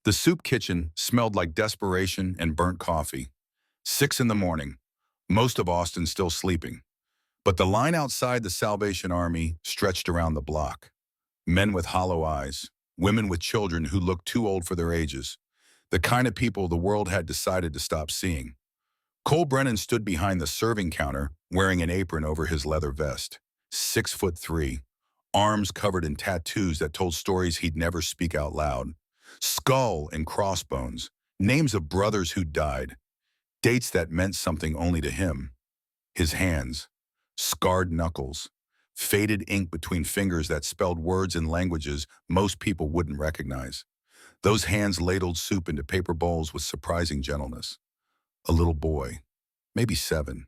The soup kitchen smelled like desperation and burnt coffee. 6 in the morning, most of Austin still sleeping. But the line outside the Salvation Army stretched around the block. Men with hollow eyes, women with children who looked too old for their ages, the kind of people the world had decided to stop seeing. Cole Brennan stood behind the serving counter, wearing an apron over his leather vest. 6'3", arms covered in tattoos that told stories he'd never speak out loud. Skull and crossbones, names of brothers who died, dates that meant something only to him. His hands, scarred knuckles, faded ink between fingers that spelled words in languages most people wouldn't recognize. Those hands ladled soup into paper bowls with surprising gentleness. A little boy, maybe 7,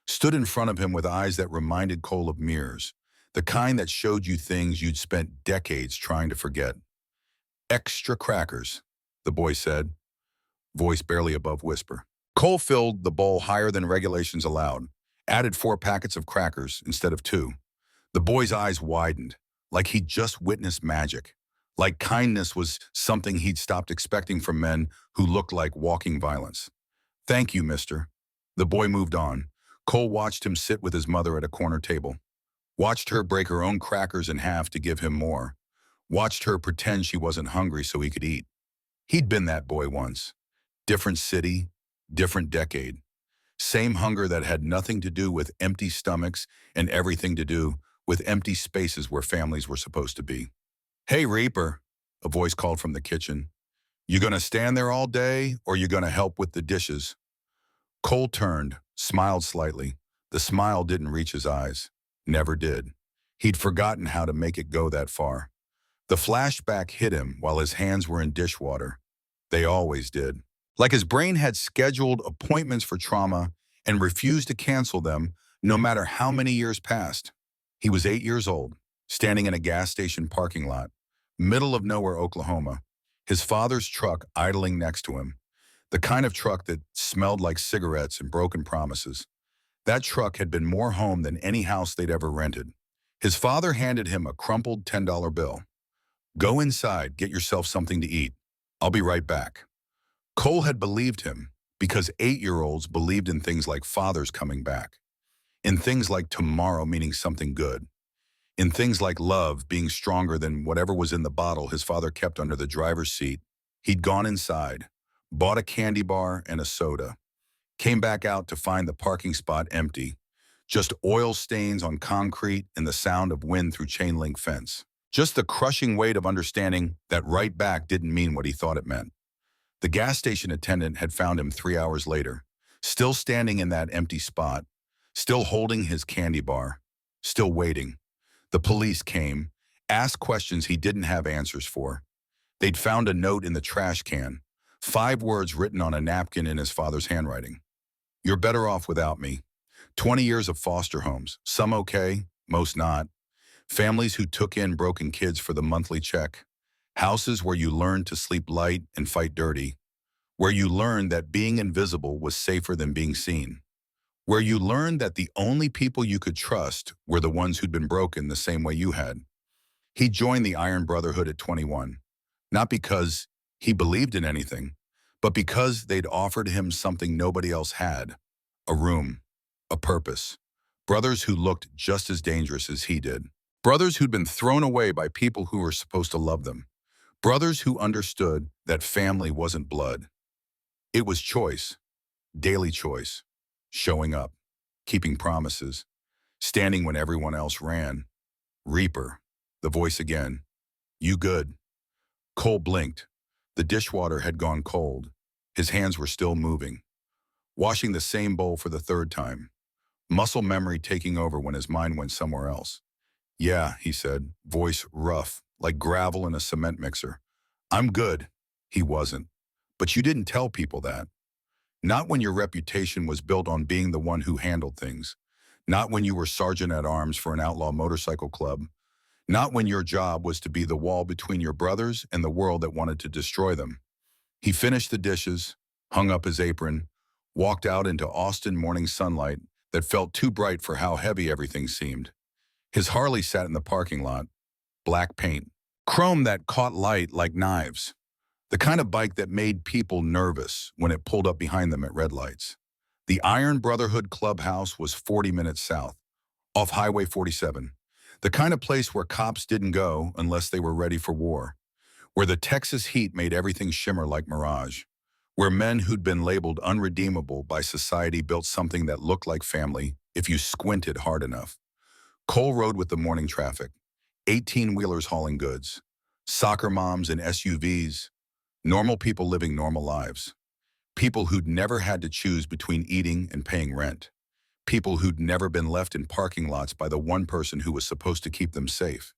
stood in front of him with eyes that reminded Cole of mirrors, the kind that showed you things you'd spent decades trying to forget. "Extra crackers," the boy said, voice barely above whisper. Cole filled the bowl higher than regulations allowed, added 4 packets of crackers instead of 2. The boy's eyes widened, like he'd just witnessed magic, like kindness was something he'd stopped expecting from men who looked like walking violence. "Thank you, mister." The boy moved on. Cole watched him sit with his mother at a corner table, watched her break her own crackers in half to give him more, watched her pretend she wasn't hungry so he could eat. He'd been that boy once. Different city, different decade. Same hunger that had nothing to do with empty stomachs and everything to do with empty spaces where families were supposed to be. "Hey, Reaper," a voice called from the kitchen. "You gonna stand there all day, or you gonna help with the dishes?" Cole turned, smiled slightly. The smile didn't reach his eyes. Never did. He'd forgotten how to make it go that far. The flashback hit him while his hands were in dishwater. They always did. Like his brain had scheduled appointments for trauma and refused to cancel them no matter how many years passed. He was 8 years old, standing in a gas station parking lot, middle of nowhere, Oklahoma, his father's truck idling next to him, the kind of truck that smelled like cigarettes and broken promises. That truck had been more home than any house they'd ever rented. His father handed him a crumpled $10 bill. "Go inside, get yourself something to eat. I'll be right back." Cole had believed him because 8-year-olds believed in things like fathers coming back, in things like tomorrow meaning something good, in things like love being stronger than whatever was in the bottle his father kept under the driver's seat. He'd gone inside, bought a candy bar and a soda, came back out to find the parking spot empty, just oil stains on concrete and the sound of wind through chain link fence. Just the crushing weight of understanding that right back didn't mean what he thought it meant. The gas station attendant had found him 3 hours later, still standing in that empty spot, still holding his candy bar, still waiting. The police came, asked questions he didn't have answers for. They'd found a note in the trash can, 5 words written on a napkin in his father's handwriting. "You're better off without me. 20 years of foster homes, some okay, most not. Families who took in broken kids for the monthly check. Houses where you learned to sleep light and fight dirty. Where you learned that being invisible was safer than being seen. Where you learned that the only people you could trust were the ones who'd been broken the same way you had." He joined the Iron Brotherhood at 21, not because he believed in anything, but because they'd offered him something nobody else had: a room, a purpose. Brothers who looked just as dangerous as he did. Brothers who'd been thrown away by people who were supposed to love them. Brothers who understood that family wasn't blood. It was choice, daily choice, showing up, keeping promises, standing when everyone else ran. "Reaper," the voice again. "You good?" Cole blinked. The dishwater had gone cold. His hands were still moving, washing the same bowl for the 3rd time, muscle memory taking over when his mind went somewhere else. "Yeah," he said, voice rough, like gravel in a cement mixer. "I'm good." He wasn't. But you didn't tell people that. Not when your reputation was built on being the one who handled things. Not when you were sergeant at arms for an outlaw motorcycle club. Not when your job was to be the wall between your brothers and the world that wanted to destroy them. He finished the dishes, hung up his apron, walked out into Austin morning sunlight that felt too bright for how heavy everything seemed. His Harley sat in the parking lot, black paint, chrome that caught light like knives. The kind of bike that made people nervous when it pulled up behind them at red lights. The Iron Brotherhood clubhouse was 40 minutes south, off Highway 47. The kind of place where cops didn't go unless they were ready for war. Where the Texas heat made everything shimmer like mirage. Where men who'd been labeled unredeemable by society built something that looked like family if you squinted hard enough. Cole rode with the morning traffic. 18-wheelers hauling goods. Soccer moms in SUVs. Normal people living normal lives. People who'd never had to choose between eating and paying rent. People who'd never been left in parking lots by the one person who was supposed to keep them safe.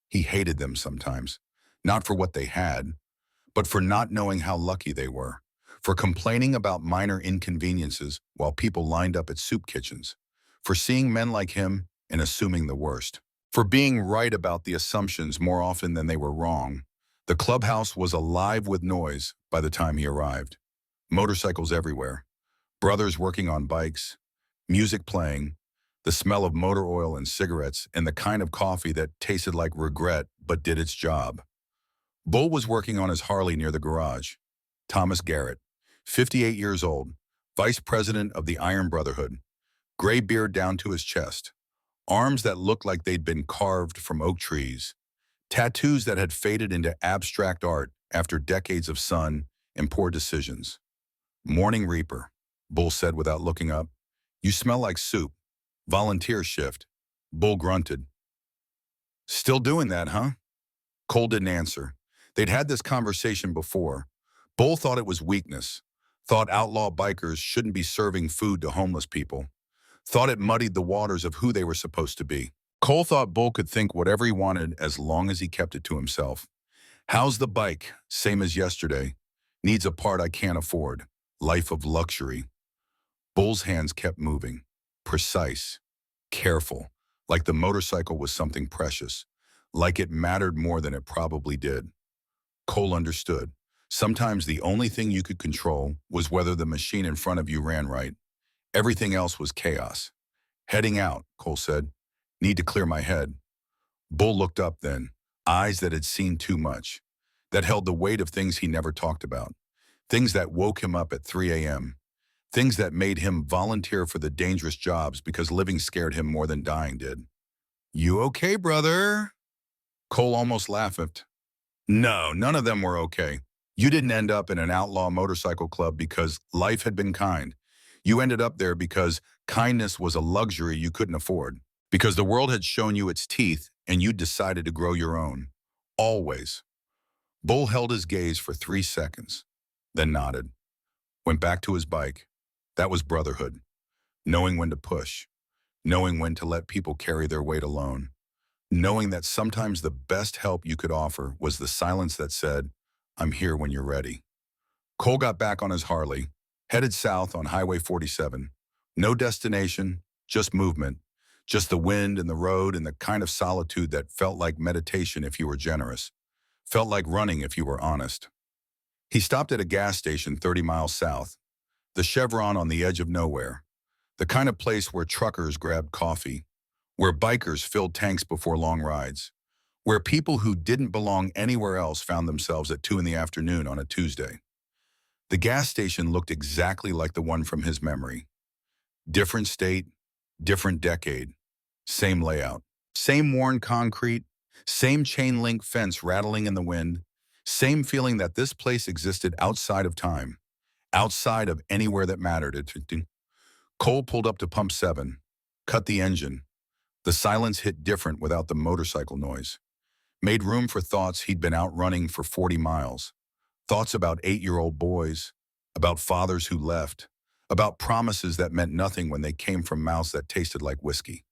He hated them sometimes, not for what they had, but for not knowing how lucky they were, for complaining about minor inconveniences while people lined up at soup kitchens, for seeing men like him and assuming the worst, for being right about the assumptions more often than they were wrong. The clubhouse was alive with noise by the time he arrived. Motorcycles everywhere, brothers working on bikes, music playing, the smell of motor oil and cigarettes, and the kind of coffee that tasted like regret but did its job. Bull was working on his Harley near the garage. Thomas Garrett, 58 years old, vice president of the Iron Brotherhood, gray beard down to his chest, arms that looked like they'd been carved from oak trees, tattoos that had faded into abstract art after decades of sun and poor decisions. Morning Reaper, Bull said without looking up. You smell like soup. Volunteer shift. Bull grunted. Still doing that, huh? Cole didn't answer. They'd had this conversation before. Bull thought it was weakness. Thought outlaw bikers shouldn't be serving food to homeless people. Thought it muddied the waters of who they were supposed to be. Cole thought Bull could think whatever he wanted as long as he kept it to himself. How's the bike? Same as yesterday. Needs a part I can't afford. Life of luxury. Bull's hands kept moving. Precise. Careful. Like the motorcycle was something precious. Like it mattered more than it probably did. Cole understood. Sometimes the only thing you could control was whether the machine in front of you ran right. Everything else was chaos. Heading out, Cole said. Need to clear my head. Bull looked up then, eyes that had seen too much, that held the weight of things he never talked about, things that woke him up at 3 a.m., things that made him volunteer for the dangerous jobs because living scared him more than dying did. You okay, brother? Cole almost laughed. No, none of them were okay. You didn't end up in an outlaw motorcycle club because life had been kind. You ended up there because kindness was a luxury you couldn't afford. Because the world had shown you its teeth and you decided to grow your own. Always. Bull held his gaze for 3 seconds, then nodded. Went back to his bike. That was brotherhood. Knowing when to push. Knowing when to let people carry their weight alone. Knowing that sometimes the best help you could offer was the silence that said, I'm here when you're ready. Cole got back on his Harley, headed south on Highway 47. No destination, just movement. Just the wind and the road and the kind of solitude that felt like meditation if you were generous. Felt like running if you were honest. He stopped at a gas station 30 miles south. The Chevron on the edge of nowhere. The kind of place where truckers grabbed coffee. Where bikers filled tanks before long rides. Where people who didn't belong anywhere else found themselves at 2 in the afternoon on a Tuesday. The gas station looked exactly like the one from his memory. Different state, different decade. Same layout. Same worn concrete. Same chain link fence rattling in the wind. Same feeling that this place existed outside of time. Outside of anywhere that mattered. Cole pulled up to pump 7. Cut the engine. The silence hit different without the motorcycle noise. Made room for thoughts he'd been out running for 40 miles. Thoughts about 8-year-old boys. About fathers who left. About promises that meant nothing when they came from mouths that tasted like whiskey.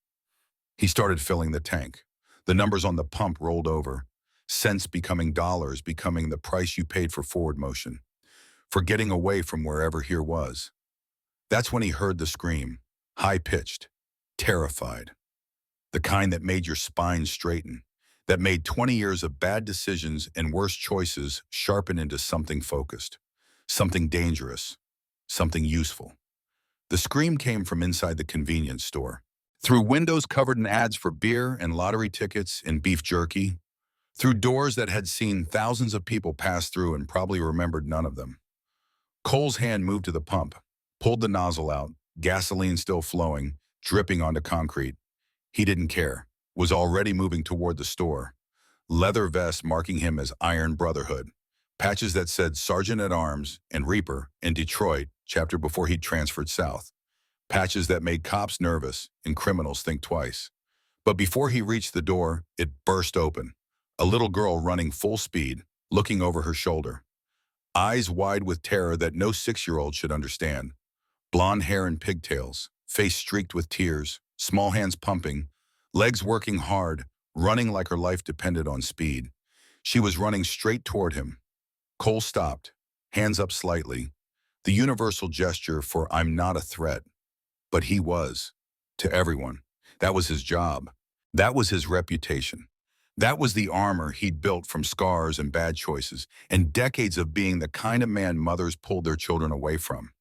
He started filling the tank. The numbers on the pump rolled over. Cents becoming dollars, becoming the price you paid for forward motion. For getting away from wherever here was. That's when he heard the scream. High-pitched. Terrified. The kind that made your spine straighten. That made 20 years of bad decisions and worse choices sharpen into something focused. Something dangerous. Something useful. The scream came from inside the convenience store. Through windows covered in ads for beer and lottery tickets and beef jerky. through doors that had seen thousands of people pass through and probably remembered none of them. Cole's hand moved to the pump, pulled the nozzle out, gasoline still flowing, dripping onto concrete. He didn't care, was already moving toward the store. Leather vest marking him as Iron Brotherhood. Patches that said Sergeant at Arms and Reaper in Detroit, chapter before he'd transferred south. Patches that made cops nervous and criminals think twice. But before he reached the door, it burst open. A little girl running full speed, looking over her shoulder. Eyes wide with terror that no 6-year-old should understand. Blonde hair and pigtails, face streaked with tears, small hands pumping, legs working hard, running like her life depended on speed. She was running straight toward him. Cole stopped, hands up slightly, the universal gesture for I'm not a threat. But he was, to everyone. That was his job. That was his reputation. That was the armor he'd built from scars and bad choices, and decades of being the kind of man mothers pulled their children away from.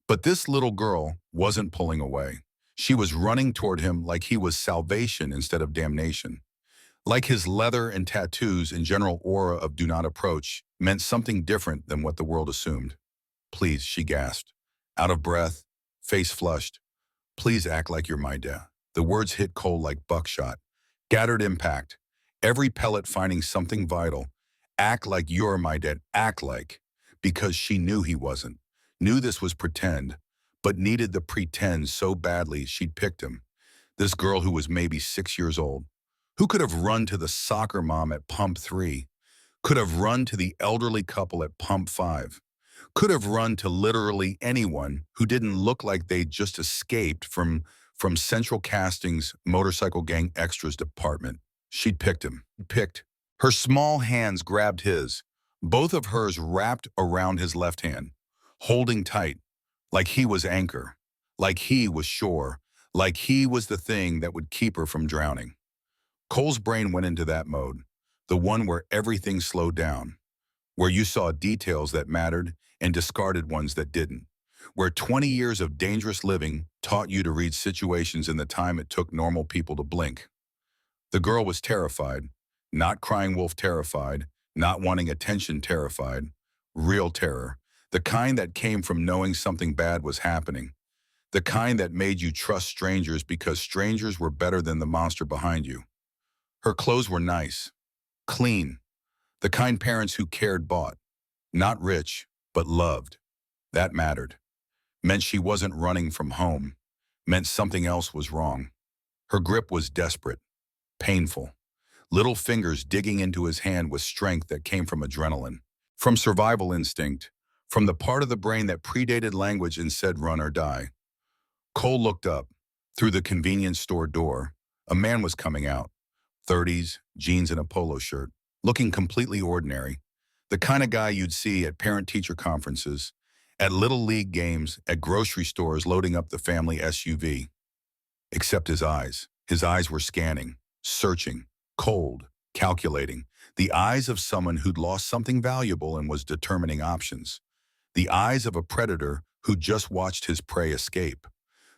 But this little girl wasn't pulling away. She was running toward him like he was salvation instead of damnation. Like his leather and tattoos and general aura of do not approach meant something different than what the world assumed. Please, she gasped, out of breath, face flushed. Please act like you're my dad. The words hit Cole like buckshot. Gathered impact. Every pellet finding something vital. Act like you're my dad. Act like. Because she knew he wasn't. Knew this was pretend. But needed the pretend so badly she'd picked him. This girl who was maybe 6 years old. Who could have run to the soccer mom at pump 3. Could have run to the elderly couple at pump 5. Could have run to literally anyone who didn't look like they'd just escaped from Central Casting's motorcycle gang extras department. She'd picked him. Picked. Her small hands grabbed his, both of hers wrapped around his left hand, holding tight, like he was anchor, like he was shore, like he was the thing that would keep her from drowning. Cole's brain went into that mode, the one where everything slowed down, where you saw details that mattered and discarded ones that didn't, where 20 years of dangerous living taught you to read situations in the time it took normal people to blink. The girl was terrified, not crying wolf terrified, not wanting attention terrified, real terror, the kind that came from knowing something bad was happening, the kind that made you trust strangers because strangers were better than the monster behind you. Her clothes were nice, clean, the kind parents who cared bought, not rich, but loved. That mattered. Meant she wasn't running from home. Meant something else was wrong. Her grip was desperate, painful. Little fingers digging into his hand with strength that came from adrenaline, from survival instinct, from the part of the brain that predated language and said run or die. Cole looked up. Through the convenience store door, a man was coming out. 30s, jeans and a polo shirt, looking completely ordinary. The kind of guy you'd see at parent-teacher conferences, at Little League games, at grocery stores loading up the family SUV. Except his eyes. His eyes were scanning, searching, cold, calculating. The eyes of someone who'd lost something valuable and was determining options. The eyes of a predator who just watched his prey escape.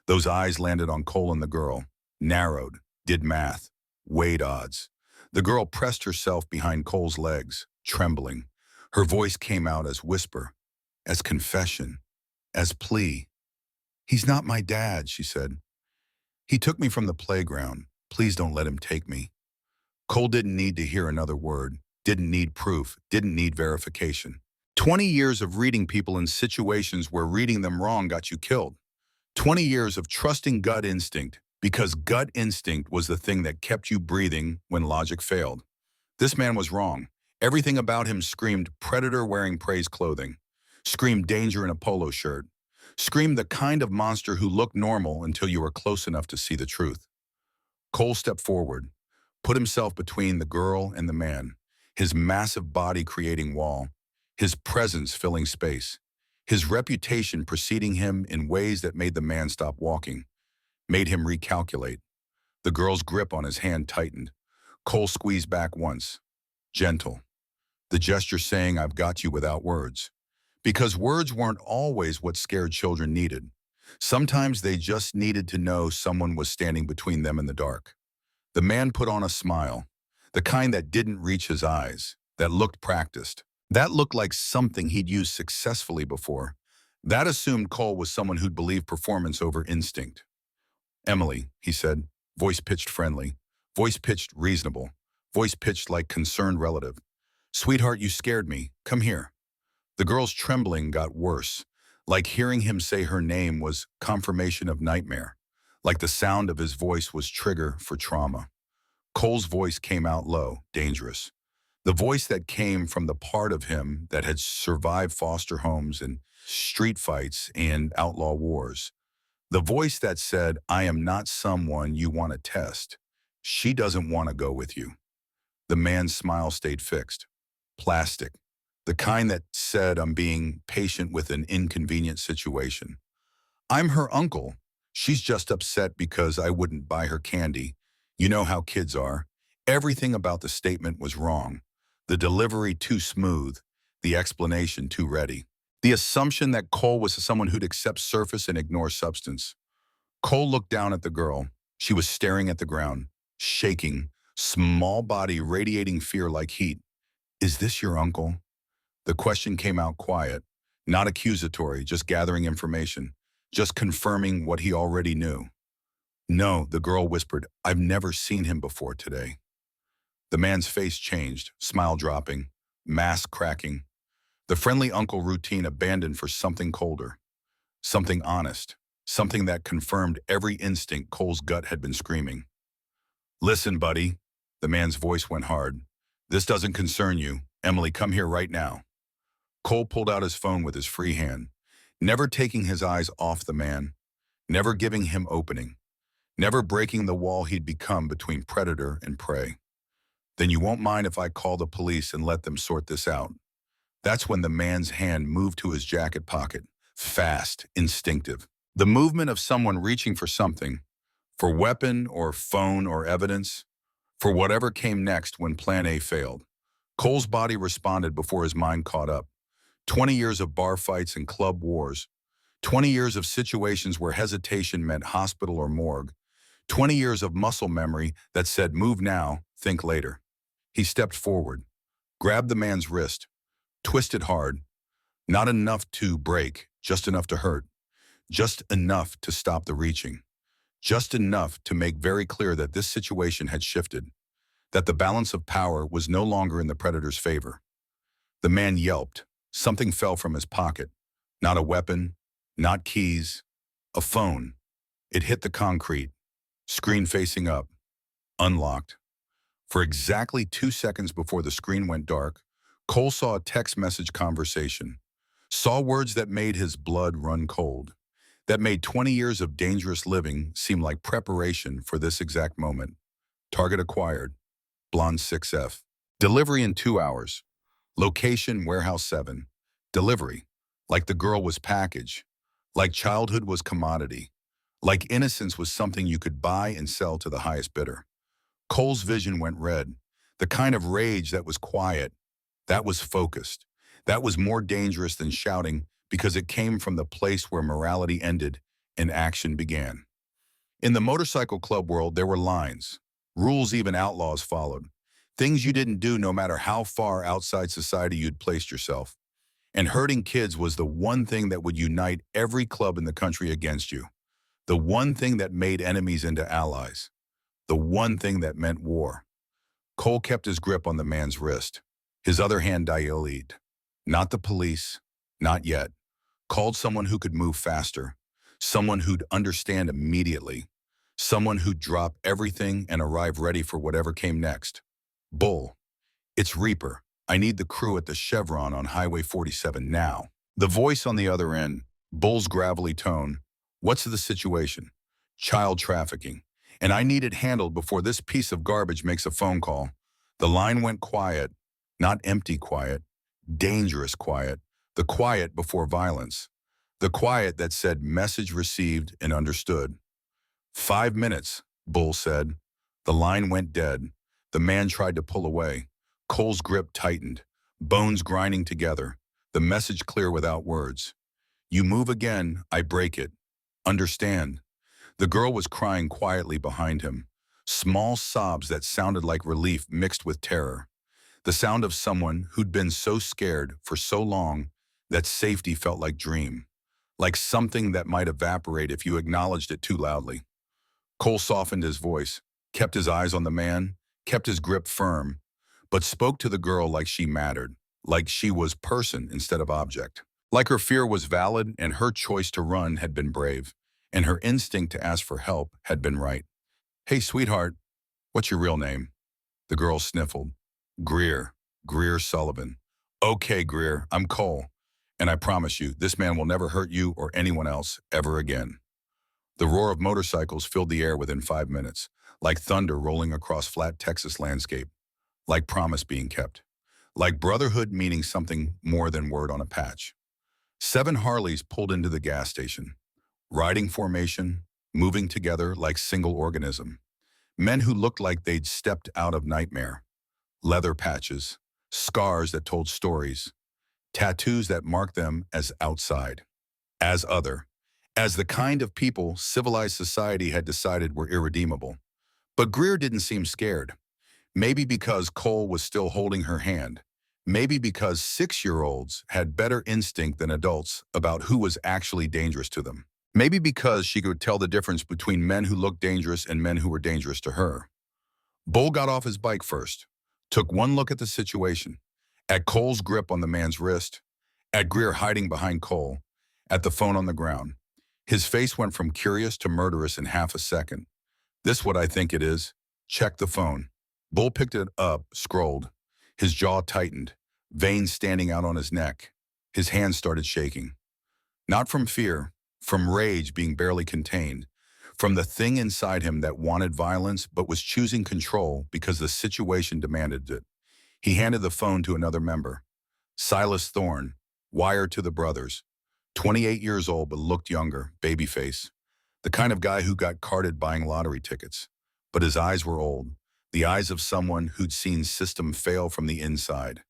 Those eyes landed on Cole and the girl, narrowed, did math, weighed odds. The girl pressed herself behind Cole's legs, trembling. Her voice came out as whisper, as confession, as plea. He's not my dad, she said. He took me from the playground. Please don't let him take me. Cole didn't need to hear another word, didn't need proof, didn't need verification. 20 years of reading people in situations where reading them wrong got you killed. 20 years of trusting gut instinct, because gut instinct was the thing that kept you breathing when logic failed. This man was wrong. Everything about him screamed predator wearing prey's clothing, screamed danger in a polo shirt, screamed the kind of monster who looked normal until you were close enough to see the truth. Cole stepped forward, put himself between the girl and the man, his massive body creating wall, his presence filling space, his reputation preceding him in ways that made the man stop walking, made him recalculate. The girl's grip on his hand tightened. Cole squeezed back once, gentle. The gesture saying, I've got you without words. Because words weren't always what scared children needed. Sometimes they just needed to know someone was standing between them and the dark. The man put on a smile, The kind that didn't reach his eyes, that looked practiced. That looked like something he'd used successfully before. That assumed Cole was someone who'd believe performance over instinct. "Emily," he said, voice pitched friendly, voice pitched reasonable, voice pitched like concerned relative. "Sweetheart, you scared me. Come here." The girl's trembling got worse, like hearing him say her name was confirmation of nightmare, like the sound of his voice was trigger for trauma. Cole's voice came out low, dangerous. The voice that came from the part of him that had survived foster homes and street fights and outlaw wars. The voice that said, "I am not someone you want to test. She doesn't want to go with you." The man's smile stayed fixed. Plastic. The kind that said, "I'm being patient with an inconvenient situation. I'm her uncle. She's just upset because I wouldn't buy her candy. You know how kids are." Everything about the statement was wrong. The delivery too smooth, the explanation too ready. The assumption that Cole was someone who'd accept surface and ignore substance. Cole looked down at the girl. She was staring at the ground, shaking, small body radiating fear like heat. "Is this your uncle?" The question came out quiet, not accusatory, just gathering information, just confirming what he already knew. "No," the girl whispered. "I've never seen him before today." The man's face changed, smile dropping, mask cracking. The friendly uncle routine abandoned for something colder, something honest, something that confirmed every instinct Cole's gut had been screaming. "Listen, buddy." The man's voice went hard. "This doesn't concern you. Emily, come here right now." Cole pulled out his phone with his free hand, never taking his eyes off the man, never giving him opening, never breaking the wall he'd become between predator and prey. "Then you won't mind if I call the police and let them sort this out?" That's when the man's hand moved to his jacket pocket, fast, instinctive. The movement of someone reaching for something, for weapon or phone or evidence, for whatever came next when Plan A failed. Cole's body responded before his mind caught up. 20 years of bar fights and club wars, 20 years of situations where hesitation meant hospital or morgue, 20 years of muscle memory that said, "Move now, think later." He stepped forward, grabbed the man's wrist, twisted hard, not enough to break, just enough to hurt, just enough to stop the reaching, just enough to make very clear that this situation had shifted, that the balance of power was no longer in the predator's favor. The man yelped. Something fell from his pocket. Not a weapon, not keys, a phone. It hit the concrete, screen facing up, unlocked. For exactly 2 seconds before the screen went dark, Cole saw a text message conversation, saw words that made his blood run cold, that made 20 years of dangerous living seem like preparation for this exact moment. Target acquired. Blonde 6F. Delivery in 2 hours. Location, Warehouse 7. Delivery. Like the girl was package. Like childhood was commodity. Like innocence was something you could buy and sell to the highest bidder. Cole's vision went red. The kind of rage that was quiet, that was focused. That was more dangerous than shouting because it came from the place where morality ended and action began. In the motorcycle club world, there were lines. Rules even outlaws followed. Things you didn't do no matter how far outside society you'd placed yourself. And hurting kids was the one thing that would unite every club in the country against you. The one thing that made enemies into allies. The one thing that meant war. Cole kept his grip on the man's wrist. His other hand dilate. Not the police, not yet. Called someone who could move faster. Someone who'd understand immediately. Someone who'd drop everything and arrive ready for whatever came next. "Bull, it's Reaper. I need the crew at the Chevron on Highway 47 now." The voice on the other end, Bull's gravelly tone. "What's the situation?" "Child trafficking. And I need it handled before this piece of garbage makes a phone call." The line went quiet, not empty quiet, dangerous quiet, the quiet before violence. The quiet that said message received and understood. 5 minutes, Bull said. The line went dead. The man tried to pull away. Cole's grip tightened, bones grinding together, the message clear without words. "You move again, I break it. Understand." The girl was crying quietly behind him, Small sobs that sounded like relief mixed with terror. The sound of someone who'd been so scared for so long that safety felt like dream, like something that might evaporate if you acknowledged it too loudly. Cole softened his voice, kept his eyes on the man, kept his grip firm, but spoke to the girl like she mattered, like she was person instead of object. Like her fear was valid and her choice to run had been brave, and her instinct to ask for help had been right. "Hey, sweetheart, what's your real name?" The girl sniffled. "Greer. Greer Sullivan." "Okay, Greer, I'm Cole. And I promise you, this man will never hurt you or anyone else ever again." The roar of motorcycles filled the air within 5 minutes, like thunder rolling across flat Texas landscape, like promise being kept, like brotherhood meaning something more than word on a patch. 7 Harleys pulled into the gas station, riding formation, moving together like single organism. Men who looked like they'd stepped out of nightmare. Leather patches, scars that told stories, tattoos that marked them as outside, as other, as the kind of people civilized society had decided were irredeemable. But Greer didn't seem scared. Maybe because Cole was still holding her hand. Maybe because 6-year-olds had better instinct than adults about who was actually dangerous to them. Maybe because she could tell the difference between men who looked dangerous and men who were dangerous to her. Bull got off his bike first, took one look at the situation, at Cole's grip on the man's wrist, at Greer hiding behind Cole, at the phone on the ground. His face went from curious to murderous in half a second. "This what I think it is." "Check the phone." Bull picked it up, scrolled. His jaw tightened, veins standing out on his neck. His hands started shaking. Not from fear, from rage being barely contained, from the thing inside him that wanted violence but was choosing control because the situation demanded it. He handed the phone to another member. Silas Thorne, wire to the brothers. 28 years old but looked younger, babyface. The kind of guy who got carded buying lottery tickets. But his eyes were old, the eyes of someone who'd seen system fail from the inside.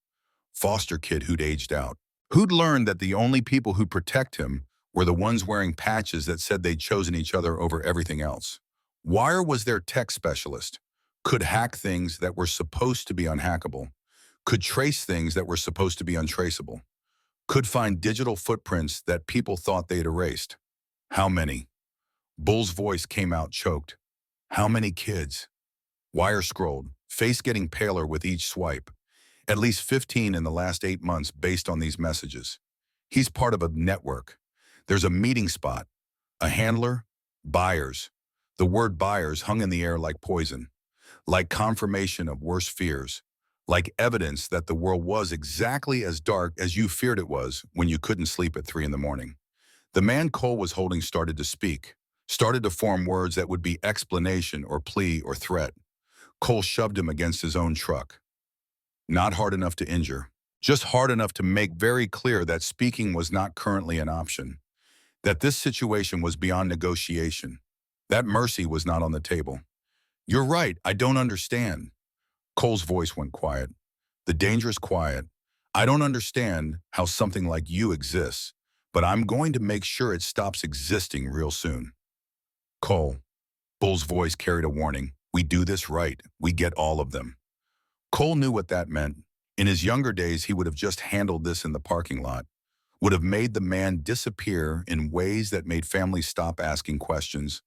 Foster kid who'd aged out. Who'd learned that the only people who'd protect him were the ones wearing patches that said they'd chosen each other over everything else. Wire was their tech specialist, could hack things that were supposed to be unhackable, could trace things that were supposed to be untraceable, could find digital footprints that people thought they'd erased. How many? Bull's voice came out choked. How many kids? Wire scrolled, face getting paler with each swipe. At least 15 in the last 8 months based on these messages. He's part of a network. There's a meeting spot, a handler, buyers. The word buyers hung in the air like poison, like confirmation of worse fears, like evidence that the world was exactly as dark as you feared it was when you couldn't sleep at 3 in the morning. The man Cole was holding started to speak, started to form words that would be explanation or plea or threat. Cole shoved him against his own truck. Not hard enough to injure, just hard enough to make very clear that speaking was not currently an option, that this situation was beyond negotiation, that mercy was not on the table. "You're right, I don't understand." Cole's voice went quiet, the dangerous quiet. "I don't understand how something like you exists, but I'm going to make sure it stops existing real soon." "Cole," Bull's voice carried a warning, "we do this right, we get all of them." Cole knew what that meant. In his younger days, he would have just handled this in the parking lot, would have made the man disappear in ways that made families stop asking questions,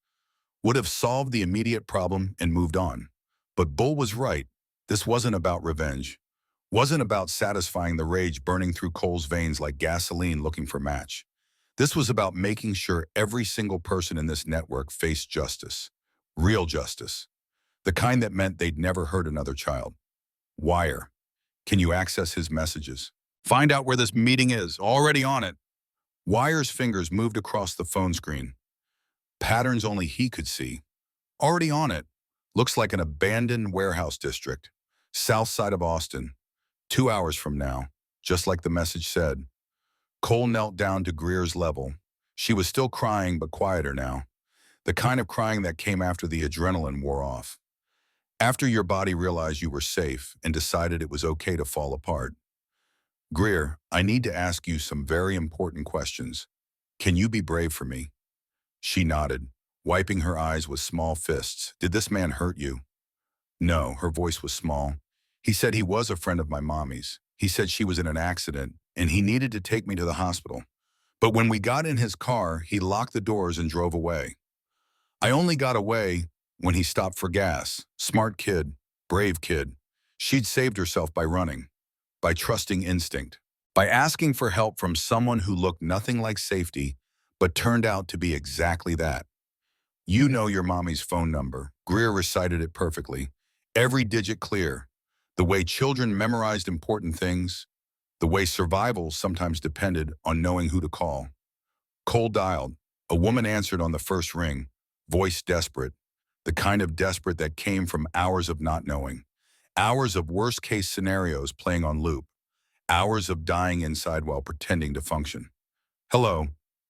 would have solved the immediate problem and moved on. But Bull was right. This wasn't about revenge, wasn't about satisfying the rage burning through Cole's veins like gasoline looking for match. This was about making sure every single person in this network faced justice, real justice, the kind that meant they'd never hurt another child. "Wire. Can you access his messages? Find out where this meeting is. Already on it." Wire's fingers moved across the phone screen. Patterns only he could see. Already on it. Looks like an abandoned warehouse district. South side of Austin. 2 hours from now. Just like the message said. Cole knelt down to Greer's level. She was still crying, but quieter now. The kind of crying that came after the adrenaline wore off. After your body realized you were safe and decided it was okay to fall apart. "Greer, I need to ask you some very important questions. Can you be brave for me?" She nodded, wiping her eyes with small fists. "Did this man hurt you?" No, her voice was small. He said he was a friend of my mommy's. He said she was in an accident, and he needed to take me to the hospital. But when we got in his car, he locked the doors and drove away. I only got away when he stopped for gas. Smart kid, brave kid. She'd saved herself by running, by trusting instinct, by asking for help from someone who looked nothing like safety, but turned out to be exactly that. You know your mommy's phone number. Greer recited it perfectly. Every digit clear. The way children memorized important things. The way survival sometimes depended on knowing who to call. Cole dialed. A woman answered on the first ring, voice desperate. The kind of desperate that came from hours of not knowing. Hours of worst-case scenarios playing on loop. Hours of dying inside while pretending to function. Hello,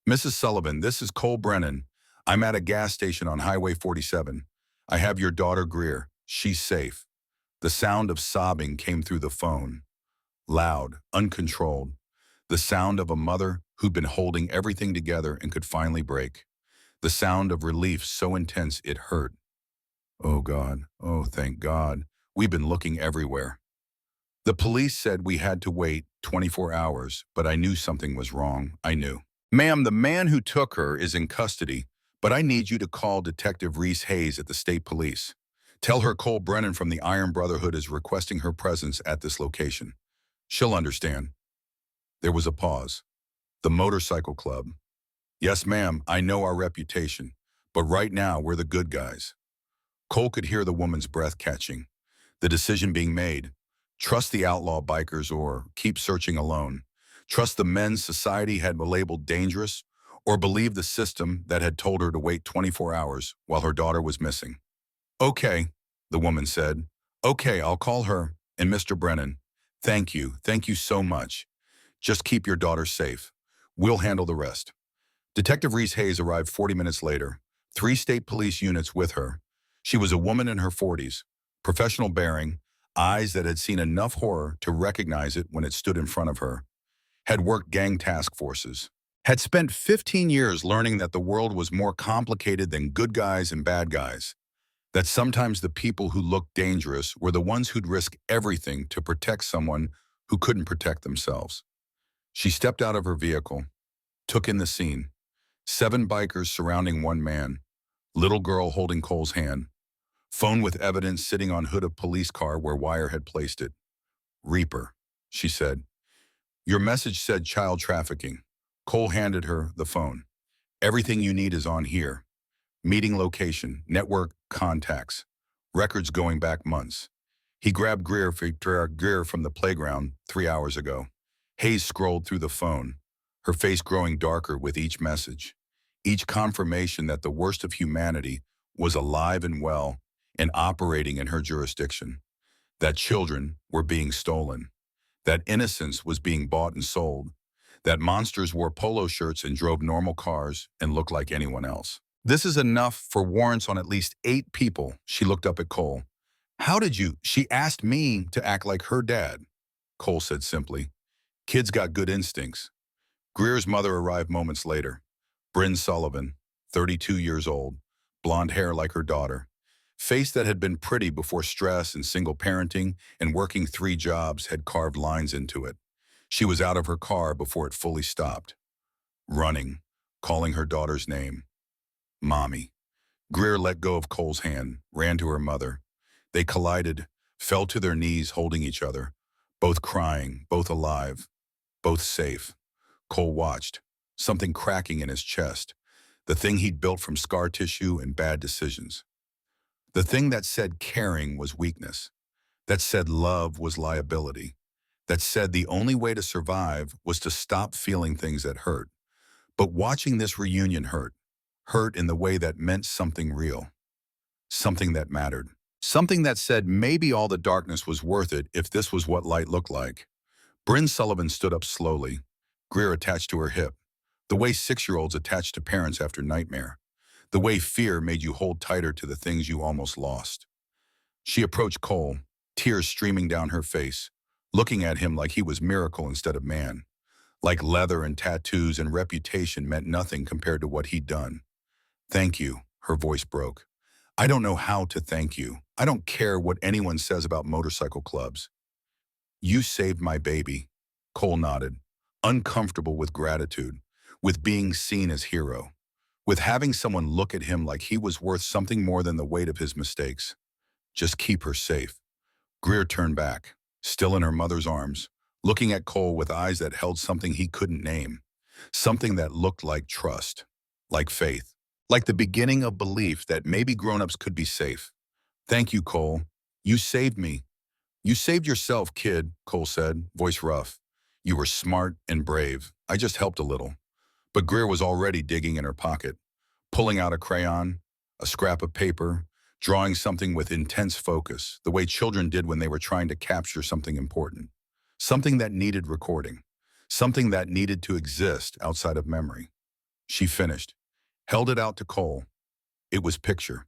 Mrs. Sullivan, this is Cole Brennan. I'm at a gas station on Highway 47. I have your daughter Greer. She's safe. The sound of sobbing came through the phone. Loud, uncontrolled. The sound of a mother who'd been holding everything together and could finally break. The sound of relief so intense it hurt. Oh God, oh thank God. We've been looking everywhere. The police said we had to wait 24 hours, but I knew something was wrong. I knew. Ma'am, the man who took her is in custody, but I need you to call Detective Reese Hayes at the state police. Tell her Cole Brennan from the Iron Brotherhood is requesting her presence at this location. She'll understand. There was a pause. The motorcycle club. Yes, ma'am, I know our reputation, but right now we're the good guys. Cole could hear the woman's breath catching. The decision being made. Trust the outlaw bikers or keep searching alone. Trust the men society had labeled dangerous or believe the system that had told her to wait 24 hours while her daughter was missing. Okay, the woman said. Okay, I'll call her. And Mr. Brennan, thank you so much. Just keep your daughter safe. We'll handle the rest. Detective Reese Hayes arrived 40 minutes later, 3 state police units with her. She was a woman in her 40s, professional bearing, eyes that had seen enough horror to recognize it when it stood in front of her, had worked gang task forces, had spent 15 years learning that the world was more complicated than good guys and bad guys, that sometimes the people who looked dangerous were the ones who'd risk everything to protect someone who couldn't protect themselves. She stepped out of her vehicle, took in the scene. 7 bikers surrounding one man, little girl holding Cole's hand, phone with evidence sitting on hood of police car where Wire had placed it. Reaper, she said. Your message said child trafficking. Cole handed her the phone. Everything you need is on here. Meeting location, network, contacts, records going back months. He grabbed Greer from the playground 3 hours ago. Hayes scrolled through the phone, her face growing darker with each message, each confirmation that the worst of humanity was alive and well and operating in her jurisdiction, that children were being stolen, that innocence was being bought and sold, that monsters wore polo shirts and drove normal cars and looked like anyone else. This is enough for warrants on at least 8 people, she looked up at Cole. How did you? She asked me to act like her dad, Cole said simply. Kids got good instincts. Greer's mother arrived moments later. Bryn Sullivan, 32 years old, blonde hair like her daughter. Face that had been pretty before stress and single parenting and working 3 jobs had carved lines into it. She was out of her car before it fully stopped. Running, calling her daughter's name. Mommy. Greer let go of Cole's hand, ran to her mother. They collided, fell to their knees holding each other, both crying, both alive, both safe. Cole watched, something cracking in his chest, the thing he'd built from scar tissue and bad decisions. The thing that said caring was weakness, that said love was liability, that said the only way to survive was to stop feeling things that hurt. But watching this reunion hurt in the way that meant something real, something that mattered, something that said maybe all the darkness was worth it if this was what light looked like. Bryn Sullivan stood up slowly, Greer attached to her hip, the way 6-year-olds attach to parents after nightmare, the way fear made you hold tighter to the things you almost lost. She approached Cole, tears streaming down her face, looking at him like he was miracle instead of man, like leather and tattoos and reputation meant nothing compared to what he'd done. Thank you, her voice broke. I don't know how to thank you. I don't care what anyone says about motorcycle clubs. You saved my baby. Cole nodded, uncomfortable with gratitude, with being seen as hero, with having someone look at him like he was worth something more than the weight of his mistakes. Just keep her safe. Greer turned back, still in her mother's arms, looking at Cole with eyes that held something he couldn't name, something that looked like trust, like faith, like the beginning of belief that maybe grown-ups could be safe. Thank you, Cole. You saved me. You saved yourself, kid, Cole said, voice rough. You were smart and brave. I just helped a little. But Greer was already digging in her pocket, pulling out a crayon, a scrap of paper, drawing something with intense focus, the way children did when they were trying to capture something important, something that needed recording, something that needed to exist outside of memory. She finished, held it out to Cole. It was picture.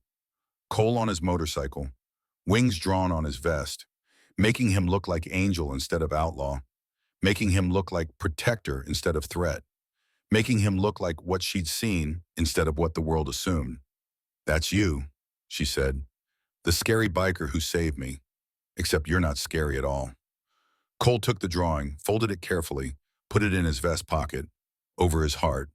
Cole on his motorcycle, wings drawn on his vest, making him look like angel instead of outlaw, making him look like protector instead of threat, making him look like what she'd seen instead of what the world assumed. That's you, she said, the scary biker who saved me, except you're not scary at all. Cole took the drawing, folded it carefully, put it in his vest pocket, over his heart,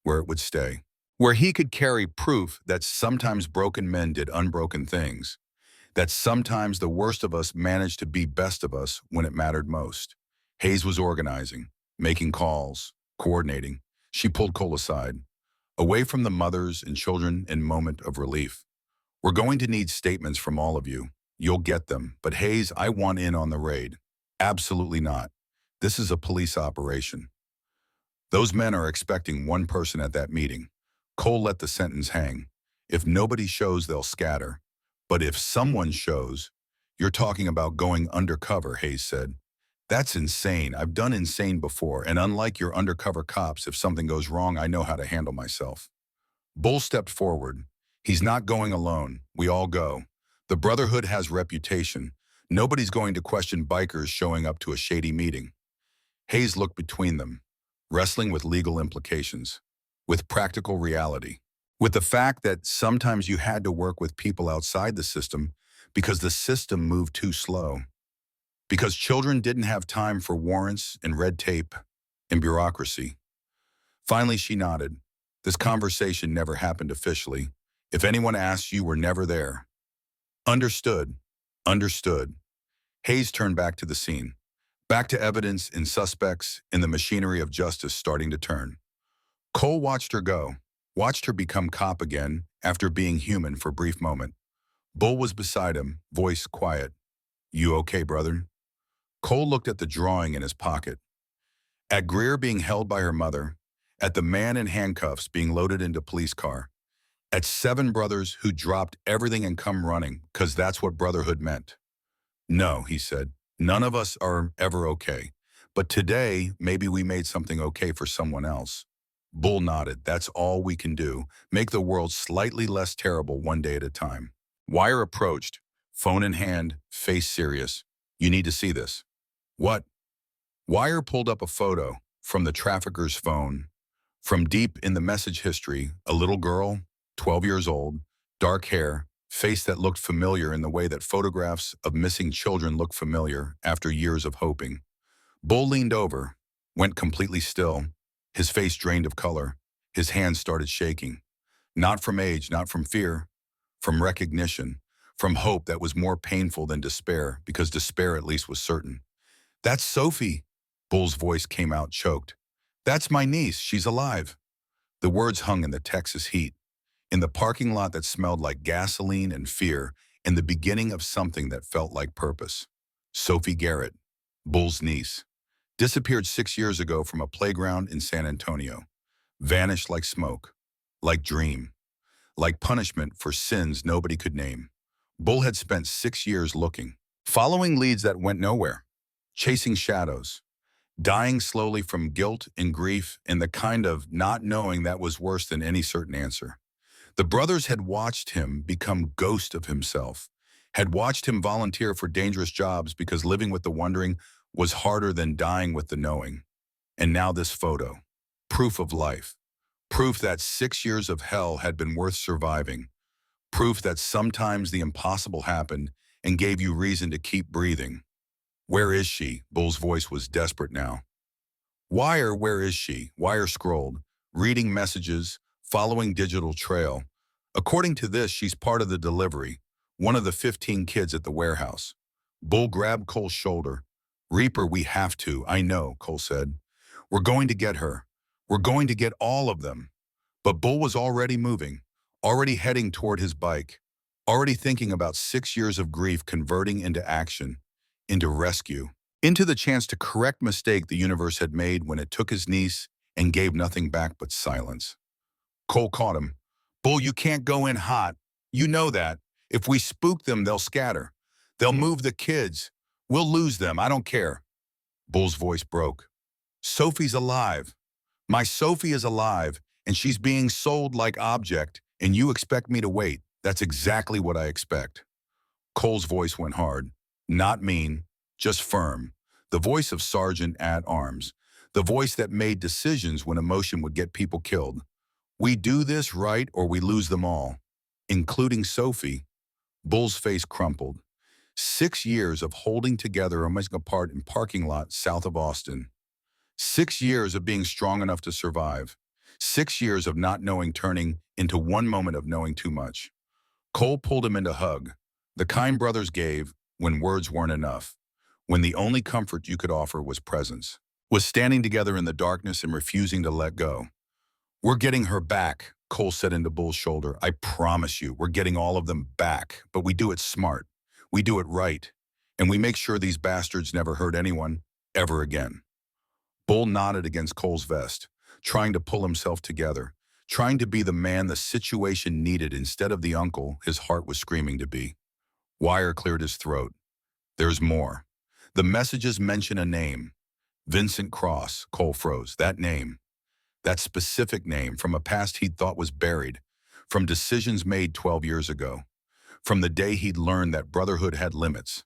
where it would stay, where he could carry proof that sometimes broken men did unbroken things, that sometimes the worst of us managed to be best of us when it mattered most. Hayes was organizing, making calls, coordinating. She pulled Cole aside, away from the mothers and children in moment of relief. We're going to need statements from all of you. You'll get them. But Hayes, I want in on the raid. Absolutely not. This is a police operation. Those men are expecting one person at that meeting. Cole let the sentence hang. If nobody shows, they'll scatter. But if someone shows, you're talking about going undercover, Hayes said. That's insane. I've done insane before, and unlike your undercover cops, if something goes wrong, I know how to handle myself. Bull stepped forward. He's not going alone. We all go. The Brotherhood has reputation. Nobody's going to question bikers showing up to a shady meeting. Hayes looked between them, wrestling with legal implications, with practical reality, with the fact that sometimes you had to work with people outside the system because the system moved too slow, because children didn't have time for warrants and red tape and bureaucracy. Finally, she nodded. This conversation never happened officially. If anyone asks, you were never there. Understood. Understood. Hayes turned back to the scene, back to evidence and suspects in the machinery of justice starting to turn. Cole watched her go, watched her become cop again after being human for a brief moment. Bull was beside him, voice quiet. You okay, brother? Cole looked at the drawing in his pocket, at Greer being held by her mother, at the man in handcuffs being loaded into a police car, at 7 brothers who dropped everything and come running because that's what brotherhood meant. No, he said, none of us are ever okay. But today, maybe we made something okay for someone else. Bull nodded. That's all we can do. Make the world slightly less terrible one day at a time. Wire approached, phone in hand, face serious. You need to see this. What? Wire pulled up a photo from the trafficker's phone. From deep in the message history, a little girl, 12 years old, dark hair, face that looked familiar in the way that photographs of missing children look familiar after years of hoping. Bull leaned over, went completely still, his face drained of color. His hands started shaking. Not from age, not from fear, from recognition, from hope that was more painful than despair, because despair at least was certain. That's Sophie. Bull's voice came out choked. That's my niece. She's alive. The words hung in the Texas heat, in the parking lot that smelled like gasoline and fear, in the beginning of something that felt like purpose. Sophie Garrett, Bull's niece, disappeared 6 years ago from a playground in San Antonio. Vanished like smoke, like dream, like punishment for sins nobody could name. Bull had spent 6 years looking, following leads that went nowhere, chasing shadows, dying slowly from guilt and grief and the kind of not knowing that was worse than any certain answer. The brothers had watched him become ghost of himself, had watched him volunteer for dangerous jobs because living with the wondering was harder than dying with the knowing. And now this photo, proof of life, proof that 6 years of hell had been worth surviving. Proof that sometimes the impossible happened and gave you reason to keep breathing. Where is she? Bull's voice was desperate now. Wire, where is she? Wire scrolled, reading messages, following digital trail. According to this, she's part of the delivery, one of the 15 kids at the warehouse. Bull grabbed Cole's shoulder. Reaper, we have to, I know, Cole said. We're going to get her. We're going to get all of them. But Bull was already moving, already heading toward his bike, already thinking about 6 years of grief converting into action, into rescue, into the chance to correct mistake the universe had made when it took his niece and gave nothing back but silence. Cole caught him. Bull, you can't go in hot. You know that. If we spook them, they'll scatter. They'll move the kids. We'll lose them. I don't care. Bull's voice broke. Sophie's alive. My Sophie is alive, and she's being sold like object, and you expect me to wait. That's exactly what I expect. Cole's voice went hard. Not mean, just firm. The voice of Sergeant at Arms. The voice that made decisions when emotion would get people killed. We do this right or we lose them all, including Sophie. Bull's face crumpled. 6 years of holding together or missing apart in parking lots south of Austin. 6 years of being strong enough to survive. 6 years of not knowing turning into one moment of knowing too much. Cole pulled him into a hug, the kind brothers gave when words weren't enough, when the only comfort you could offer was presence, was standing together in the darkness and refusing to let go. We're getting her back, Cole said into Bull's shoulder. I promise you, we're getting all of them back, but we do it smart. We do it right, and we make sure these bastards never hurt anyone ever again. Bull nodded against Cole's vest, trying to pull himself together, trying to be the man the situation needed instead of the uncle his heart was screaming to be. Wire cleared his throat. There's more. The messages mention a name. Vincent Cross. Cole froze. That name. That specific name from a past he'd thought was buried, from decisions made 12 years ago, from the day he'd learned that Brotherhood had limits,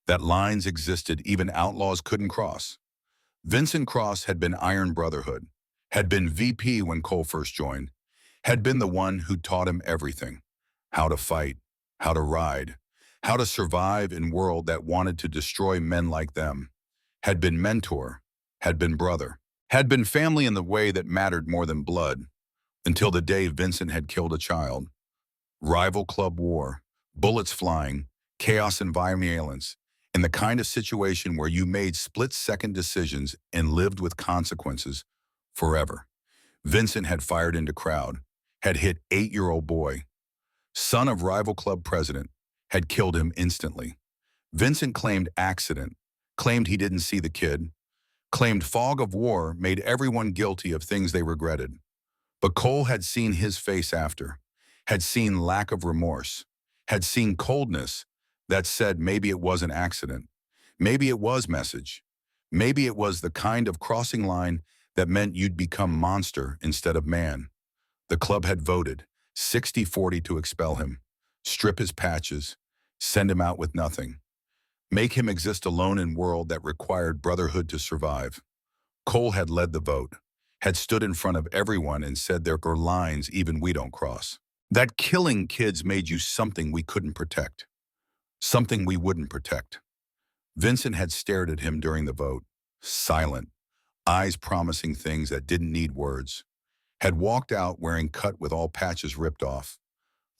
that lines existed even outlaws couldn't cross. Vincent Cross had been Iron Brotherhood, had been VP when Cole first joined, had been the one who taught him everything, how to fight, how to ride, how to survive in a world that wanted to destroy men like them, had been mentor, had been brother, had been family in the way that mattered more than blood, until the day Vincent had killed a child. Rival club war, bullets flying, chaos and violence, and the kind of situation where you made split-second decisions and lived with consequences forever. Vincent had fired into crowd, had hit 8-year-old boy. Son of rival club president, had killed him instantly. Vincent claimed accident, claimed he didn't see the kid, claimed fog of war made everyone guilty of things they regretted. But Cole had seen his face after, had seen lack of remorse, had seen coldness that said maybe it was an accident, maybe it was message, maybe it was the kind of crossing line that meant you'd become monster instead of man. The club had voted 60-40 to expel him, strip his patches, send him out with nothing, make him exist alone in a world that required Brotherhood to survive. Cole had led the vote, had stood in front of everyone and said there are lines even we don't cross. That killing kids made you something we couldn't protect, something we wouldn't protect. Vincent had stared at him during the vote, silent, eyes promising things that didn't need words, had walked out wearing cut with all patches ripped off,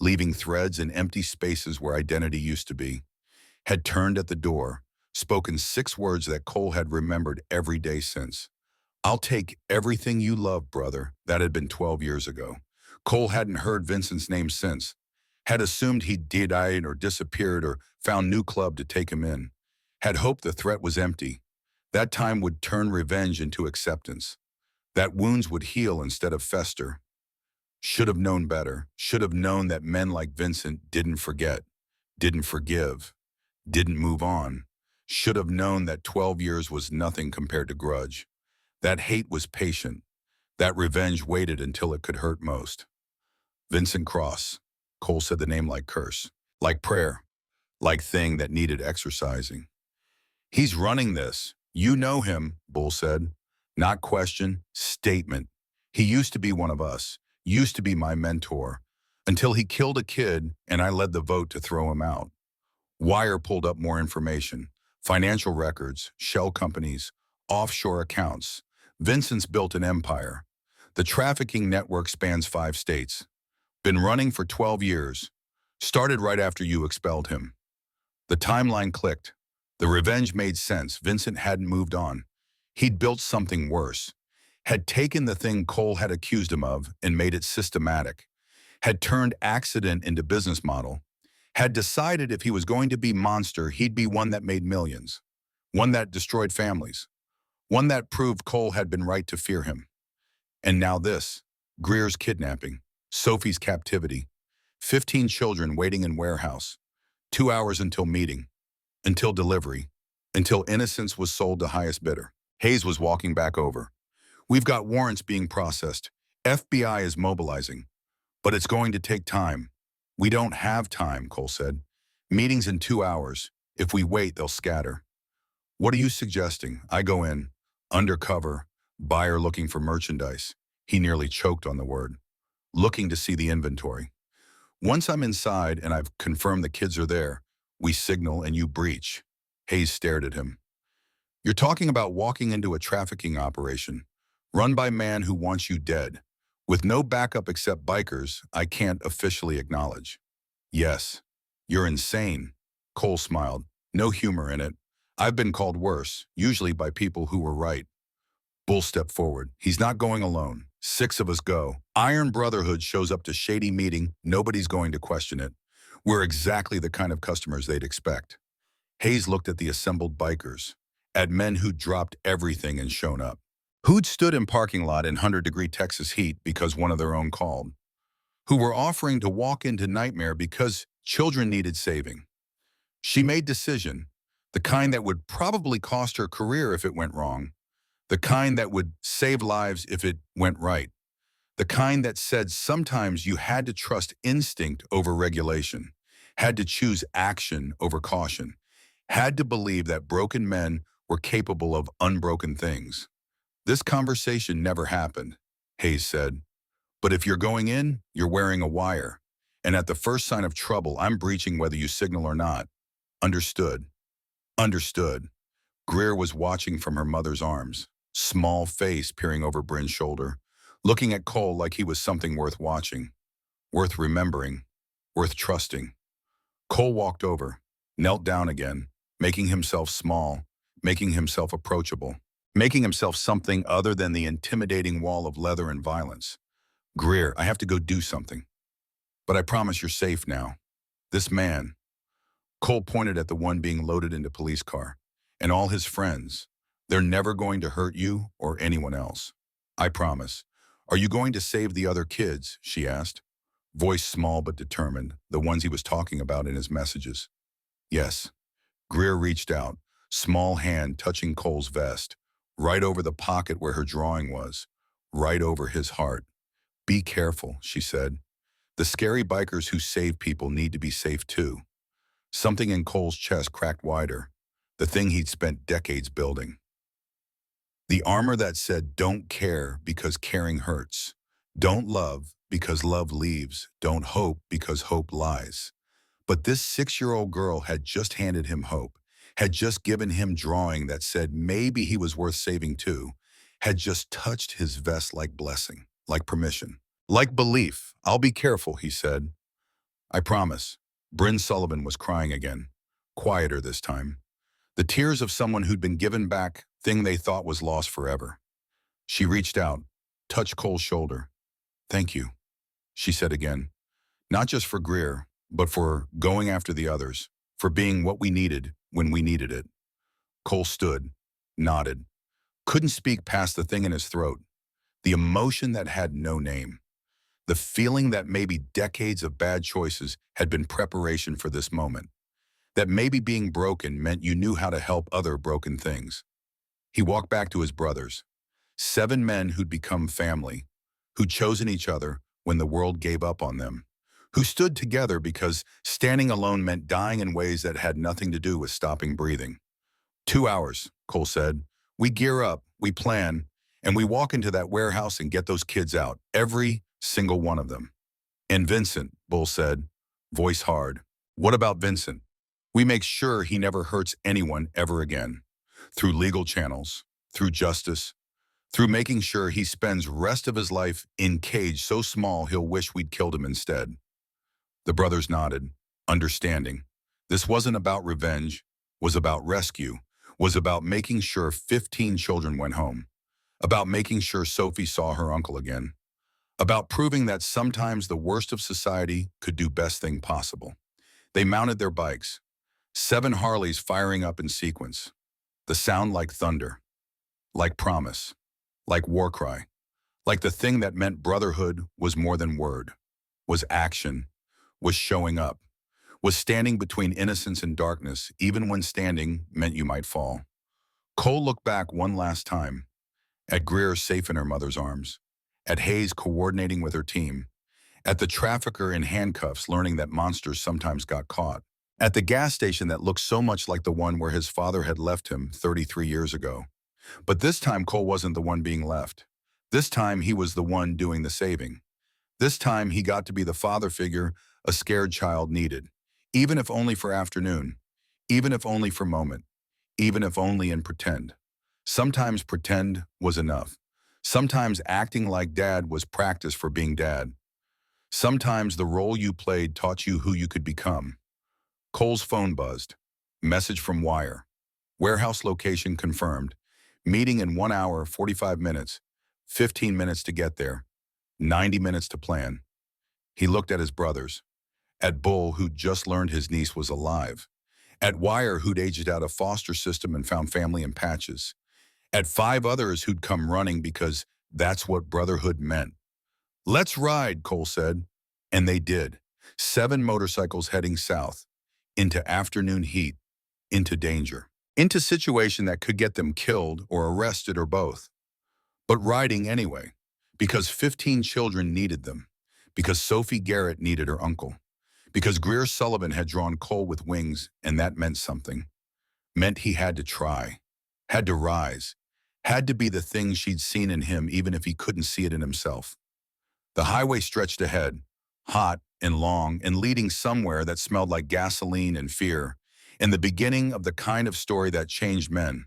leaving threads and empty spaces where identity used to be, had turned at the door, spoken 6 words that Cole had remembered every day since. I'll take everything you love, brother. That had been 12 years ago. Cole hadn't heard Vincent's name since, had assumed he'd died or disappeared or found new club to take him in, had hoped the threat was empty. That time would turn revenge into acceptance, that wounds would heal instead of fester. Should have known better, should have known that men like Vincent didn't forget, didn't forgive, didn't move on. Should have known that 12 years was nothing compared to grudge. That hate was patient. That revenge waited until it could hurt most. Vincent Cross. Cole said the name like curse, like prayer, like thing that needed exercising. He's running this. You know him, Bull said. Not question, statement. He used to be one of us, used to be my mentor. until he killed a kid and I led the vote to throw him out. Wire pulled up more information, financial records, shell companies, offshore accounts. Vincent's built an empire. The trafficking network spans 5 states. Been running for 12 years. Started right after you expelled him. The timeline clicked. The revenge made sense. Vincent hadn't moved on. He'd built something worse. Had taken the thing Cole had accused him of and made it systematic. Had turned accident into business model. Had decided if he was going to be monster, he'd be one that made millions. One that destroyed families. One that proved Cole had been right to fear him. And now this. Greer's kidnapping. Sophie's captivity. 15 children waiting in warehouse. 2 hours until meeting. Until delivery. Until innocence was sold to highest bidder. Hayes was walking back over. We've got warrants being processed. FBI is mobilizing. But it's going to take time. We don't have time, Cole said. Meeting's in 2 hours. If we wait, they'll scatter. What are you suggesting? I go in. Undercover. Buyer looking for merchandise. He nearly choked on the word. Looking to see the inventory. Once I'm inside and I've confirmed the kids are there, we signal and you breach. Hayes stared at him. You're talking about walking into a trafficking operation, run by a man who wants you dead. With no backup except bikers, I can't officially acknowledge. Yes. You're insane. Cole smiled. No humor in it. I've been called worse, usually by people who were right. Bull stepped forward. He's not going alone. 6 of us go. Iron Brotherhood shows up to shady meeting. Nobody's going to question it. We're exactly the kind of customers they'd expect. Hayes looked at the assembled bikers, at men who'd dropped everything and shown up. Who'd stood in parking lot in 100-degree Texas heat because one of their own called. Who were offering to walk into nightmare because children needed saving. She made decision, the kind that would probably cost her career if it went wrong. The kind that would save lives if it went right. The kind that said sometimes you had to trust instinct over regulation, had to choose action over caution, had to believe that broken men were capable of unbroken things. This conversation never happened, Hayes said. But if you're going in, you're wearing a wire. And at the first sign of trouble, I'm breaching whether you signal or not. Understood. Understood. Greer was watching from her mother's arms, small face peering over Bryn's shoulder, looking at Cole like he was something worth watching, worth remembering, worth trusting. Cole walked over, knelt down again, making himself small, making himself approachable, making himself something other than the intimidating wall of leather and violence. Greer, I have to go do something. But I promise you're safe now. This man. Cole pointed at the one being loaded into police car. And all his friends. They're never going to hurt you or anyone else. I promise. Are you going to save the other kids? She asked. Voice small but determined, the ones he was talking about in his messages. Yes. Greer reached out, small hand touching Cole's vest, right over the pocket where her drawing was, right over his heart. Be careful, she said. The scary bikers who save people need to be safe too. Something in Cole's chest cracked wider, the thing he'd spent decades building. The armor that said, don't care because caring hurts. Don't love because love leaves. Don't hope because hope lies. But this 6-year-old girl had just handed him hope, had just given him drawing that said maybe he was worth saving too, had just touched his vest like blessing, like permission, like belief. I'll be careful, he said. I promise. Bryn Sullivan was crying again, quieter this time. The tears of someone who'd been given back, thing they thought was lost forever. She reached out, touched Cole's shoulder. Thank you, she said again. Not just for Greer, but for going after the others, for being what we needed when we needed it. Cole stood, nodded, couldn't speak past the thing in his throat, the emotion that had no name, the feeling that maybe decades of bad choices had been preparation for this moment, that maybe being broken meant you knew how to help other broken things. He walked back to his brothers, 7 men who'd become family, who'd chosen each other when the world gave up on them, who stood together because standing alone meant dying in ways that had nothing to do with stopping breathing. 2 hours, Cole said. We gear up, we plan, and we walk into that warehouse and get those kids out, every single one of them. And Vincent, Bull said, voice hard. What about Vincent? We make sure he never hurts anyone ever again. Through legal channels, through justice, through making sure he spends rest of his life in cage so small he'll wish we'd killed him instead. The brothers nodded, understanding. This wasn't about revenge, was about rescue, was about making sure 15 children went home, about making sure Sophie saw her uncle again, about proving that sometimes the worst of society could do best thing possible. They mounted their bikes, 7 Harleys firing up in sequence, the sound like thunder, like promise, like war cry, like the thing that meant brotherhood was more than word, was action, was showing up, was standing between innocence and darkness, even when standing meant you might fall. Cole looked back one last time, at Greer safe in her mother's arms, at Hayes coordinating with her team, at the trafficker in handcuffs learning that monsters sometimes got caught, at the gas station that looked so much like the one where his father had left him 33 years ago. But this time Cole wasn't the one being left. This time he was the one doing the saving. This time he got to be the father figure a scared child needed, even if only for afternoon, even if only for moment, even if only in pretend. Sometimes pretend was enough. Sometimes acting like dad was practice for being dad. Sometimes the role you played taught you who you could become. Cole's phone buzzed. Message from Wire. Warehouse location confirmed. Meeting in 1 hour, 45 minutes. 15 minutes to get there. 90 minutes to plan. He looked at his brothers. At Bull, who'd just learned his niece was alive. At Wire, who'd aged out a foster system and found family in patches. At 5 others who'd come running because that's what brotherhood meant. Let's ride, Cole said. And they did. 7 motorcycles heading south. Into afternoon heat. Into danger. Into situation that could get them killed or arrested or both. But riding anyway. Because 15 children needed them. Because Sophie Garrett needed her uncle. Because Greer Sullivan had drawn Cole with wings, and that meant something. Meant he had to try. Had to rise. Had to be the thing she'd seen in him even if he couldn't see it in himself. The highway stretched ahead, hot and long and leading somewhere that smelled like gasoline and fear, in the beginning of the kind of story that changed men.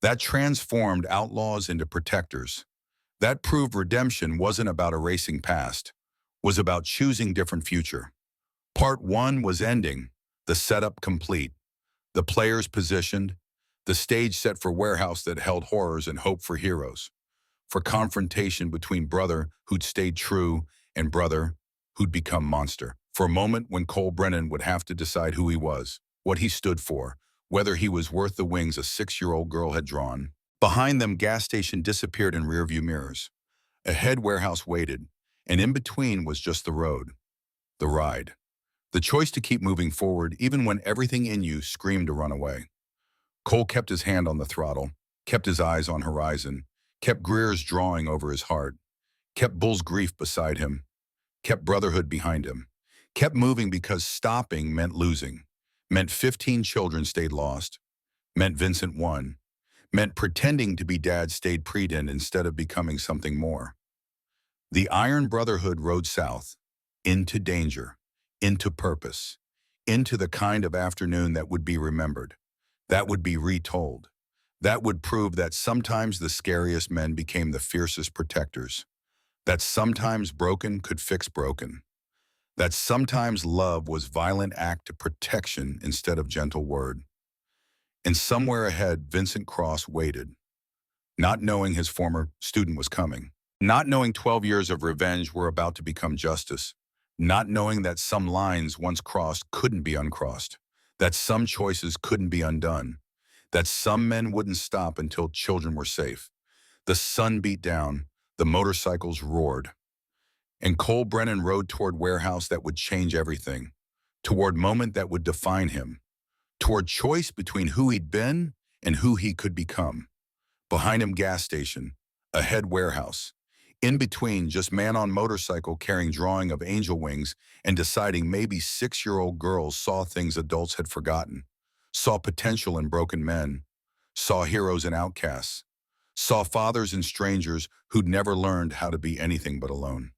That transformed outlaws into protectors. That proved redemption wasn't about erasing past, was about choosing different future. Part 1 was ending, the setup complete, the players positioned, the stage set for warehouse that held horrors and hope for heroes, for confrontation between brother who'd stayed true and brother who'd become monster, for a moment when Cole Brennan would have to decide who he was, what he stood for, whether he was worth the wings a 6-year-old girl had drawn. Behind them, gas station disappeared in rearview mirrors. Ahead, warehouse waited, and in between was just the road, the ride. The choice to keep moving forward even when everything in you screamed to run away. Cole kept his hand on the throttle, kept his eyes on horizon, kept Greer's drawing over his heart, kept Bull's grief beside him, kept brotherhood behind him, kept moving because stopping meant losing, meant 15 children stayed lost, meant Vincent won, meant pretending to be dad stayed preteen instead of becoming something more. The Iron Brotherhood rode south, into danger, into purpose, into the kind of afternoon that would be remembered, that would be retold, that would prove that sometimes the scariest men became the fiercest protectors, that sometimes broken could fix broken, that sometimes love was violent act of protection instead of gentle word. And somewhere ahead, Vincent Cross waited, not knowing his former student was coming, not knowing 12 years of revenge were about to become justice, not knowing that some lines once crossed couldn't be uncrossed, that some choices couldn't be undone, that some men wouldn't stop until children were safe. The sun beat down, the motorcycles roared, and Cole Brennan rode toward warehouse that would change everything, toward moment that would define him, toward choice between who he'd been and who he could become. Behind him, gas station, ahead warehouse. In between, just man on motorcycle carrying drawing of angel wings and deciding maybe 6-year-old girls saw things adults had forgotten, saw potential in broken men, saw heroes and outcasts, saw fathers and strangers who'd never learned how to be anything but alone.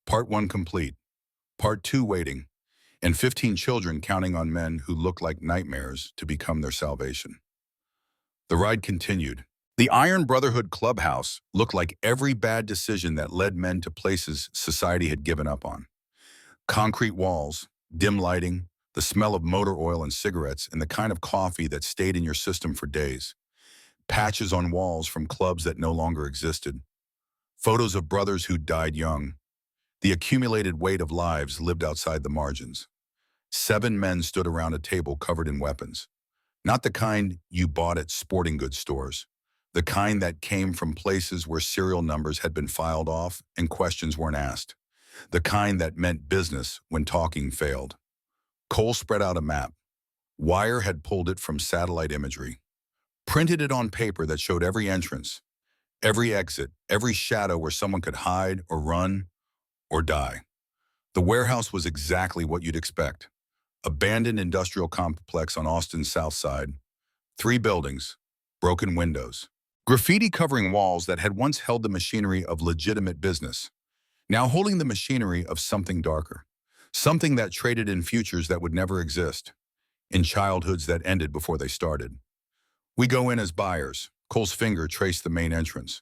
Part 1 complete. Part 2 waiting, and 15 children counting on men who look like nightmares to become their salvation. The ride continued. The Iron Brotherhood clubhouse looked like every bad decision that led men to places society had given up on. Concrete walls, dim lighting, the smell of motor oil and cigarettes, and the kind of coffee that stayed in your system for days. Patches on walls from clubs that no longer existed. Photos of brothers who died young. The accumulated weight of lives lived outside the margins. 7 men stood around a table covered in weapons. Not the kind you bought at sporting goods stores. The kind that came from places where serial numbers had been filed off and questions weren't asked. The kind that meant business when talking failed. Cole spread out a map. Wire had pulled it from satellite imagery. Printed it on paper that showed every entrance, every exit, every shadow where someone could hide or run or die. The warehouse was exactly what you'd expect. Abandoned industrial complex on Austin's south side. 3 buildings, broken windows. Graffiti covering walls that had once held the machinery of legitimate business, now holding the machinery of something darker. Something that traded in futures that would never exist, in childhoods that ended before they started. We go in as buyers. Cole's finger traced the main entrance.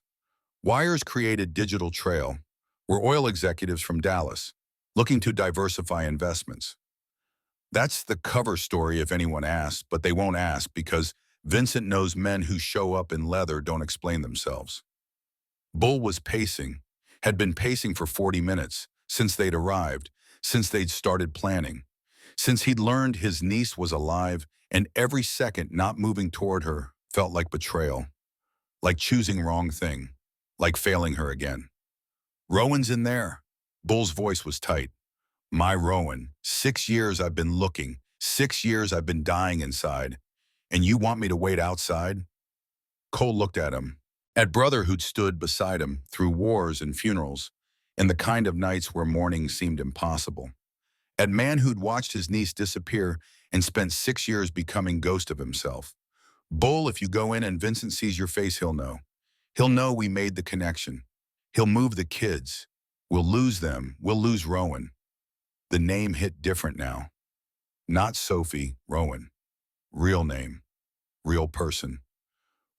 Wires created digital trail. We're oil executives from Dallas, looking to diversify investments. That's the cover story if anyone asks, but they won't ask because Vincent knows men who show up in leather don't explain themselves. Bull was pacing, had been pacing for 40 minutes, since they'd arrived, since they'd started planning, since he'd learned his niece was alive, and every second not moving toward her felt like betrayal, like choosing wrong thing, like failing her again. Rowan's in there. Bull's voice was tight. My Rowan, 6 years I've been looking, 6 years I've been dying inside, and you want me to wait outside? Cole looked at him, at brother who'd stood beside him through wars and funerals, and the kind of nights where mourning seemed impossible. At man who'd watched his niece disappear and spent 6 years becoming ghost of himself. Bull, if you go in and Vincent sees your face, he'll know. He'll know we made the connection. He'll move the kids. We'll lose them. We'll lose Rowan. The name hit different now. Not Sophie, Rowan. Real name. Real person.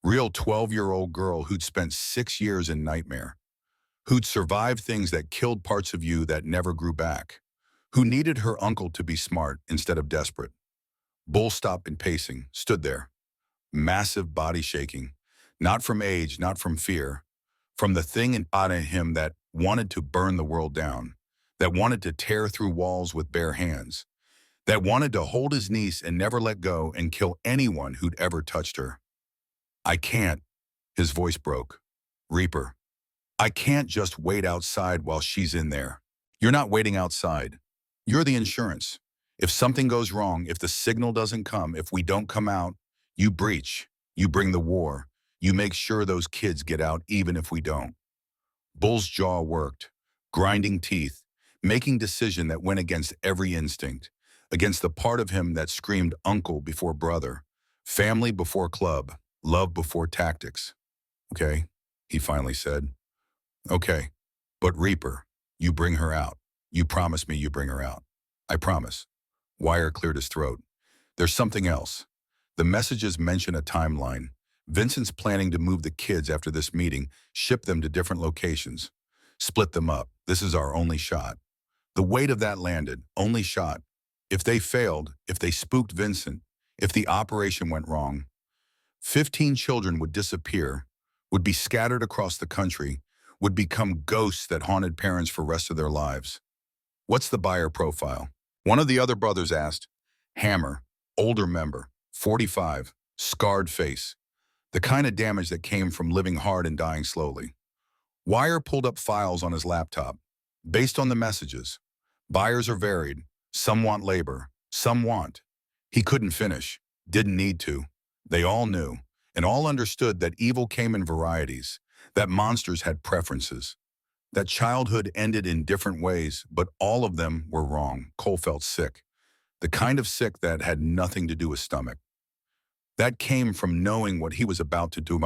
Real 12-year-old girl who'd spent 6 years in nightmare. Who'd survived things that killed parts of you that never grew back. Who needed her uncle to be smart instead of desperate. Bull stopped in pacing, stood there. Massive body shaking. Not from age, not from fear. From the thing inside of him that wanted to burn the world down. That wanted to tear through walls with bare hands. That wanted to hold his niece and never let go and kill anyone who'd ever touched her. I can't. His voice broke. Reaper. I can't just wait outside while she's in there. You're not waiting outside. You're the insurance. If something goes wrong, if the signal doesn't come, if we don't come out, you breach. You bring the war. You make sure those kids get out even if we don't. Bull's jaw worked, grinding teeth, making decision that went against every instinct, against the part of him that screamed uncle before brother, family before club, love before tactics. Okay, he finally said. Okay, but Reaper, you bring her out. You promise me you bring her out. I promise. Wire cleared his throat. There's something else. The messages mention a timeline. Vincent's planning to move the kids after this meeting, ship them to different locations. Split them up. This is our only shot. The weight of that landed. Only shot. If they failed, if they spooked Vincent, if the operation went wrong, 15 children would disappear, would be scattered across the country, would become ghosts that haunted parents for the rest of their lives. What's the buyer profile? One of the other brothers asked. Hammer, older member, 45, scarred face. The kind of damage that came from living hard and dying slowly. Wire pulled up files on his laptop. Based on the messages, buyers are varied. Some want labor, some want. He couldn't finish, didn't need to. They all knew, and all understood that evil came in varieties, that monsters had preferences, that childhood ended in different ways, but all of them were wrong. Cole felt sick, the kind of sick that had nothing to do with stomach. That came from knowing what he was about to do,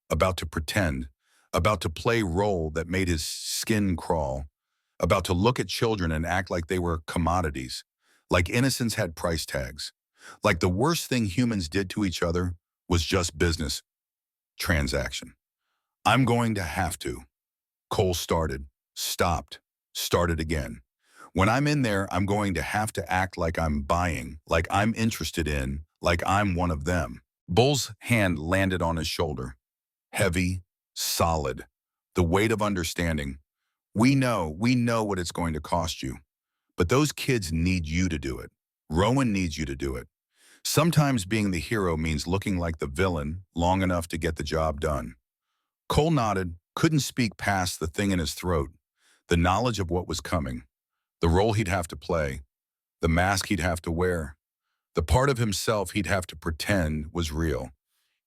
about to pretend, about to play role that made his skin crawl, about to look at children and act like they were commodities, like innocence had price tags, like the worst thing humans did to each other was just business transaction. I'm going to have to. Cole started, stopped, started again. When I'm in there, I'm going to have to act like I'm buying, like I'm interested in, like I'm one of them. Bull's hand landed on his shoulder. Heavy, solid. The weight of understanding. We know what it's going to cost you. But those kids need you to do it. Rowan needs you to do it. Sometimes being the hero means looking like the villain long enough to get the job done. Cole nodded, couldn't speak past the thing in his throat, the knowledge of what was coming, the role he'd have to play, the mask he'd have to wear, the part of himself he'd have to pretend was real,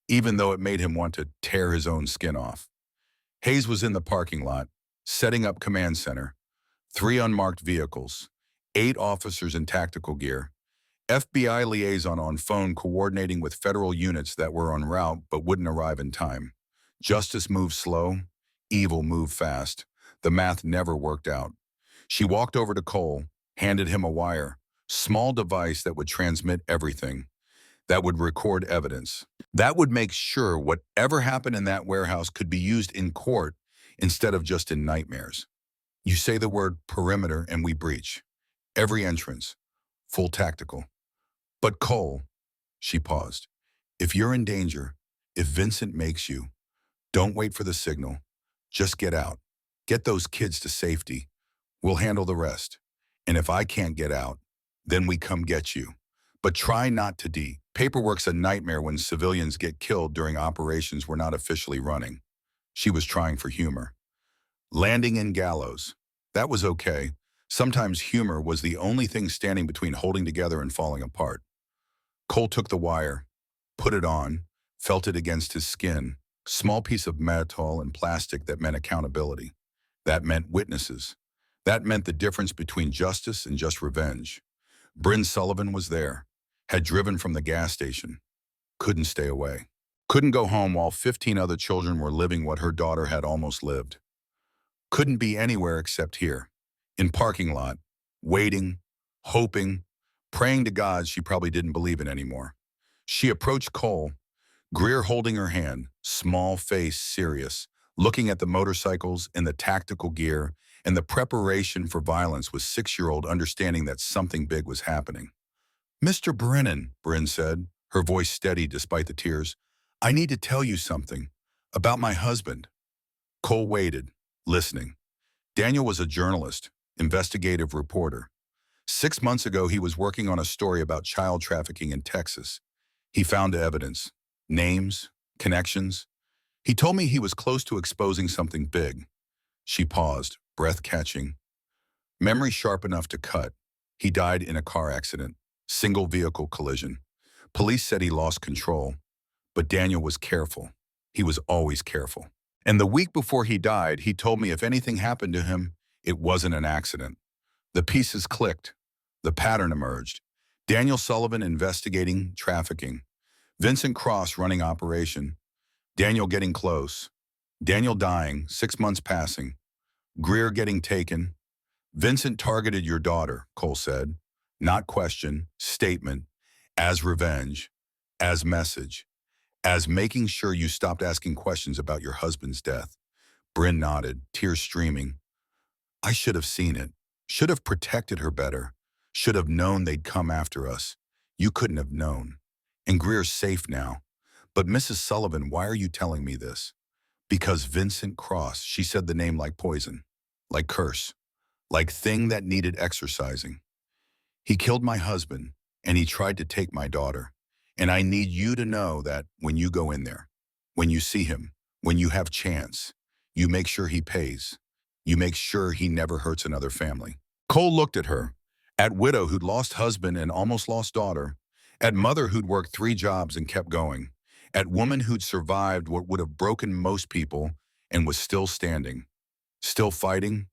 even though it made him want to tear his own skin off. Hayes was in the parking lot, setting up command center, 3 unmarked vehicles, 8 officers in tactical gear, FBI liaison on phone coordinating with federal units that were en route but wouldn't arrive in time. Justice moved slow, evil moved fast. The math never worked out. She walked over to Cole, handed him a wire, small device that would transmit everything, that would record evidence, that would make sure whatever happened in that warehouse could be used in court instead of just in nightmares. You say the word perimeter and we breach. Every entrance, full tactical. But Cole, she paused, if you're in danger, if Vincent makes you, don't wait for the signal. Just get out. Get those kids to safety. We'll handle the rest. And if I can't get out, then we come get you. But try not to D. Paperwork's a nightmare when civilians get killed during operations we're not officially running. She was trying for humor. Landing in gallows. That was okay. Sometimes humor was the only thing standing between holding together and falling apart. Cole took the wire, put it on, felt it against his skin. Small piece of metal and plastic that meant accountability. That meant witnesses. That meant the difference between justice and just revenge. Bryn Sullivan was there, had driven from the gas station, couldn't stay away. Couldn't go home while 15 other children were living what her daughter had almost lived. Couldn't be anywhere except here, in parking lot, waiting, hoping, praying to God she probably didn't believe in anymore. She approached Cole, Greer holding her hand, small face, serious, looking at the motorcycles and the tactical gear and the preparation for violence with 6-year-old understanding that something big was happening. Mr. Brennan, Bryn said, her voice steady despite the tears, I need to tell you something about my husband. Cole waited, listening. Daniel was a journalist, investigative reporter. 6 months ago, he was working on a story about child trafficking in Texas. He found evidence. Names, connections. He told me he was close to exposing something big. She paused, breath catching. Memory sharp enough to cut. He died in a car accident, single vehicle collision. Police said he lost control, but Daniel was careful. He was always careful. And the week before he died, he told me if anything happened to him, it wasn't an accident. The pieces clicked. The pattern emerged. Daniel Sullivan investigating trafficking. Vincent Cross running operation. Daniel getting close. Daniel dying, 6 months passing. Greer getting taken. Vincent targeted your daughter, Cole said. Not question, statement, as revenge, as message, as making sure you stopped asking questions about your husband's death. Bryn nodded, tears streaming. I should have seen it. Should have protected her better. Should have known they'd come after us. You couldn't have known. And Greer's safe now. But Mrs. Sullivan, why are you telling me this? Because Vincent Cross, she said the name like poison, like curse, like thing that needed exorcising. He killed my husband, and he tried to take my daughter. And I need you to know that when you go in there, when you see him, when you have chance, you make sure he pays. You make sure he never hurts another family. Cole looked at her, at widow who'd lost husband and almost lost daughter, at mother who'd worked 3 jobs and kept going, at woman who'd survived what would have broken most people and was still standing, still fighting,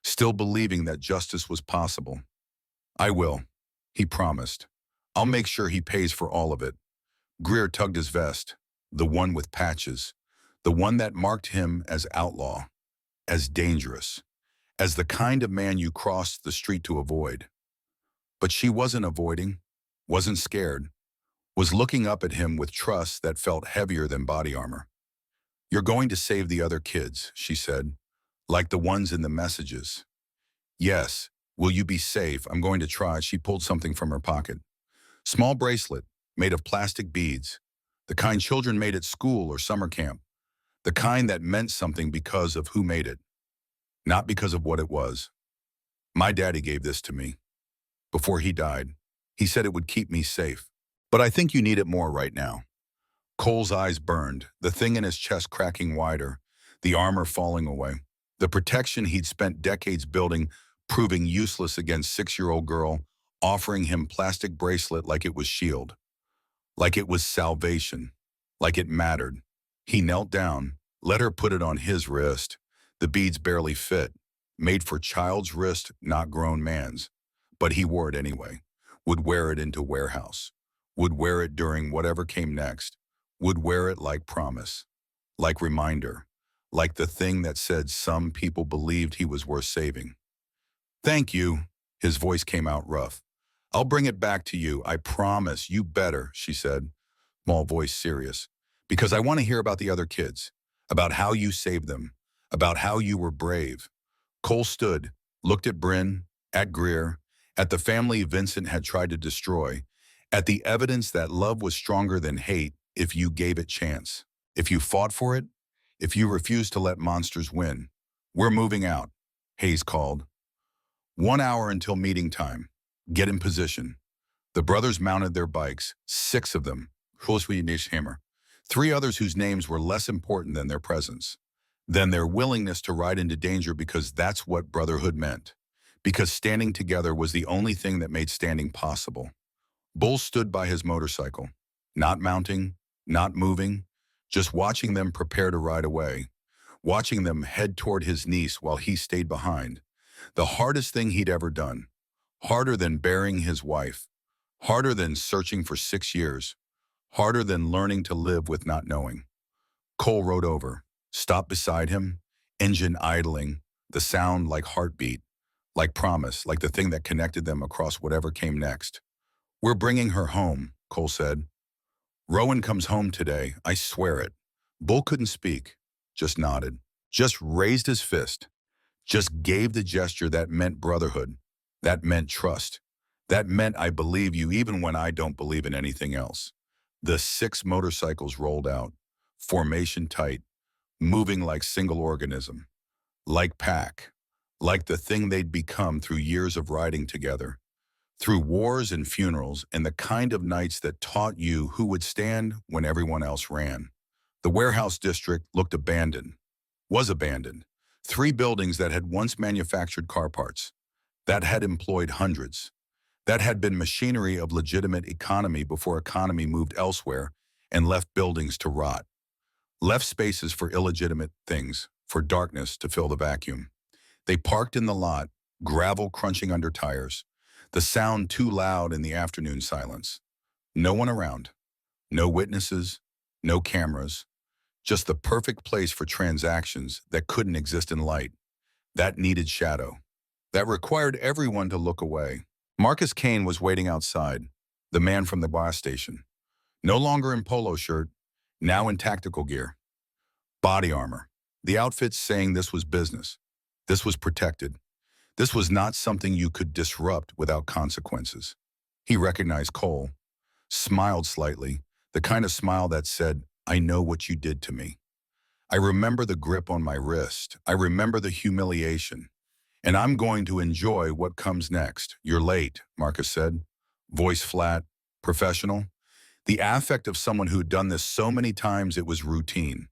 still believing that justice was possible. I will, he promised. I'll make sure he pays for all of it. Greer tugged his vest, the one with patches, the one that marked him as outlaw, as dangerous, as the kind of man you crossed the street to avoid. But she wasn't avoiding, wasn't scared, was looking up at him with trust that felt heavier than body armor. "You're going to save the other kids," she said, "like the ones in the messages." "Yes. Will you be safe? I'm going to try." She pulled something from her pocket. Small bracelet, made of plastic beads. The kind children made at school or summer camp. The kind that meant something because of who made it, not because of what it was. "My daddy gave this to me. Before he died. He said it would keep me safe. But I think you need it more right now." Cole's eyes burned, the thing in his chest cracking wider, the armor falling away. The protection he'd spent decades building, proving useless against six-year-old girl, offering him plastic bracelet like it was shield. Like it was salvation. Like it mattered. He knelt down, let her put it on his wrist. The beads barely fit. Made for child's wrist, not grown man's. But he wore it anyway. Would wear it into warehouse. Would wear it during whatever came next. Would wear it like promise. Like reminder. Like the thing that said some people believed he was worth saving. "Thank you." His voice came out rough. "I'll bring it back to you. I promise. You better," she said, small voice serious. "Because I want to hear about the other kids. About how you saved them. About how you were brave." Cole stood, looked at Bryn, at Greer, at the family Vincent had tried to destroy, at the evidence that love was stronger than hate if you gave it chance, if you fought for it, if you refused to let monsters win. "We're moving out," Hayes called. 1 hour until meeting time. Get in position." The brothers mounted their bikes, 6 of them, hammer. 3 others whose names were less important than their presence, than their willingness to ride into danger because that's what brotherhood meant. Because standing together was the only thing that made standing possible. Bull stood by his motorcycle, not mounting, not moving, just watching them prepare to ride away, watching them head toward his niece while he stayed behind. The hardest thing he'd ever done. Harder than burying his wife. Harder than searching for 6 years. Harder than learning to live with not knowing. Cole rode over, stopped beside him, engine idling, the sound like heartbeat, like promise, like the thing that connected them across whatever came next. "We're bringing her home," Cole said. "Rowan comes home today, I swear it." Bull couldn't speak, just nodded, just raised his fist, just gave the gesture that meant brotherhood, that meant trust, that meant I believe you even when I don't believe in anything else. The 6 motorcycles rolled out, formation tight, moving like single organism, like pack, like the thing they'd become through years of riding together, through wars and funerals and the kind of nights that taught you who would stand when everyone else ran. The warehouse district looked abandoned, was abandoned. 3 buildings that had once manufactured car parts, that had employed hundreds, that had been machinery of legitimate economy before economy moved elsewhere and left buildings to rot, left spaces for illegitimate things, for darkness to fill the vacuum. They parked in the lot, gravel crunching under tires, the sound too loud in the afternoon silence. No one around, no witnesses, no cameras, just the perfect place for transactions that couldn't exist in light, that needed shadow, that required everyone to look away. Marcus Kane was waiting outside, the man from the gas station, no longer in polo shirt, now in tactical gear. Body armor, the outfits saying this was business, this was protected. This was not something you could disrupt without consequences. He recognized Cole, smiled slightly, the kind of smile that said, "I know what you did to me. I remember the grip on my wrist. I remember the humiliation. And I'm going to enjoy what comes next." "You're late," Marcus said, voice flat, professional. The affect of someone who'd done this so many times it was routine.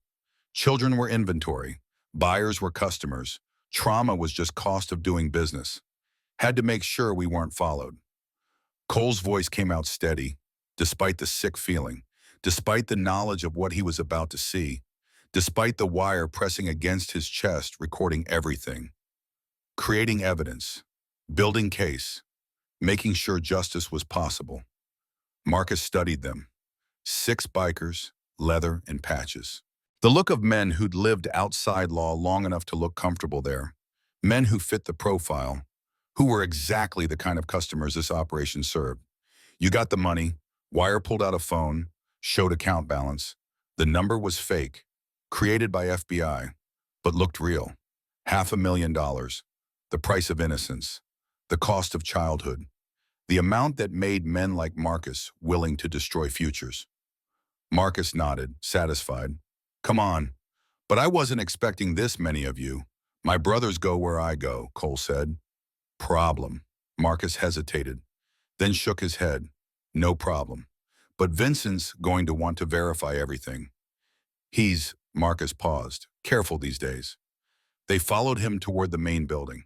Children were inventory. Buyers were customers. Trauma was just cost of doing business. Had to make sure we weren't followed. Cole's voice came out steady, despite the sick feeling, despite the knowledge of what he was about to see, despite the wire pressing against his chest, recording everything. Creating evidence, building case, making sure justice was possible. Marcus studied them. 6 bikers, leather and patches. The look of men who'd lived outside law long enough to look comfortable there. Men who fit the profile, who were exactly the kind of customers this operation served. You got the money, wire pulled out a phone, showed account balance. The number was fake, created by FBI, but looked real. $500,000, the price of innocence, the cost of childhood, the amount that made men like Marcus willing to destroy futures. Marcus nodded, satisfied. Come on, but I wasn't expecting this many of you. My brothers go where I go, Cole said. Problem. Marcus hesitated, then shook his head. No problem. But Vincent's going to want to verify everything. Marcus paused, careful these days. They followed him toward the main building,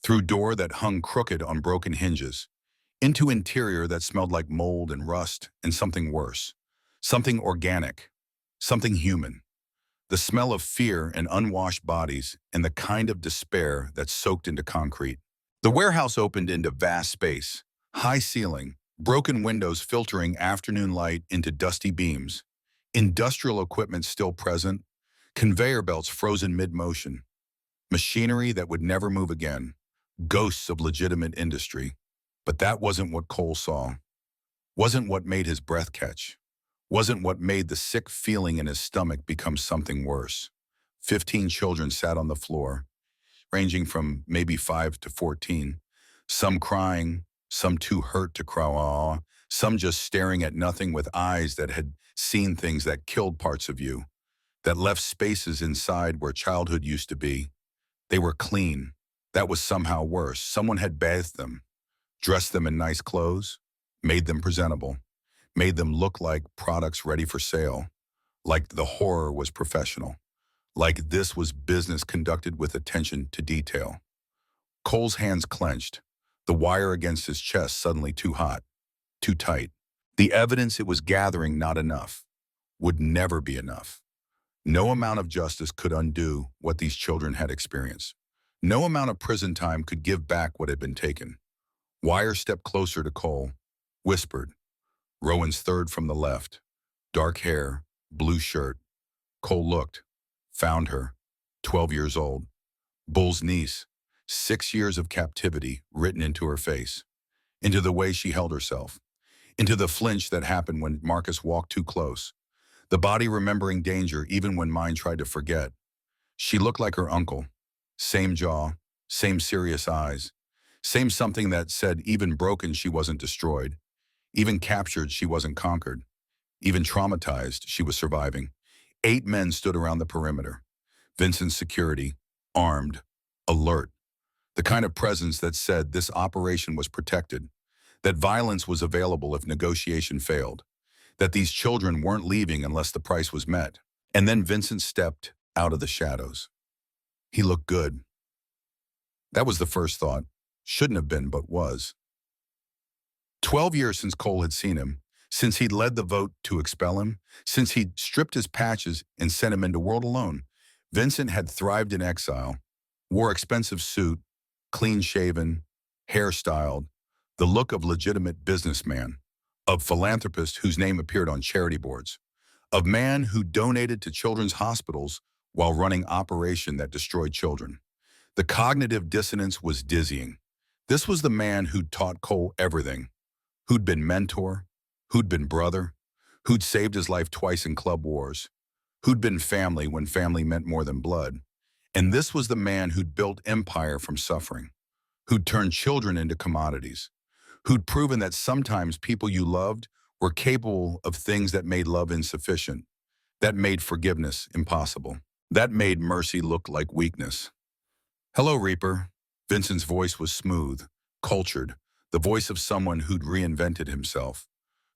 through door that hung crooked on broken hinges, into interior that smelled like mold and rust and something worse. Something organic, something human. The smell of fear and unwashed bodies and the kind of despair that soaked into concrete. The warehouse opened into vast space, high ceiling, broken windows filtering afternoon light into dusty beams, industrial equipment still present, conveyor belts frozen mid-motion, machinery that would never move again, ghosts of legitimate industry. But that wasn't what Cole saw, wasn't what made his breath catch, wasn't what made the sick feeling in his stomach become something worse. 15 children sat on the floor, ranging from maybe 5 to 14, some crying, some too hurt to cry, some just staring at nothing with eyes that had seen things that killed parts of you, that left spaces inside where childhood used to be. They were clean. That was somehow worse. Someone had bathed them, dressed them in nice clothes, made them presentable, made them look like products ready for sale, like the horror was professional, like this was business conducted with attention to detail. Cole's hands clenched, the wire against his chest suddenly too hot, too tight. The evidence it was gathering not enough, would never be enough. No amount of justice could undo what these children had experienced. No amount of prison time could give back what had been taken. Wire stepped closer to Cole, whispered. Rowan's third from the left. Dark hair, blue shirt. Cole looked, found her, 12 years old. Bull's niece, 6 years of captivity written into her face, into the way she held herself, into the flinch that happened when Marcus walked too close, the body remembering danger even when mind tried to forget. She looked like her uncle. Same jaw, same serious eyes, same something that said even broken she wasn't destroyed, even captured she wasn't conquered, even traumatized she was surviving. 8 men stood around the perimeter. Vincent's security, armed, alert. The kind of presence that said this operation was protected, that violence was available if negotiation failed, that these children weren't leaving unless the price was met. And then Vincent stepped out of the shadows. He looked good. That was the first thought. Shouldn't have been, but was. 12 years since Cole had seen him, since he'd led the vote to expel him, since he'd stripped his patches and sent him into world alone, Vincent had thrived in exile, wore expensive suit, clean-shaven, hair-styled, the look of legitimate businessman, of philanthropist whose name appeared on charity boards, of man who donated to children's hospitals while running operation that destroyed children. The cognitive dissonance was dizzying. This was the man who'd taught Cole everything, who'd been mentor, who'd been brother, who'd saved his life twice in club wars, who'd been family when family meant more than blood. And this was the man who'd built empire from suffering, who'd turned children into commodities, who'd proven that sometimes people you loved were capable of things that made love insufficient, that made forgiveness impossible, that made mercy look like weakness. Hello, Reaper. Vincent's voice was smooth, cultured, the voice of someone who'd reinvented himself,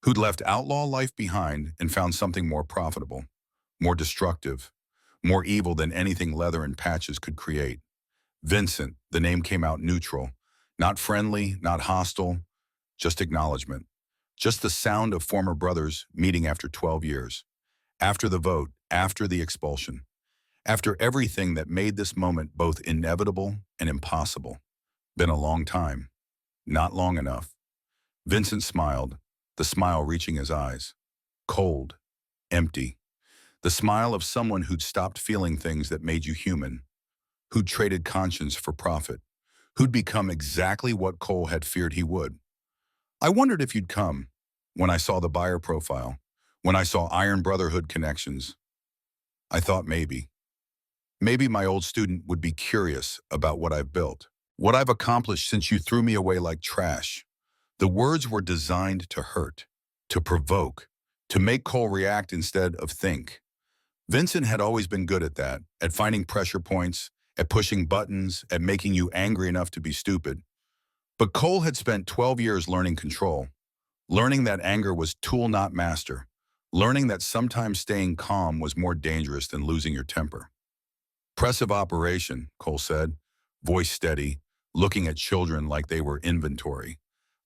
who'd left outlaw life behind and found something more profitable, more destructive, more evil than anything leather and patches could create. Vincent, the name came out neutral, not friendly, not hostile, just acknowledgement, just the sound of former brothers meeting after 12 years, after the vote, after the expulsion, after everything that made this moment both inevitable and impossible. Been a long time, not long enough. Vincent smiled, the smile reaching his eyes. Cold, empty. The smile of someone who'd stopped feeling things that made you human, who'd traded conscience for profit, who'd become exactly what Cole had feared he would. I wondered if you'd come when I saw the buyer profile, when I saw Iron Brotherhood connections. I thought maybe my old student would be curious about what I've built, what I've accomplished since you threw me away like trash. The words were designed to hurt, to provoke, to make Cole react instead of think. Vincent had always been good at that, at finding pressure points, at pushing buttons, at making you angry enough to be stupid. But Cole had spent 12 years learning control, learning that anger was tool not master, learning that sometimes staying calm was more dangerous than losing your temper. Impressive operation, Cole said, voice steady, looking at children like they were inventory,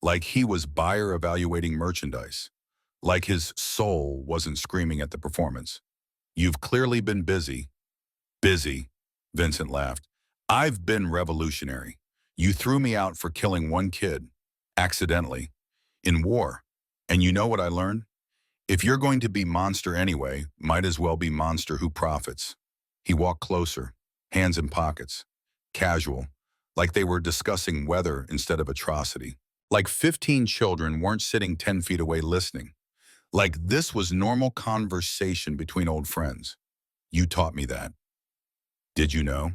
like he was buyer evaluating merchandise, like his soul wasn't screaming at the performance. You've clearly been busy. Busy, Vincent laughed. I've been revolutionary. You threw me out for killing one kid, accidentally, in war. And you know what I learned? If you're going to be monster anyway, might as well be monster who profits. He walked closer, hands in pockets, casual, like they were discussing weather instead of atrocity. Like 15 children weren't sitting 10 feet away listening. Like this was normal conversation between old friends. You taught me that. Did you know?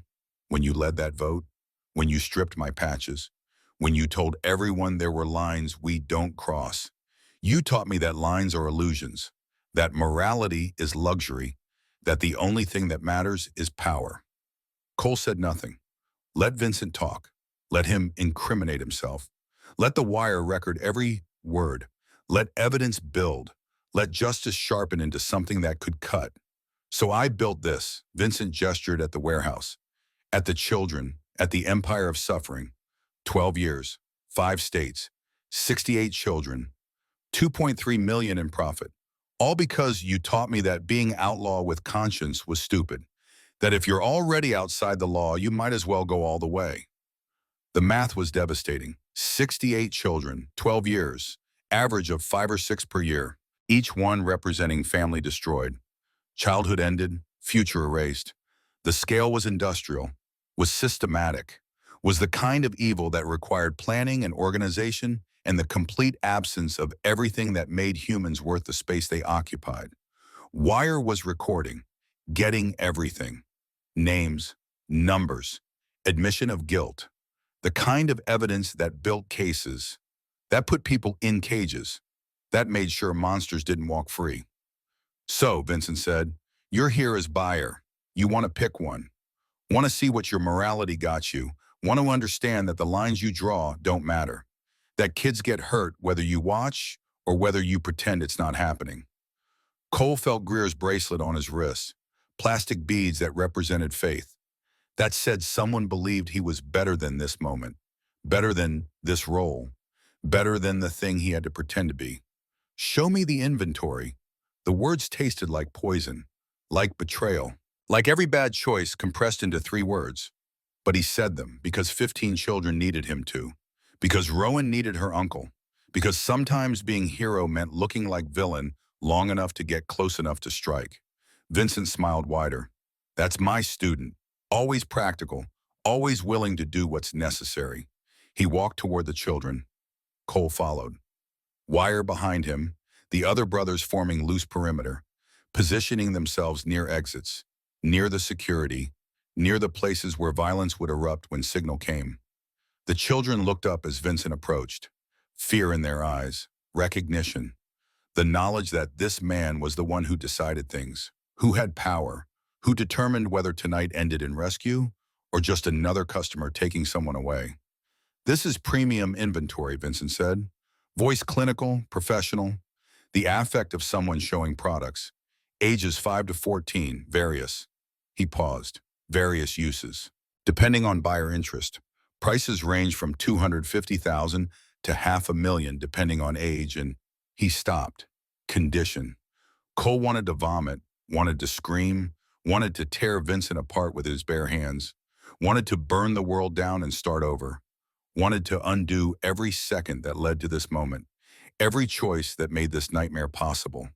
When you led that vote, when you stripped my patches, when you told everyone there were lines we don't cross, you taught me that lines are illusions, that morality is luxury, that the only thing that matters is power. Cole said nothing. Let Vincent talk. Let him incriminate himself. Let the wire record every word. Let evidence build. Let justice sharpen into something that could cut. So I built this, Vincent gestured at the warehouse, at the children, at the empire of suffering. 12 years, 5 states, 68 children, 2.3 million in profit. All because you taught me that being outlaw with conscience was stupid. That if you're already outside the law, you might as well go all the way. The math was devastating. 68 children, 12 years, average of 5 or 6 per year, each one representing family destroyed. Childhood ended, future erased. The scale was industrial, was systematic, was the kind of evil that required planning and organization and the complete absence of everything that made humans worth the space they occupied. Wire was recording, getting everything. Names, numbers, admission of guilt. The kind of evidence that built cases, that put people in cages, that made sure monsters didn't walk free. So, Vincent said, you're here as buyer. You want to pick one. Want to see what your morality got you. Want to understand that the lines you draw don't matter. That kids get hurt whether you watch or whether you pretend it's not happening. Cole felt Greer's bracelet on his wrist, plastic beads that represented faith. That said someone believed he was better than this moment, better than this role, better than the thing he had to pretend to be. Show me the inventory. The words tasted like poison, like betrayal, like every bad choice compressed into 3 words. But he said them because 15 children needed him to, because Rowan needed her uncle, because sometimes being hero meant looking like villain long enough to get close enough to strike. Vincent smiled wider. That's my student, always practical, always willing to do what's necessary. He walked toward the children. Cole followed. Wire behind him, the other brothers forming loose perimeter, positioning themselves near exits, near the security, near the places where violence would erupt when signal came. The children looked up as Vincent approached, fear in their eyes, recognition, the knowledge that this man was the one who decided things, who had power, who determined whether tonight ended in rescue or just another customer taking someone away. This is premium inventory, Vincent said. Voice clinical, professional, the affect of someone showing products. Ages 5 to 14, various. He paused. Various uses. Depending on buyer interest. Prices range from $250,000 to $500,000 depending on age, and he stopped. Condition. Cole wanted to vomit, wanted to scream, wanted to tear Vincent apart with his bare hands, wanted to burn the world down and start over, wanted to undo every second that led to this moment, every choice that made this nightmare possible.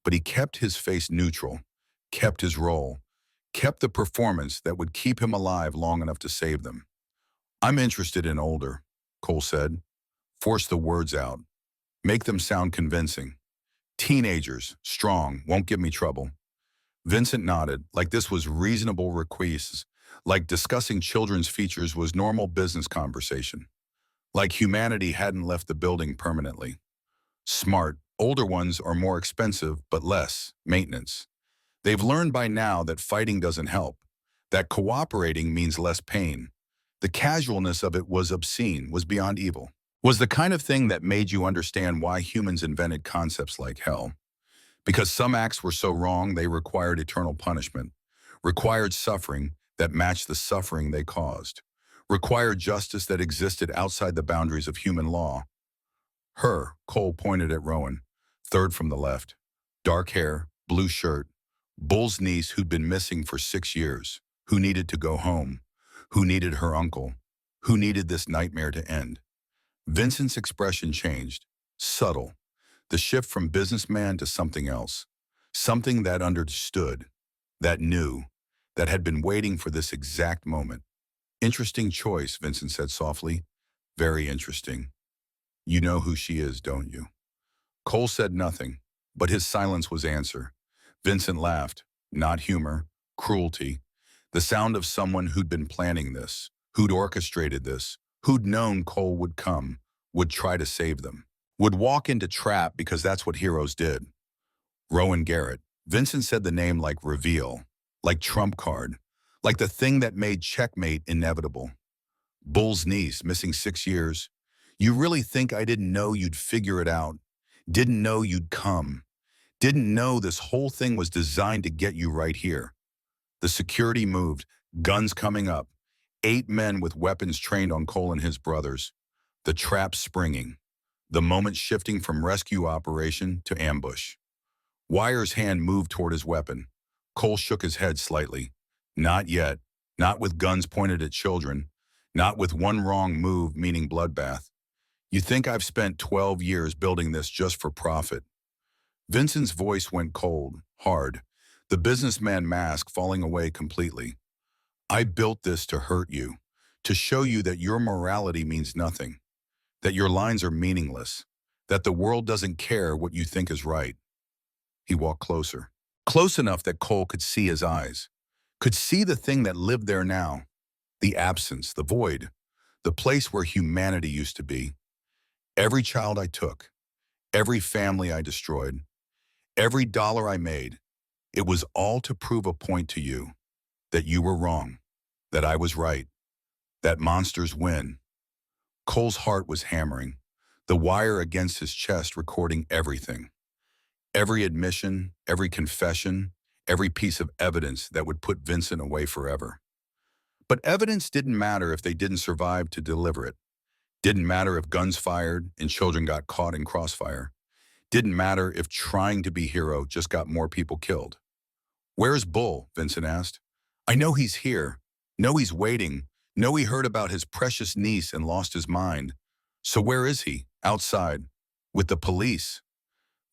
But he kept his face neutral, kept his role, kept the performance that would keep him alive long enough to save them. I'm interested in older, Cole said. Force the words out. Make them sound convincing. Teenagers, strong, won't give me trouble. Vincent nodded, like this was reasonable requests, like discussing children's features was normal business conversation, like humanity hadn't left the building permanently. Smart, older ones are more expensive, but less maintenance. They've learned by now that fighting doesn't help, that cooperating means less pain. The casualness of it was obscene, was beyond evil. Was the kind of thing that made you understand why humans invented concepts like hell. Because some acts were so wrong they required eternal punishment, required suffering that matched the suffering they caused, required justice that existed outside the boundaries of human law. Her, Cole pointed at Rowan, third from the left. Dark hair, blue shirt, Bull's niece who'd been missing for 6 years, who needed to go home, who needed her uncle, who needed this nightmare to end. Vincent's expression changed, subtle, the shift from businessman to something else, something that understood, that knew, that had been waiting for this exact moment. Interesting choice, Vincent said softly. Very interesting. You know who she is, don't you? Cole said nothing, but his silence was answer. Vincent laughed, not humor, cruelty, the sound of someone who'd been planning this, who'd orchestrated this, who'd known Cole would come, would try to save them, would walk into trap because that's what heroes did. Rowan Garrett. Vincent said the name like reveal, like trump card, like the thing that made checkmate inevitable. Bull's niece, missing 6 years. You really think I didn't know you'd figure it out? Didn't know you'd come? Didn't know this whole thing was designed to get you right here? The security moved, guns coming up. 8 men with weapons trained on Cole and his brothers. The trap springing. The moment shifting from rescue operation to ambush. Wire's hand moved toward his weapon. Cole shook his head slightly. Not yet. Not with guns pointed at children. Not with one wrong move meaning bloodbath. You think I've spent 12 years building this just for profit? Vincent's voice went cold, hard, the businessman mask falling away completely. I built this to hurt you, to show you that your morality means nothing, that your lines are meaningless, that the world doesn't care what you think is right. He walked closer, close enough that Cole could see his eyes, could see the thing that lived there now, the absence, the void, the place where humanity used to be. Every child I took, every family I destroyed, every dollar I made, it was all to prove a point to you, that you were wrong, that I was right, that monsters win. Cole's heart was hammering, the wire against his chest recording everything. Every admission, every confession, every piece of evidence that would put Vincent away forever. But evidence didn't matter if they didn't survive to deliver it. Didn't matter if guns fired and children got caught in crossfire. Didn't matter if trying to be hero just got more people killed. Where's Bull? Vincent asked. I know he's here. Know he's waiting. Know he heard about his precious niece and lost his mind. So where is he? Outside. With the police.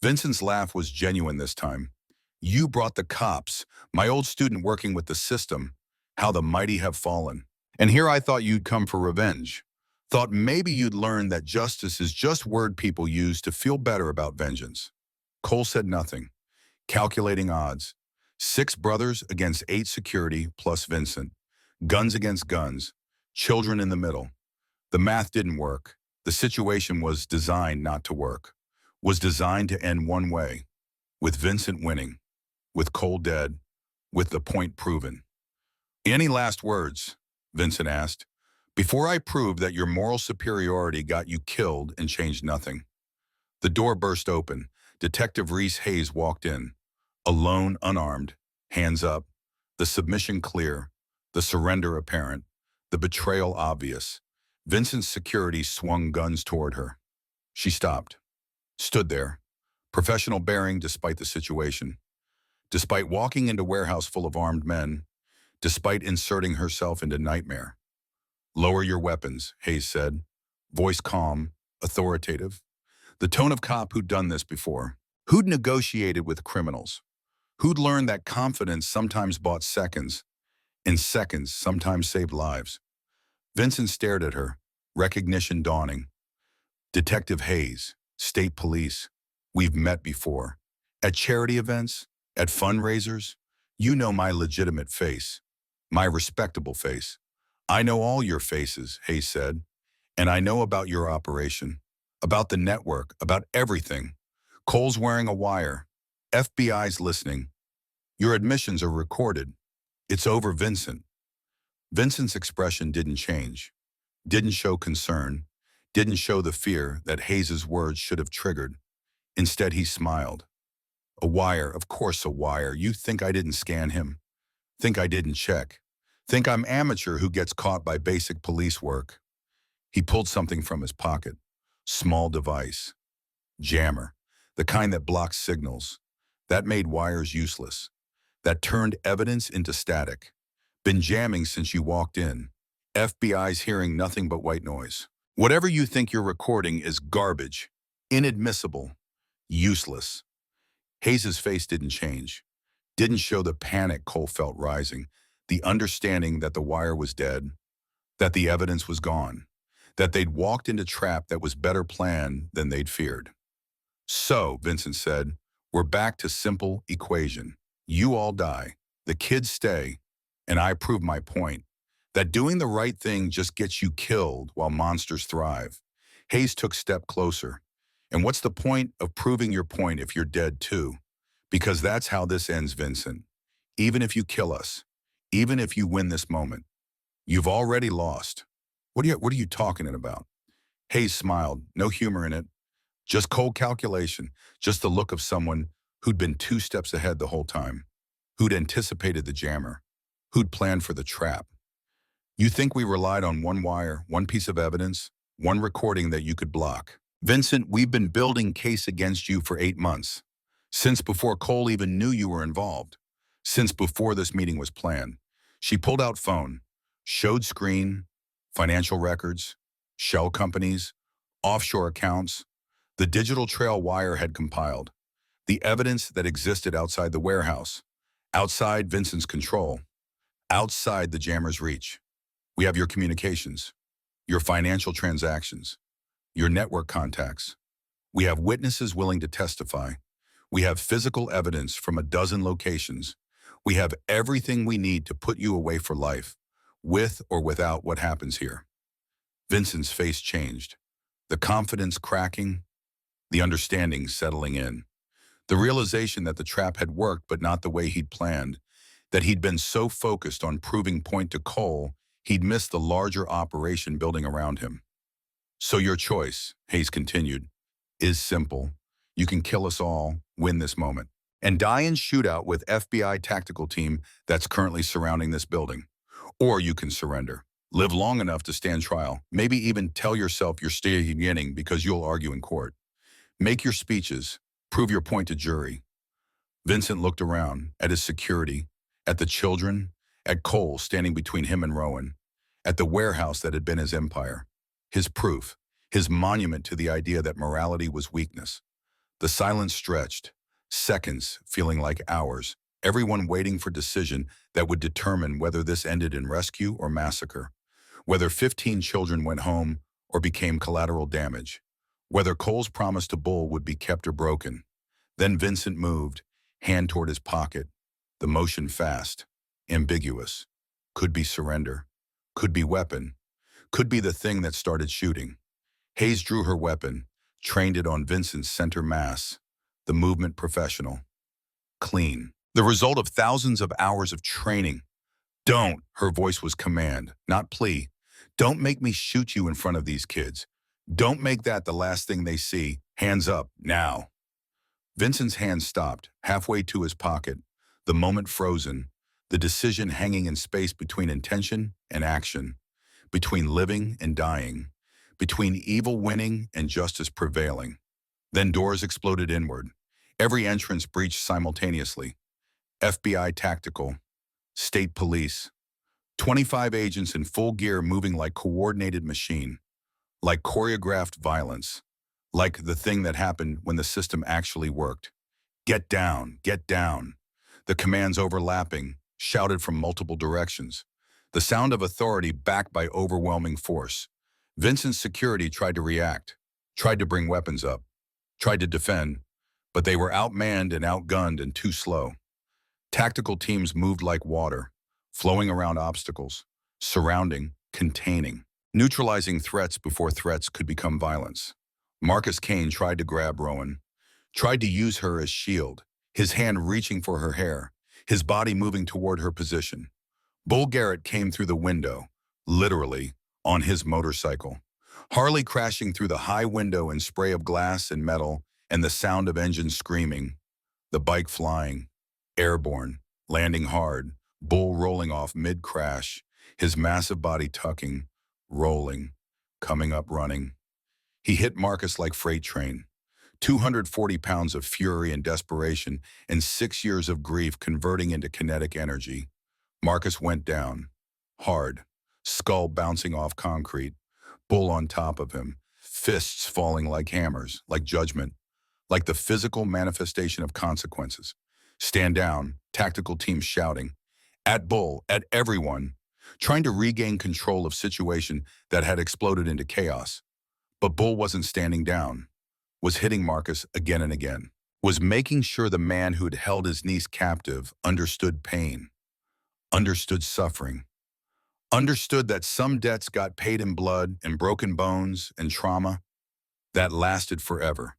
Vincent's laugh was genuine this time. You brought the cops, my old student working with the system. How the mighty have fallen. And here I thought you'd come for revenge. Thought maybe you'd learn that justice is just word people use to feel better about vengeance. Cole said nothing. Calculating odds. 6 brothers against 8 security plus Vincent. Guns against guns. Children in the middle. The math didn't work. The situation was designed not to work. Was designed to end one way. With Vincent winning. With Cole dead. With the point proven. Any last words? Vincent asked. Before I prove that your moral superiority got you killed and changed nothing. The door burst open. Detective Reese Hayes walked in. Alone, unarmed, hands up, the submission clear, the surrender apparent, the betrayal obvious. Vincent's security swung guns toward her. She stopped, stood there, professional bearing despite the situation. Despite walking into warehouse full of armed men, despite inserting herself into nightmare. Lower your weapons, Hayes said, voice calm, authoritative. The tone of cop who'd done this before, who'd negotiated with criminals. Who'd learned that confidence sometimes bought seconds, and seconds sometimes saved lives? Vincent stared at her, recognition dawning. Detective Hayes, State Police. We've met before. At charity events, at fundraisers. You know my legitimate face, my respectable face. I know all your faces, Hayes said, and I know about your operation, about the network, about everything. Cole's wearing a wire. FBI's listening. Your admissions are recorded. It's over, Vincent. Vincent's expression didn't change, didn't show concern, didn't show the fear that Hayes's words should have triggered. Instead, he smiled. A wire, of course a wire. You think I didn't scan him? Think I didn't check? Think I'm amateur who gets caught by basic police work? He pulled something from his pocket. Small device. Jammer. The kind that blocks signals. That made wires useless. That turned evidence into static. Been jamming since you walked in. FBI's hearing nothing but white noise. Whatever you think you're recording is garbage. Inadmissible. Useless. Hayes's face didn't change. Didn't show the panic Cole felt rising. The understanding that the wire was dead. That the evidence was gone. That they'd walked into a trap that was better planned than they'd feared. So, Vincent said, we're back to simple equation. You all die. The kids stay. And I prove my point. That doing the right thing just gets you killed while monsters thrive. Hayes took a step closer. And what's the point of proving your point if you're dead too? Because that's how this ends, Vincent. Even if you kill us, even if you win this moment, you've already lost. What are you talking about? Hayes smiled, no humor in it. Just cold calculation, just the look of someone who'd been 2 steps ahead the whole time, who'd anticipated the jammer, who'd planned for the trap. You think we relied on one wire, one piece of evidence, one recording that you could block? Vincent, we've been building case against you for 8 months. Since before Cole even knew you were involved. Since before this meeting was planned. She pulled out phone, showed screen, financial records, shell companies, offshore accounts. The digital trail Wire had compiled. The evidence that existed outside the warehouse, outside Vincent's control, outside the jammer's reach. We have your communications, your financial transactions, your network contacts. We have witnesses willing to testify. We have physical evidence from a dozen locations. We have everything we need to put you away for life, with or without what happens here. Vincent's face changed, the confidence cracking, the understanding settling in. The realization that the trap had worked but not the way he'd planned, that he'd been so focused on proving point to Cole, he'd missed the larger operation building around him. So your choice, Hayes continued, is simple. You can kill us all, win this moment, and die in shootout with FBI tactical team that's currently surrounding this building. Or you can surrender, live long enough to stand trial, maybe even tell yourself you're still beginning because you'll argue in court. Make your speeches, prove your point to jury. Vincent looked around, at his security, at the children, at Cole standing between him and Rowan, at the warehouse that had been his empire, his proof, his monument to the idea that morality was weakness. The silence stretched, seconds feeling like hours, everyone waiting for decision that would determine whether this ended in rescue or massacre, whether 15 children went home or became collateral damage, whether Cole's promise to Bull would be kept or broken. Then Vincent moved, hand toward his pocket, the motion fast, ambiguous. Could be surrender, could be weapon, could be the thing that started shooting. Hayes drew her weapon, trained it on Vincent's center mass, the movement professional. Clean. The result of thousands of hours of training. Don't, her voice was command, not plea. Don't make me shoot you in front of these kids. Don't make that the last thing they see. Hands up, now. Vincent's hand stopped, halfway to his pocket, the moment frozen, the decision hanging in space between intention and action, between living and dying, between evil winning and justice prevailing. Then doors exploded inward. Every entrance breached simultaneously. FBI tactical, state police, 25 agents in full gear moving like coordinated machine, like choreographed violence, like the thing that happened when the system actually worked. Get down, get down. the commands overlapping, shouted from multiple directions. The sound of authority backed by overwhelming force. Vincent's security tried to react, tried to bring weapons up, tried to defend, but they were outmanned and outgunned and too slow. Tactical teams moved like water, flowing around obstacles, surrounding, containing, neutralizing threats before threats could become violence. Marcus Kane tried to grab Rowan, tried to use her as shield, his hand reaching for her hair, his body moving toward her position. Bull Garrett came through the window, literally, on his motorcycle. Harley crashing through the high window and spray of glass and metal and the sound of engines screaming. The bike flying, airborne, landing hard, Bull rolling off mid-crash, his massive body tucking, rolling, coming up running. He hit Marcus like freight train. 240 pounds of fury and desperation and 6 years of grief converting into kinetic energy. Marcus went down, hard, skull bouncing off concrete, Bull on top of him, fists falling like hammers, like judgment, like the physical manifestation of consequences. Stand down, tactical teams shouting, at Bull, at everyone, trying to regain control of situation that had exploded into chaos. But Bull wasn't standing down, was hitting Marcus again and again, was making sure the man who'd held his niece captive understood pain, understood suffering, understood that some debts got paid in blood and broken bones and trauma that lasted forever.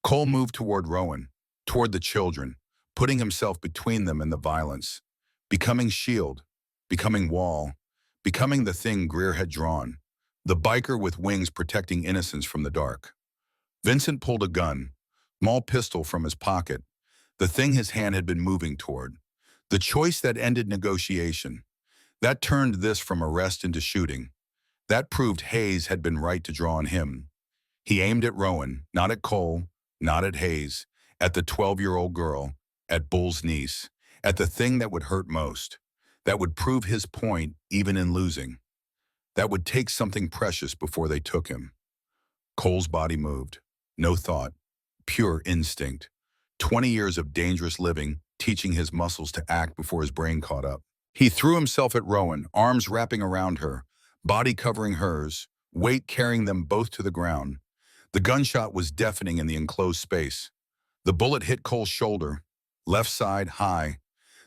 Cole moved toward Rowan, toward the children, putting himself between them and the violence, becoming shield, becoming wall, becoming the thing Greer had drawn, the biker with wings protecting innocence from the dark. Vincent pulled a gun, small pistol from his pocket, the thing his hand had been moving toward, the choice that ended negotiation, that turned this from arrest into shooting, that proved Hayes had been right to draw on him. He aimed at Rowan, not at Cole, not at Hayes, at the 12-year-old girl, at Bull's niece, at the thing that would hurt most, that would prove his point even in losing, that would take something precious before they took him. Cole's body moved, no thought, pure instinct. 20 years of dangerous living, teaching his muscles to act before his brain caught up. He threw himself at Rowan, arms wrapping around her, body covering hers, weight carrying them both to the ground. The gunshot was deafening in the enclosed space. The bullet hit Cole's shoulder, left side high,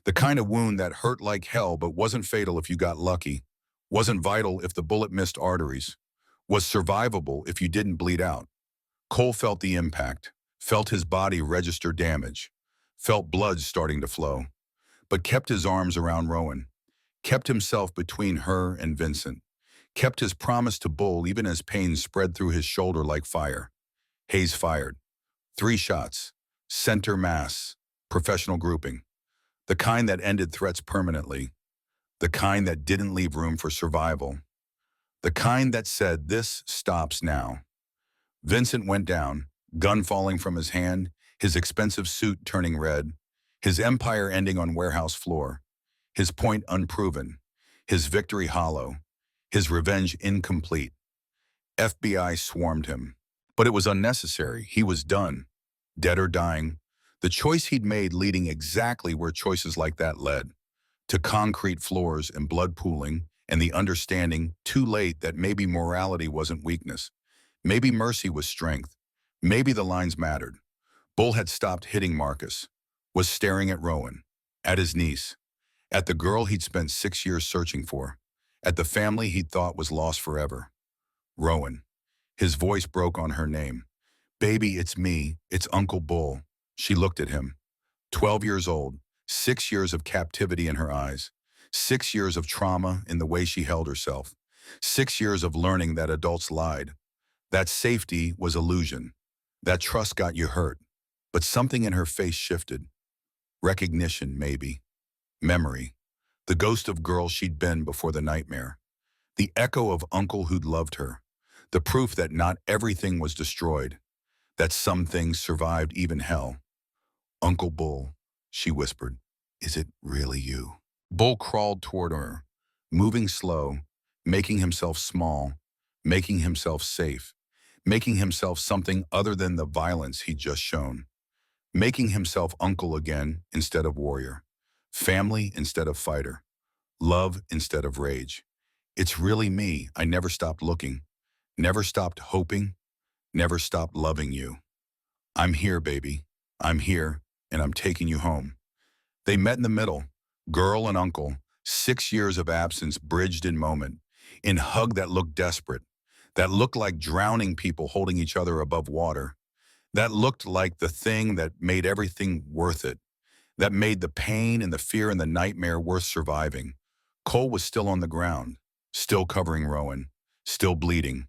the kind of wound that hurt like hell but wasn't fatal if you got lucky, wasn't vital if the bullet missed arteries, was survivable if you didn't bleed out. Cole felt the impact, felt his body register damage, felt blood starting to flow, but kept his arms around Rowan, kept himself between her and Vincent, kept his promise to Bull even as pain spread through his shoulder like fire. Hayes fired. 3 shots. Center mass. Professional grouping. The kind that ended threats permanently. The kind that didn't leave room for survival. The kind that said, this stops now. Vincent went down, gun falling from his hand, his expensive suit turning red, his empire ending on warehouse floor, his point unproven, his victory hollow, his revenge incomplete. FBI swarmed him. But it was unnecessary. He was done. Dead or dying. The choice he'd made leading exactly where choices like that led. To concrete floors and blood pooling and the understanding, too late, that maybe morality wasn't weakness. Maybe mercy was strength. Maybe the lines mattered. Bull had stopped hitting Marcus, was staring at Rowan, at his niece, at the girl he'd spent 6 years searching for, at the family he'd thought was lost forever. Rowan. His voice broke on her name. Baby, it's me. It's Uncle Bull. She looked at him. 12 years old, 6 years of captivity in her eyes, 6 years of trauma in the way she held herself, 6 years of learning that adults lied, that safety was illusion, that trust got you hurt. But something in her face shifted. Recognition, maybe. Memory. The ghost of girl she'd been before the nightmare. The echo of uncle who'd loved her. The proof that not everything was destroyed, that some things survived even hell. Uncle Bull, she whispered, is it really you? Bull crawled toward her, moving slow, making himself small, making himself safe, making himself something other than the violence he'd just shown, making himself uncle again instead of warrior. Family instead of fighter. Love instead of rage. It's really me. I never stopped looking. Never stopped hoping. Never stopped loving you. I'm here, baby. I'm here, and I'm taking you home. They met in the middle, girl and uncle, 6 years of absence bridged in moment, in hug that looked desperate, that looked like drowning people holding each other above water, that looked like the thing that made everything worth it, that made the pain and the fear and the nightmare worth surviving. Cole was still on the ground, still covering Rowan, still bleeding,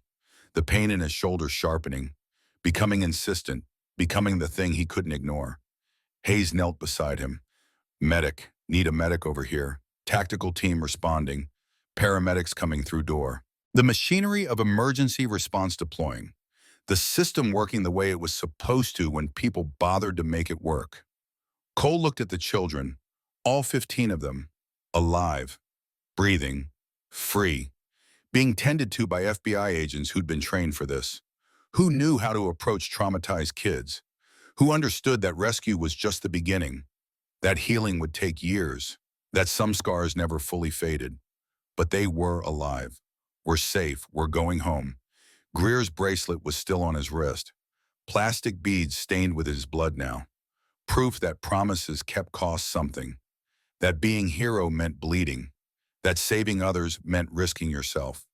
the pain in his shoulder sharpening, becoming insistent, becoming the thing he couldn't ignore. Hayes knelt beside him. Medic, need a medic over here. Tactical team responding. Paramedics coming through door. The machinery of emergency response deploying. The system working the way it was supposed to when people bothered to make it work. Cole looked at the children, all 15 of them, alive, breathing, free, being tended to by FBI agents who'd been trained for this, who knew how to approach traumatized kids, who understood that rescue was just the beginning, that healing would take years, that some scars never fully faded. But they were alive, were safe, were going home. Greer's bracelet was still on his wrist, plastic beads stained with his blood now, proof that promises kept cost something, that being hero meant bleeding, that saving others meant risking yourself.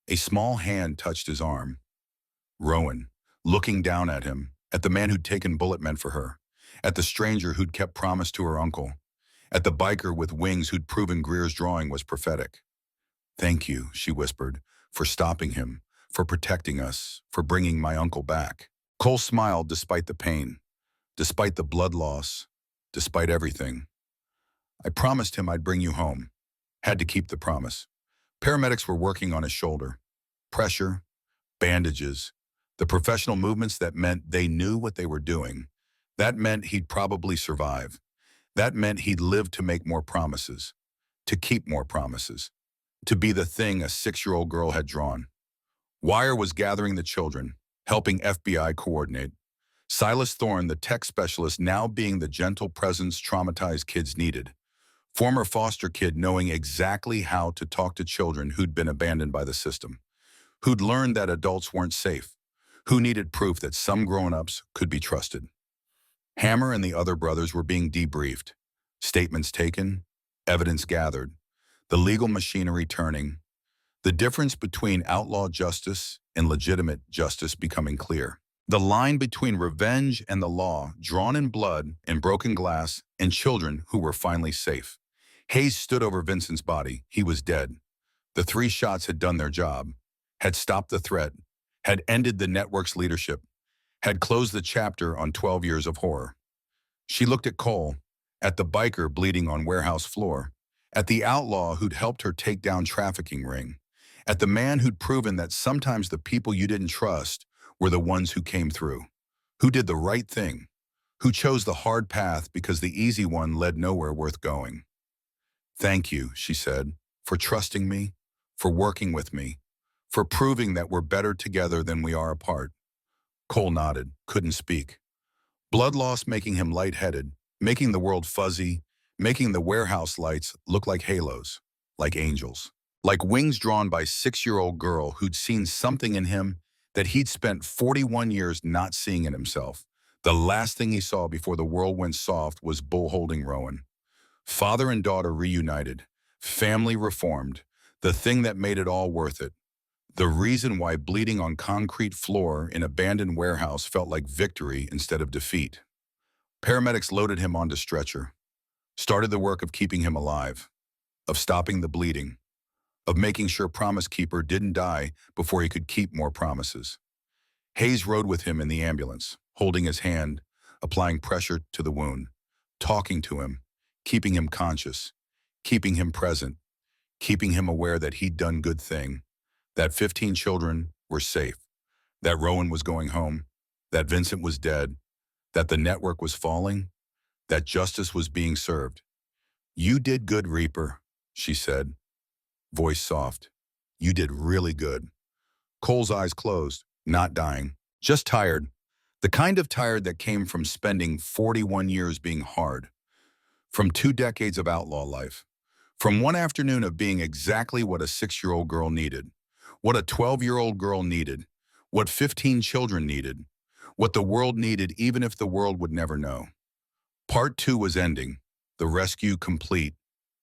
A small hand touched his arm. Rowan, looking down at him, at the man who'd taken bullet men for her, at the stranger who'd kept promise to her uncle, at the biker with wings who'd proven Greer's drawing was prophetic. Thank you, she whispered, for stopping him, for protecting us, for bringing my uncle back. Cole smiled despite the pain, despite the blood loss, despite everything. I promised him I'd bring you home. Had to keep the promise. Paramedics were working on his shoulder. Pressure, bandages, the professional movements that meant they knew what they were doing. That meant he'd probably survive. That meant he'd live to make more promises, to keep more promises, to be the thing a 6-year-old girl had drawn. Wire was gathering the children, helping FBI coordinate. Silas Thorne, the tech specialist, now being the gentle presence traumatized kids needed. Former foster kid knowing exactly how to talk to children who'd been abandoned by the system, who'd learned that adults weren't safe, who needed proof that some grown-ups could be trusted. Hammer and the other brothers were being debriefed, statements taken, evidence gathered, the legal machinery turning, the difference between outlaw justice and legitimate justice becoming clear. The line between revenge and the law, drawn in blood and broken glass, and children who were finally safe. Hayes stood over Vincent's body. He was dead. The 3 shots had done their job, had stopped the threat, had ended the network's leadership, had closed the chapter on 12 years of horror. She looked at Cole, at the biker bleeding on warehouse floor, at the outlaw who'd helped her take down trafficking ring, at the man who'd proven that sometimes the people you didn't trust were the ones who came through, who did the right thing, who chose the hard path because the easy one led nowhere worth going. Thank you, she said, for trusting me, for working with me, for proving that we're better together than we are apart. Cole nodded, couldn't speak. Blood loss making him lightheaded, making the world fuzzy, making the warehouse lights look like halos, like angels, like wings drawn by 6-year-old girl who'd seen something in him that he'd spent 41 years not seeing in himself. The last thing he saw before the world went soft was Bull holding Rowan. Father and daughter reunited, family reformed, the thing that made it all worth it. The reason why bleeding on concrete floor in abandoned warehouse felt like victory instead of defeat. Paramedics loaded him onto stretcher, started the work of keeping him alive, of stopping the bleeding, of making sure Promise Keeper didn't die before he could keep more promises. Hayes rode with him in the ambulance, holding his hand, applying pressure to the wound, talking to him, keeping him conscious, keeping him present, keeping him aware that he'd done good thing, that 15 children were safe, that Rowan was going home, that Vincent was dead, that the network was falling, that justice was being served. You did good, Reaper, she said, voice soft. You did really good. Cole's eyes closed, not dying, just tired. The kind of tired that came from spending 41 years being hard. From 2 decades of outlaw life. From one afternoon of being exactly what a 6-year-old girl needed, what a 12-year-old girl needed, what 15 children needed, what the world needed even if the world would never know. Part 2 was ending, the rescue complete,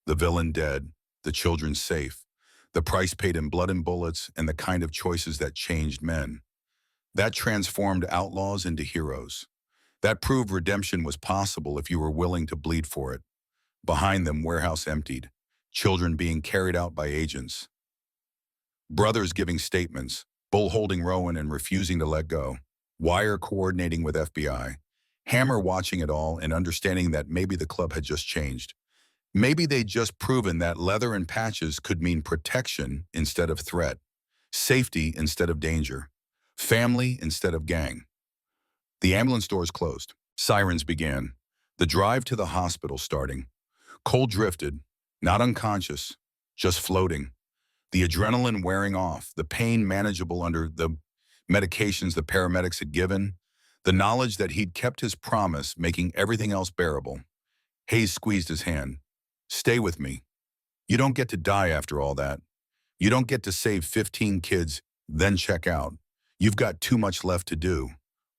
the villain dead, the children safe, the price paid in blood and bullets, and the kind of choices that changed men. That transformed outlaws into heroes. That proved redemption was possible if you were willing to bleed for it. Behind them, warehouse emptied, children being carried out by agents, brothers giving statements, Bull holding Rowan and refusing to let go, Wire coordinating with FBI, Hammer watching it all and understanding that maybe the club had just changed. Maybe they'd just proven that leather and patches could mean protection instead of threat, safety instead of danger, family instead of gang. The ambulance doors closed. Sirens began. The drive to the hospital starting. Cole drifted, not unconscious, just floating. The adrenaline wearing off, the pain manageable under the medications the paramedics had given, the knowledge that he'd kept his promise, making everything else bearable. Hayes squeezed his hand. Stay with me. You don't get to die after all that. You don't get to save 15 kids, then check out. You've got too much left to do.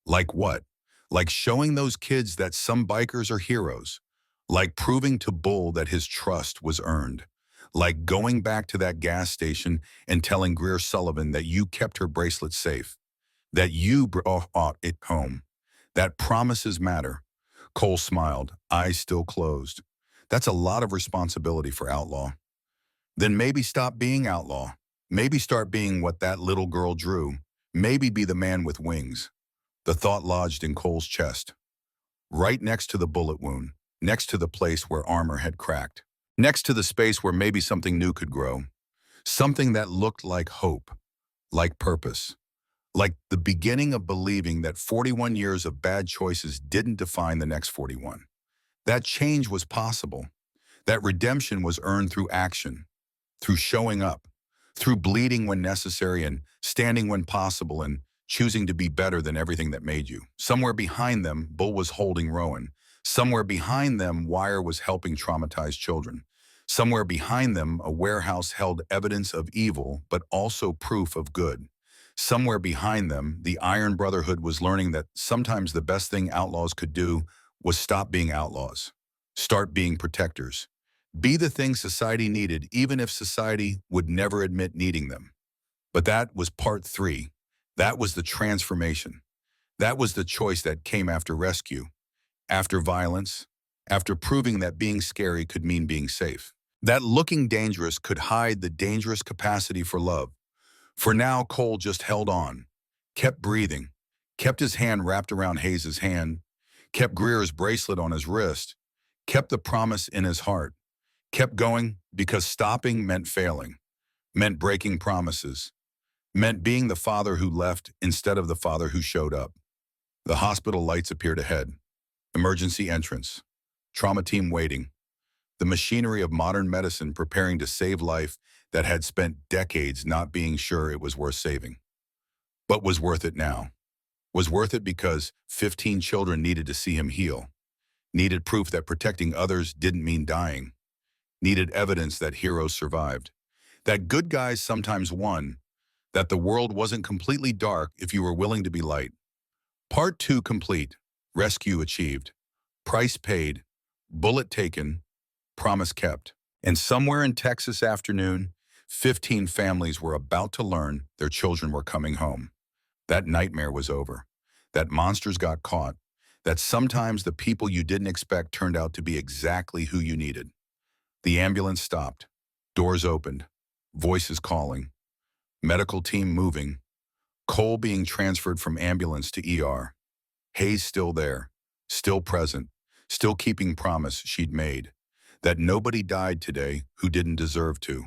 Like what? Like showing those kids that some bikers are heroes. Like proving to Bull that his trust was earned. Like going back to that gas station and telling Greer Sullivan that you kept her bracelet safe. That you brought it home. That promises matter. Cole smiled, eyes still closed. That's a lot of responsibility for outlaw. Then maybe stop being outlaw. Maybe start being what that little girl drew. Maybe be the man with wings. The thought lodged in Cole's chest. Right next to the bullet wound. Next to the place where armor had cracked. Next to the space where maybe something new could grow. Something that looked like hope. Like purpose. Like the beginning of believing that 41 years of bad choices didn't define the next 41. That change was possible. That redemption was earned through action. Through showing up. Through bleeding when necessary and standing when possible and choosing to be better than everything that made you. Somewhere behind them, Bull was holding Rowan. Somewhere behind them, Wire was helping traumatized children. Somewhere behind them, a warehouse held evidence of evil, but also proof of good. Somewhere behind them, the Iron Brotherhood was learning that sometimes the best thing outlaws could do was stop being outlaws. Start being protectors. Be the thing society needed, even if society would never admit needing them. But that was part 3. That was the transformation. That was the choice that came after rescue. After violence, after proving that being scary could mean being safe. That looking dangerous could hide the dangerous capacity for love. For now, Cole just held on, kept breathing, kept his hand wrapped around Hayes' hand, kept Greer's bracelet on his wrist, kept the promise in his heart, kept going because stopping meant failing, meant breaking promises, meant being the father who left instead of the father who showed up. The hospital lights appeared ahead. Emergency entrance, trauma team waiting, the machinery of modern medicine preparing to save life that had spent decades not being sure it was worth saving. But was worth it now. Was worth it because 15 children needed to see him heal, needed proof that protecting others didn't mean dying, needed evidence that heroes survived, that good guys sometimes won, that the world wasn't completely dark if you were willing to be light. Part 2 complete. Rescue achieved. Price paid. Bullet taken. Promise kept. And somewhere in Texas afternoon, 15 families were about to learn their children were coming home. That nightmare was over. That monsters got caught. That sometimes the people you didn't expect turned out to be exactly who you needed. The ambulance stopped. Doors opened. Voices calling. Medical team moving. Cole being transferred from ambulance to ER. Hayes still there, still present, still keeping promise she'd made. That nobody died today who didn't deserve to.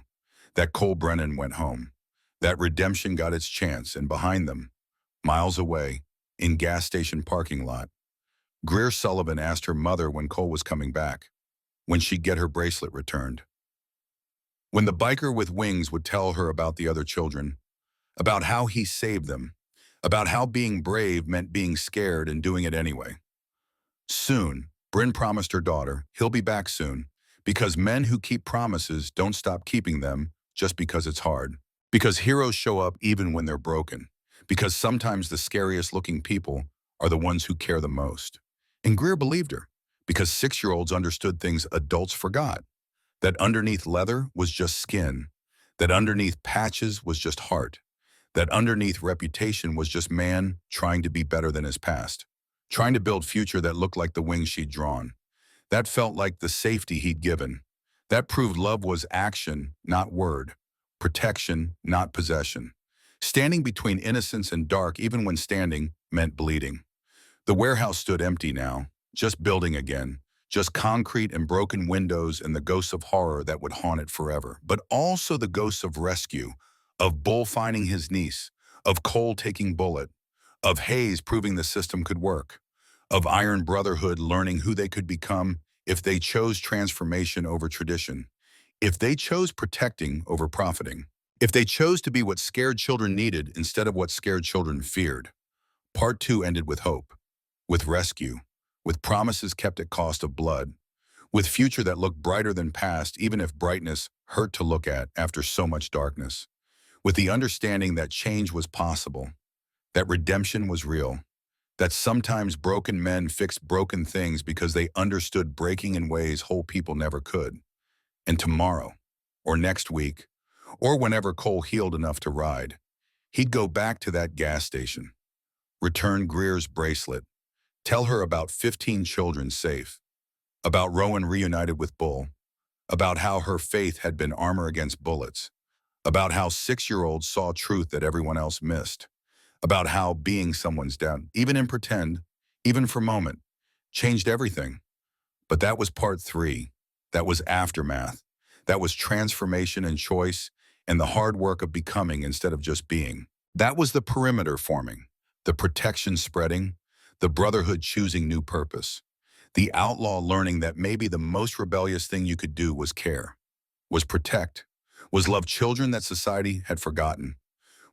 That Cole Brennan went home. That redemption got its chance, and behind them, miles away, in gas station parking lot, Greer Sullivan asked her mother when Cole was coming back, when she'd get her bracelet returned. When the biker with wings would tell her about the other children, about how he saved them, about how being brave meant being scared and doing it anyway. Soon, Bryn promised her daughter, he'll be back soon, because men who keep promises don't stop keeping them just because it's hard. Because heroes show up even when they're broken. Because sometimes the scariest looking people are the ones who care the most. And Greer believed her, because 6-year-olds understood things adults forgot. That underneath leather was just skin. That underneath patches was just heart. That underneath reputation was just man trying to be better than his past. Trying to build future that looked like the wings she'd drawn. That felt like the safety he'd given. That proved love was action, not word. Protection, not possession. Standing between innocence and dark even when standing meant bleeding. The warehouse stood empty now, just building again, just concrete and broken windows and the ghosts of horror that would haunt it forever. But also the ghosts of rescue, of Bull finding his niece, of Cole taking Bullet, of Hayes proving the system could work, of Iron Brotherhood learning who they could become if they chose transformation over tradition, if they chose protecting over profiting, if they chose to be what scared children needed instead of what scared children feared. Part 2 ended with hope, with rescue, with promises kept at cost of blood, with future that looked brighter than past even if brightness hurt to look at after so much darkness, with the understanding that change was possible, that redemption was real, that sometimes broken men fixed broken things because they understood breaking in ways whole people never could. And tomorrow, or next week, or whenever Cole healed enough to ride, he'd go back to that gas station, return Greer's bracelet, tell her about 15 children safe, about Rowan reunited with Bull, about how her faith had been armor against bullets, about how 6-year-olds saw truth that everyone else missed, about how being someone's dad, even in pretend, even for a moment, changed everything. But that was part 3. That was aftermath. That was transformation and choice and the hard work of becoming instead of just being. That was the perimeter forming, the protection spreading, the brotherhood choosing new purpose, the outlaw learning that maybe the most rebellious thing you could do was care, was protect, was love children that society had forgotten,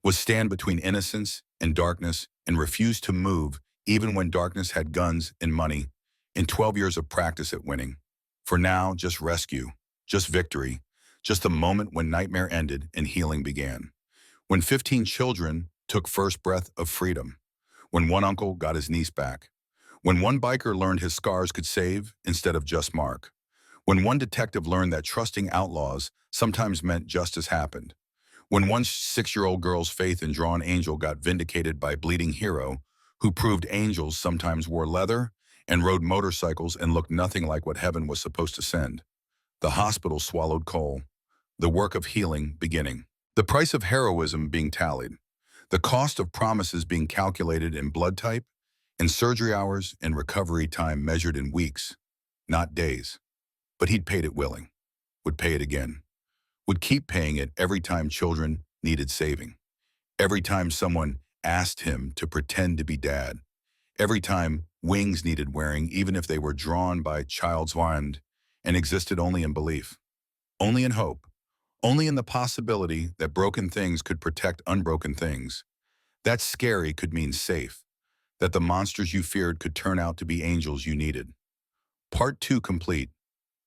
was stand between innocence and darkness and refuse to move even when darkness had guns and money and 12 years of practice at winning. For now, just rescue, just victory, just the moment when nightmare ended and healing began. When 15 children took first breath of freedom. When one uncle got his niece back. When one biker learned his scars could save instead of just mark. When one detective learned that trusting outlaws sometimes meant justice happened. When one 6-year-old girl's faith in drawn angel got vindicated by bleeding hero who proved angels sometimes wore leather and rode motorcycles and looked nothing like what heaven was supposed to send. The hospital swallowed Cole. The work of healing beginning. The price of heroism being tallied. The cost of promises being calculated in blood type, in surgery hours, and recovery time measured in weeks, not days. But he'd paid it willing, would pay it again, would keep paying it every time children needed saving, every time someone asked him to pretend to be dad, every time wings needed wearing even if they were drawn by child's wand and existed only in belief, only in hope, only in the possibility that broken things could protect unbroken things. That scary could mean safe, that the monsters you feared could turn out to be angels you needed. Part 2 complete,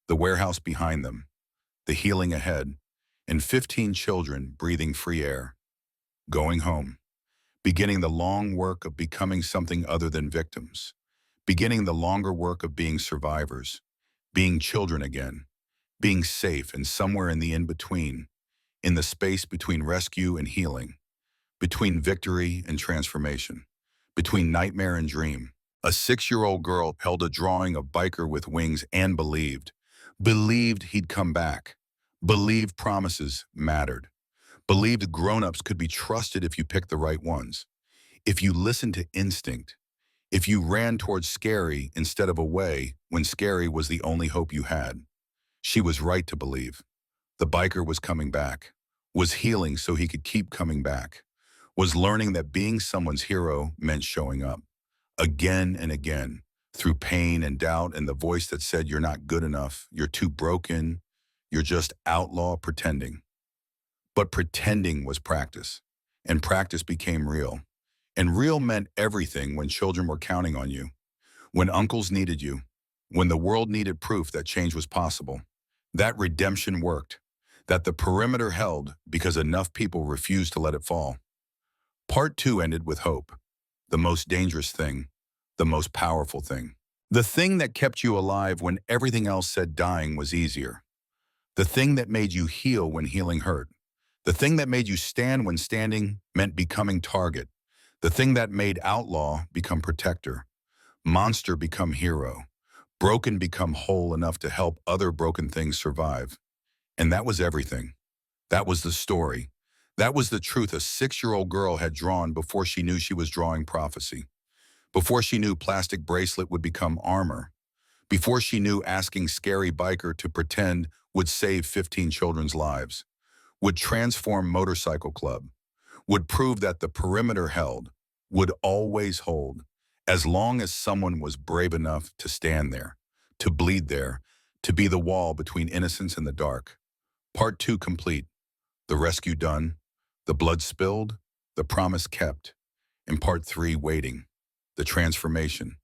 the warehouse behind them, the healing ahead, and 15 children breathing free air, going home, beginning the long work of becoming something other than victims, beginning the longer work of being survivors, being children again, being safe and somewhere in the in-between, in the space between rescue and healing, between victory and transformation, between nightmare and dream. A 6-year-old girl held a drawing of biker with wings and believed he'd come back, believed promises mattered, believed grown-ups could be trusted if you picked the right ones, if you listened to instinct, if you ran towards scary instead of away when scary was the only hope you had. She was right to believe. The biker was coming back, was healing so he could keep coming back, was learning that being someone's hero meant showing up, again and again, through pain and doubt and the voice that said you're not good enough, you're too broken, you're just outlaw pretending. But pretending was practice, and practice became real. And real meant everything when children were counting on you, when uncles needed you, when the world needed proof that change was possible, that redemption worked, that the perimeter held because enough people refused to let it fall. Part 2 ended with hope, the most dangerous thing, the most powerful thing. The thing that kept you alive when everything else said dying was easier. The thing that made you heal when healing hurt. The thing that made you stand when standing meant becoming target. The thing that made outlaw become protector. Monster become hero. Broken become whole enough to help other broken things survive. And that was everything. That was the story. That was the truth a 6-year-old girl had drawn before she knew she was drawing prophecy. Before she knew plastic bracelet would become armor. Before she knew asking scary biker to pretend would save 15 children's lives. Would transform motorcycle club. Would prove that the perimeter held. Would always hold. As long as someone was brave enough to stand there. To bleed there. To be the wall between innocence and the dark. Part 2 complete. The rescue done. The blood spilled. The promise kept. In Part 3 waiting. The transformation.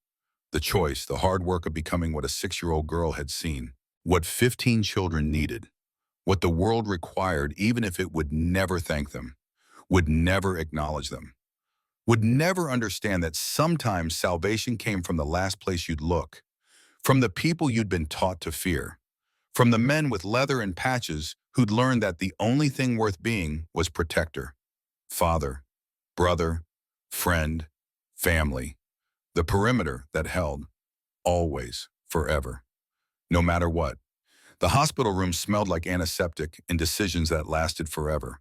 The choice, the hard work of becoming what a 6-year-old girl had seen. What 15 children needed. What the world required even if it would never thank them. Would never acknowledge them. Would never understand that sometimes salvation came from the last place you'd look. From the people you'd been taught to fear. From the men with leather and patches who'd learned that the only thing worth being was protector. Father, brother, friend, family. The perimeter that held. Always, forever. No matter what. The hospital room smelled like antiseptic and decisions that lasted forever.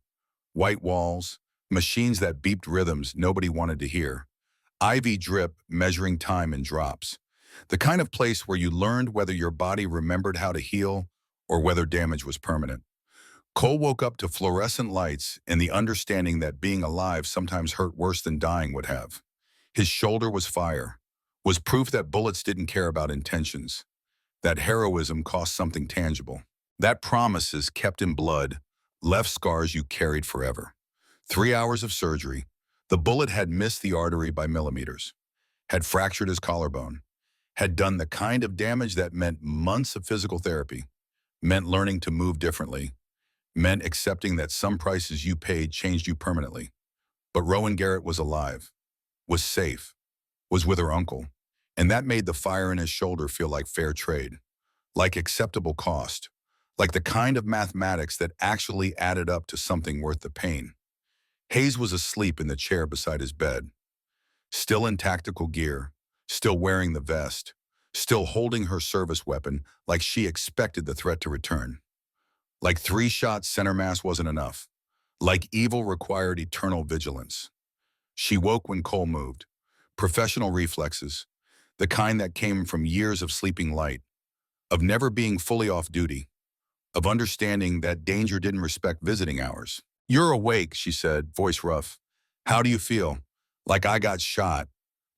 White walls, machines that beeped rhythms nobody wanted to hear. IV drip measuring time in drops. The kind of place where you learned whether your body remembered how to heal or whether damage was permanent. Cole woke up to fluorescent lights and the understanding that being alive sometimes hurt worse than dying would have. His shoulder was fire, was proof that bullets didn't care about intentions, that heroism cost something tangible, that promises kept in blood left scars you carried forever. 3 hours of surgery, the bullet had missed the artery by millimeters, had fractured his collarbone, had done the kind of damage that meant months of physical therapy, meant learning to move differently, meant accepting that some prices you paid changed you permanently. But Rowan Garrett was alive, was safe, was with her uncle, and that made the fire in his shoulder feel like fair trade, like acceptable cost, like the kind of mathematics that actually added up to something worth the pain. Hayes was asleep in the chair beside his bed, still in tactical gear, still wearing the vest, still holding her service weapon like she expected the threat to return. Like 3-shot center mass wasn't enough. Like evil required eternal vigilance. She woke when Cole moved. Professional reflexes, the kind that came from years of sleeping light, of never being fully off duty, of understanding that danger didn't respect visiting hours. "You're awake," she said, voice rough. "How do you feel?" "Like I got shot."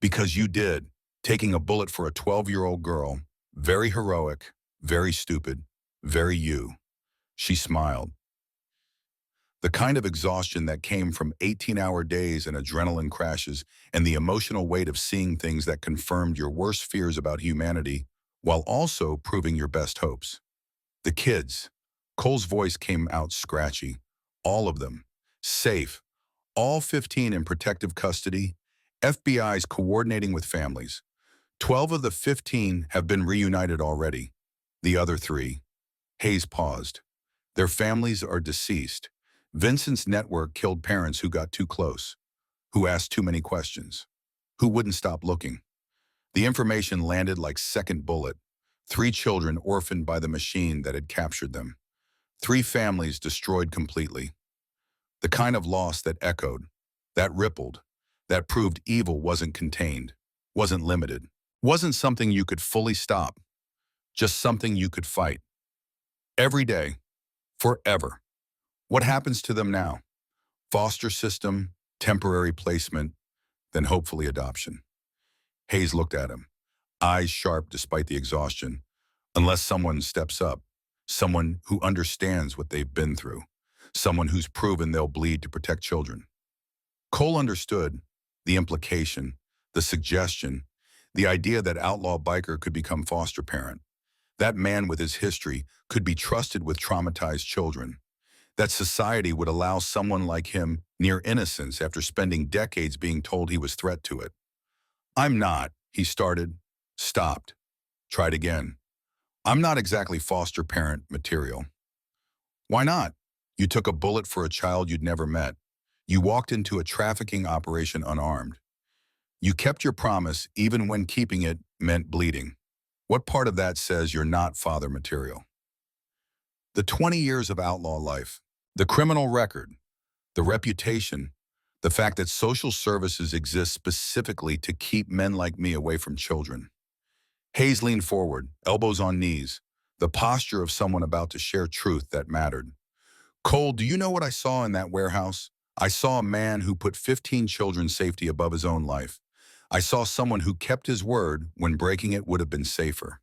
"Because you did, taking a bullet for a 12-year-old girl. Very heroic, very stupid, very you." She smiled. The kind of exhaustion that came from 18-hour days and adrenaline crashes and the emotional weight of seeing things that confirmed your worst fears about humanity while also proving your best hopes. The kids. Cole's voice came out scratchy. All of them. Safe. All 15 in protective custody. FBI's coordinating with families. 12 of the 15 have been reunited already. The other 3. Hayes paused. Their families are deceased. Vincent's network killed parents who got too close, who asked too many questions, who wouldn't stop looking. The information landed like second bullet. 3 children orphaned by the machine that had captured them. 3 families destroyed completely. The kind of loss that echoed, that rippled, that proved evil wasn't contained, wasn't limited, wasn't something you could fully stop, just something you could fight. Every day, forever. What happens to them now? Foster system, temporary placement, then hopefully adoption. Hayes looked at him, eyes sharp despite the exhaustion. Unless someone steps up, someone who understands what they've been through, someone who's proven they'll bleed to protect children. Cole understood the implication, the suggestion, The idea that outlaw biker could become foster parent. That man with his history could be trusted with traumatized children. That society would allow someone like him near innocence after spending decades being told he was threat to it. I'm not, he started, stopped, tried again. I'm not exactly foster parent material. Why not? You took a bullet for a child you'd never met. You walked into a trafficking operation unarmed. You kept your promise even when keeping it meant bleeding. What part of that says you're not father material? The 20 years of outlaw life, the criminal record, the reputation, the fact that social services exist specifically to keep men like me away from children. Hayes leaned forward, elbows on knees, the posture of someone about to share truth that mattered. Cole, do you know what I saw in that warehouse? I saw a man who put 15 children's safety above his own life. I saw someone who kept his word when breaking it would have been safer.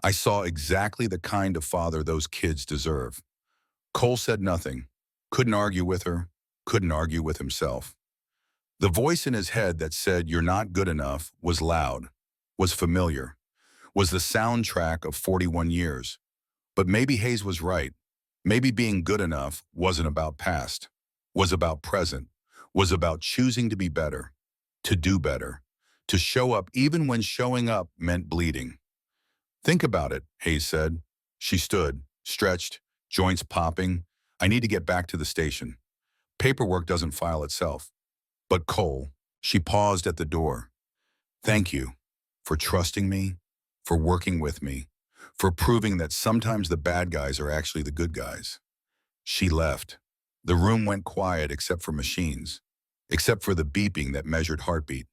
I saw exactly the kind of father those kids deserve. Cole said nothing, couldn't argue with her, couldn't argue with himself. The voice in his head that said, "You're not good enough," was loud, was familiar, was the soundtrack of 41 years. But maybe Hayes was right. Maybe being good enough wasn't about past, was about present, was about choosing to be better, to do better, to show up even when showing up meant bleeding. Think about it, Hayes said. She stood, stretched, joints popping. I need to get back to the station. Paperwork doesn't file itself. But Cole, she paused at the door. Thank you for trusting me, for working with me, for proving that sometimes the bad guys are actually the good guys. She left. The room went quiet except for machines, except for the beeping that measured heartbeat.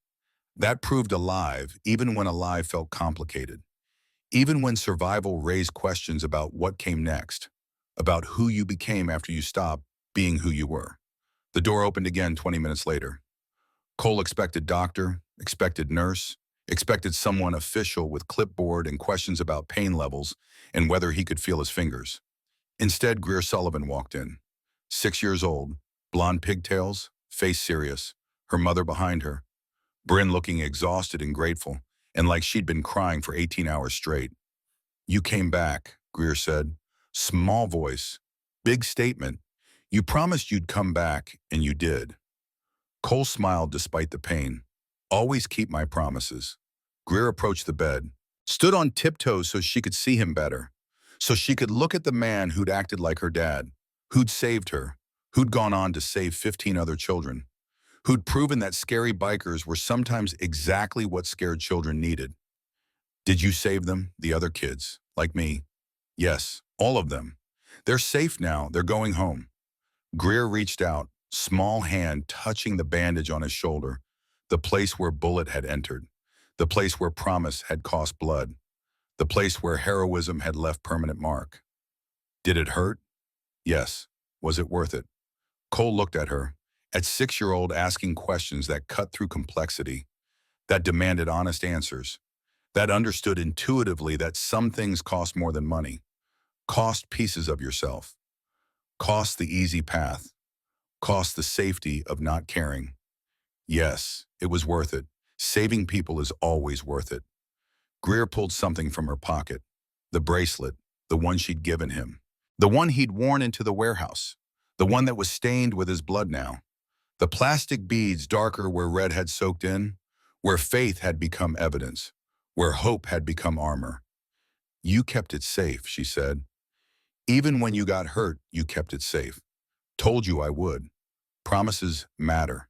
That proved alive even when alive felt complicated, even when survival raised questions about what came next, about who you became after you stopped being who you were. The door opened again 20 minutes later. Cole expected doctor, expected nurse, expected someone official with clipboard and questions about pain levels and whether he could feel his fingers. Instead, Greer Sullivan walked in. 6 years old, blonde pigtails, face serious, her mother behind her. Bryn looking exhausted and grateful, and like she'd been crying for 18 hours straight. You came back, Greer said. Small voice, big statement. You promised you'd come back, and you did. Cole smiled despite the pain. Always keep my promises. Greer approached the bed, stood on tiptoes so she could see him better, so she could look at the man who'd acted like her dad, who'd saved her, who'd gone on to save 15 other children, who'd proven that scary bikers were sometimes exactly what scared children needed. Did you save them, the other kids, like me? Yes, all of them. They're safe now, they're going home. Greer reached out, small hand touching the bandage on his shoulder, the place where bullet had entered, the place where promise had cost blood, the place where heroism had left permanent mark. Did it hurt? Yes. Was it worth it? Cole looked at her, at 6-year-old asking questions that cut through complexity, that demanded honest answers, that understood intuitively that some things cost more than money, cost pieces of yourself, cost the easy path, cost the safety of not caring. Yes, it was worth it. Saving people is always worth it. Greer pulled something from her pocket, the bracelet, the one she'd given him, the one he'd worn into the warehouse, the one that was stained with his blood now, the plastic beads darker where red had soaked in, where faith had become evidence, where hope had become armor. You kept it safe, she said. Even when you got hurt, you kept it safe. Told you I would. Promises matter.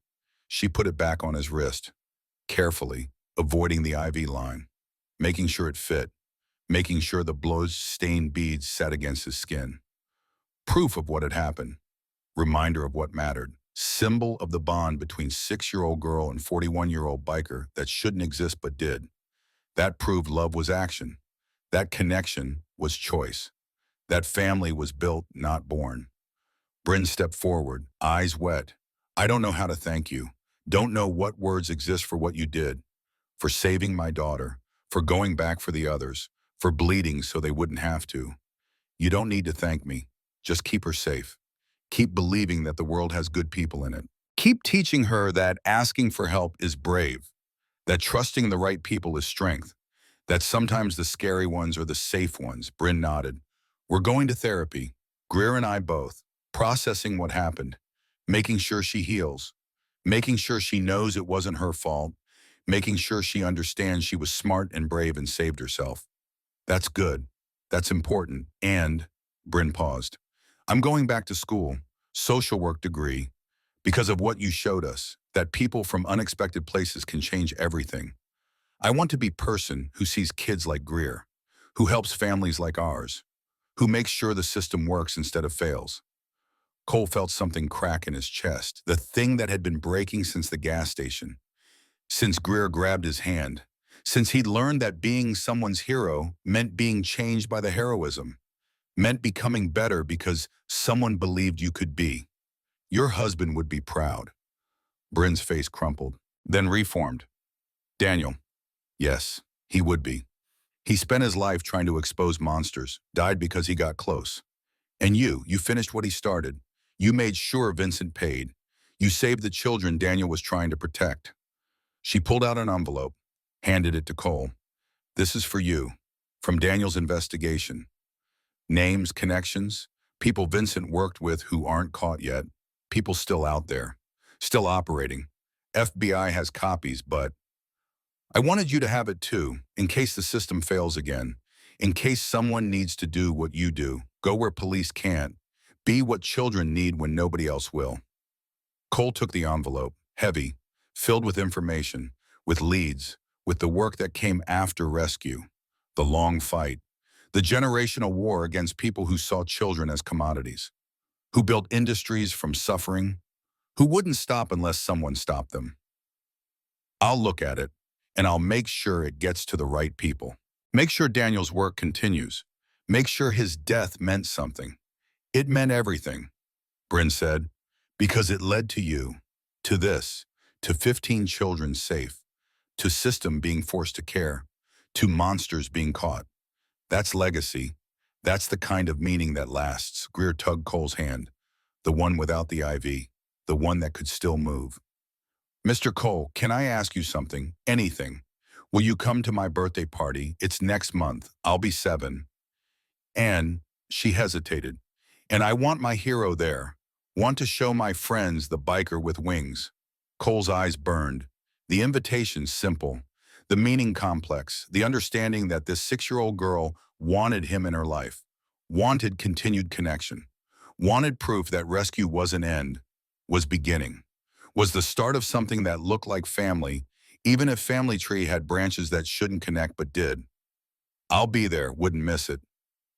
She put it back on his wrist, carefully, avoiding the IV line, making sure it fit, making sure the blood-stained beads sat against his skin. Proof of what had happened. Reminder of what mattered. Symbol of the bond between 6-year-old girl and 41-year-old biker that shouldn't exist but did. That proved love was action. That connection was choice. That family was built, not born. Bryn stepped forward, eyes wet. I don't know how to thank you. Don't know what words exist for what you did. For saving my daughter. For going back for the others. For bleeding so they wouldn't have to. You don't need to thank me. Just keep her safe. Keep believing that the world has good people in it. Keep teaching her that asking for help is brave. That trusting the right people is strength. That sometimes the scary ones are the safe ones. Bryn nodded. We're going to therapy. Greer and I both. Processing what happened. Making sure she heals. Making sure she knows it wasn't her fault. Making sure she understands she was smart and brave and saved herself. That's good. That's important. And, Bryn paused, I'm going back to school, social work degree, because of what you showed us, that people from unexpected places can change everything. I want to be person who sees kids like Greer, who helps families like ours, who makes sure the system works instead of fails. Cole felt something crack in his chest, the thing that had been breaking since the gas station, since Greer grabbed his hand, since he'd learned that being someone's hero meant being changed by the heroism, meant becoming better because someone believed you could be. Your husband would be proud. Bryn's face crumpled, then reformed. Daniel. Yes, he would be. He spent his life trying to expose monsters, died because he got close. And you finished what he started. You made sure Vincent paid. You saved the children Daniel was trying to protect. She pulled out an envelope, handed it to Cole. This is for you, from Daniel's investigation. Names, connections, people Vincent worked with who aren't caught yet, people still out there, still operating. FBI has copies, but I wanted you to have it too, in case the system fails again, in case someone needs to do what you do, go where police can't, be what children need when nobody else will. Cole took the envelope, heavy, filled with information, with leads, with the work that came after rescue, the long fight, the generational war against people who saw children as commodities, who built industries from suffering, who wouldn't stop unless someone stopped them. I'll look at it, and I'll make sure it gets to the right people. Make sure Daniel's work continues. Make sure his death meant something. It meant everything, Bryn said, because it led to you, to this, to 15 children safe, to system being forced to care, to monsters being caught. That's legacy. That's the kind of meaning that lasts. Greer tugged Cole's hand, the one without the IV, the one that could still move. Mr. Cole, can I ask you something? Anything. Will you come to my birthday party? It's next month. I'll be 7. And she hesitated. And I want my hero there. Want to show my friends the biker with wings. Cole's eyes burned. The invitation simple. The meaning complex. The understanding that this 6-year-old girl wanted him in her life. Wanted continued connection. Wanted proof that rescue was an end. Was beginning. Was the start of something that looked like family, even if family tree had branches that shouldn't connect but did. I'll be there, wouldn't miss it.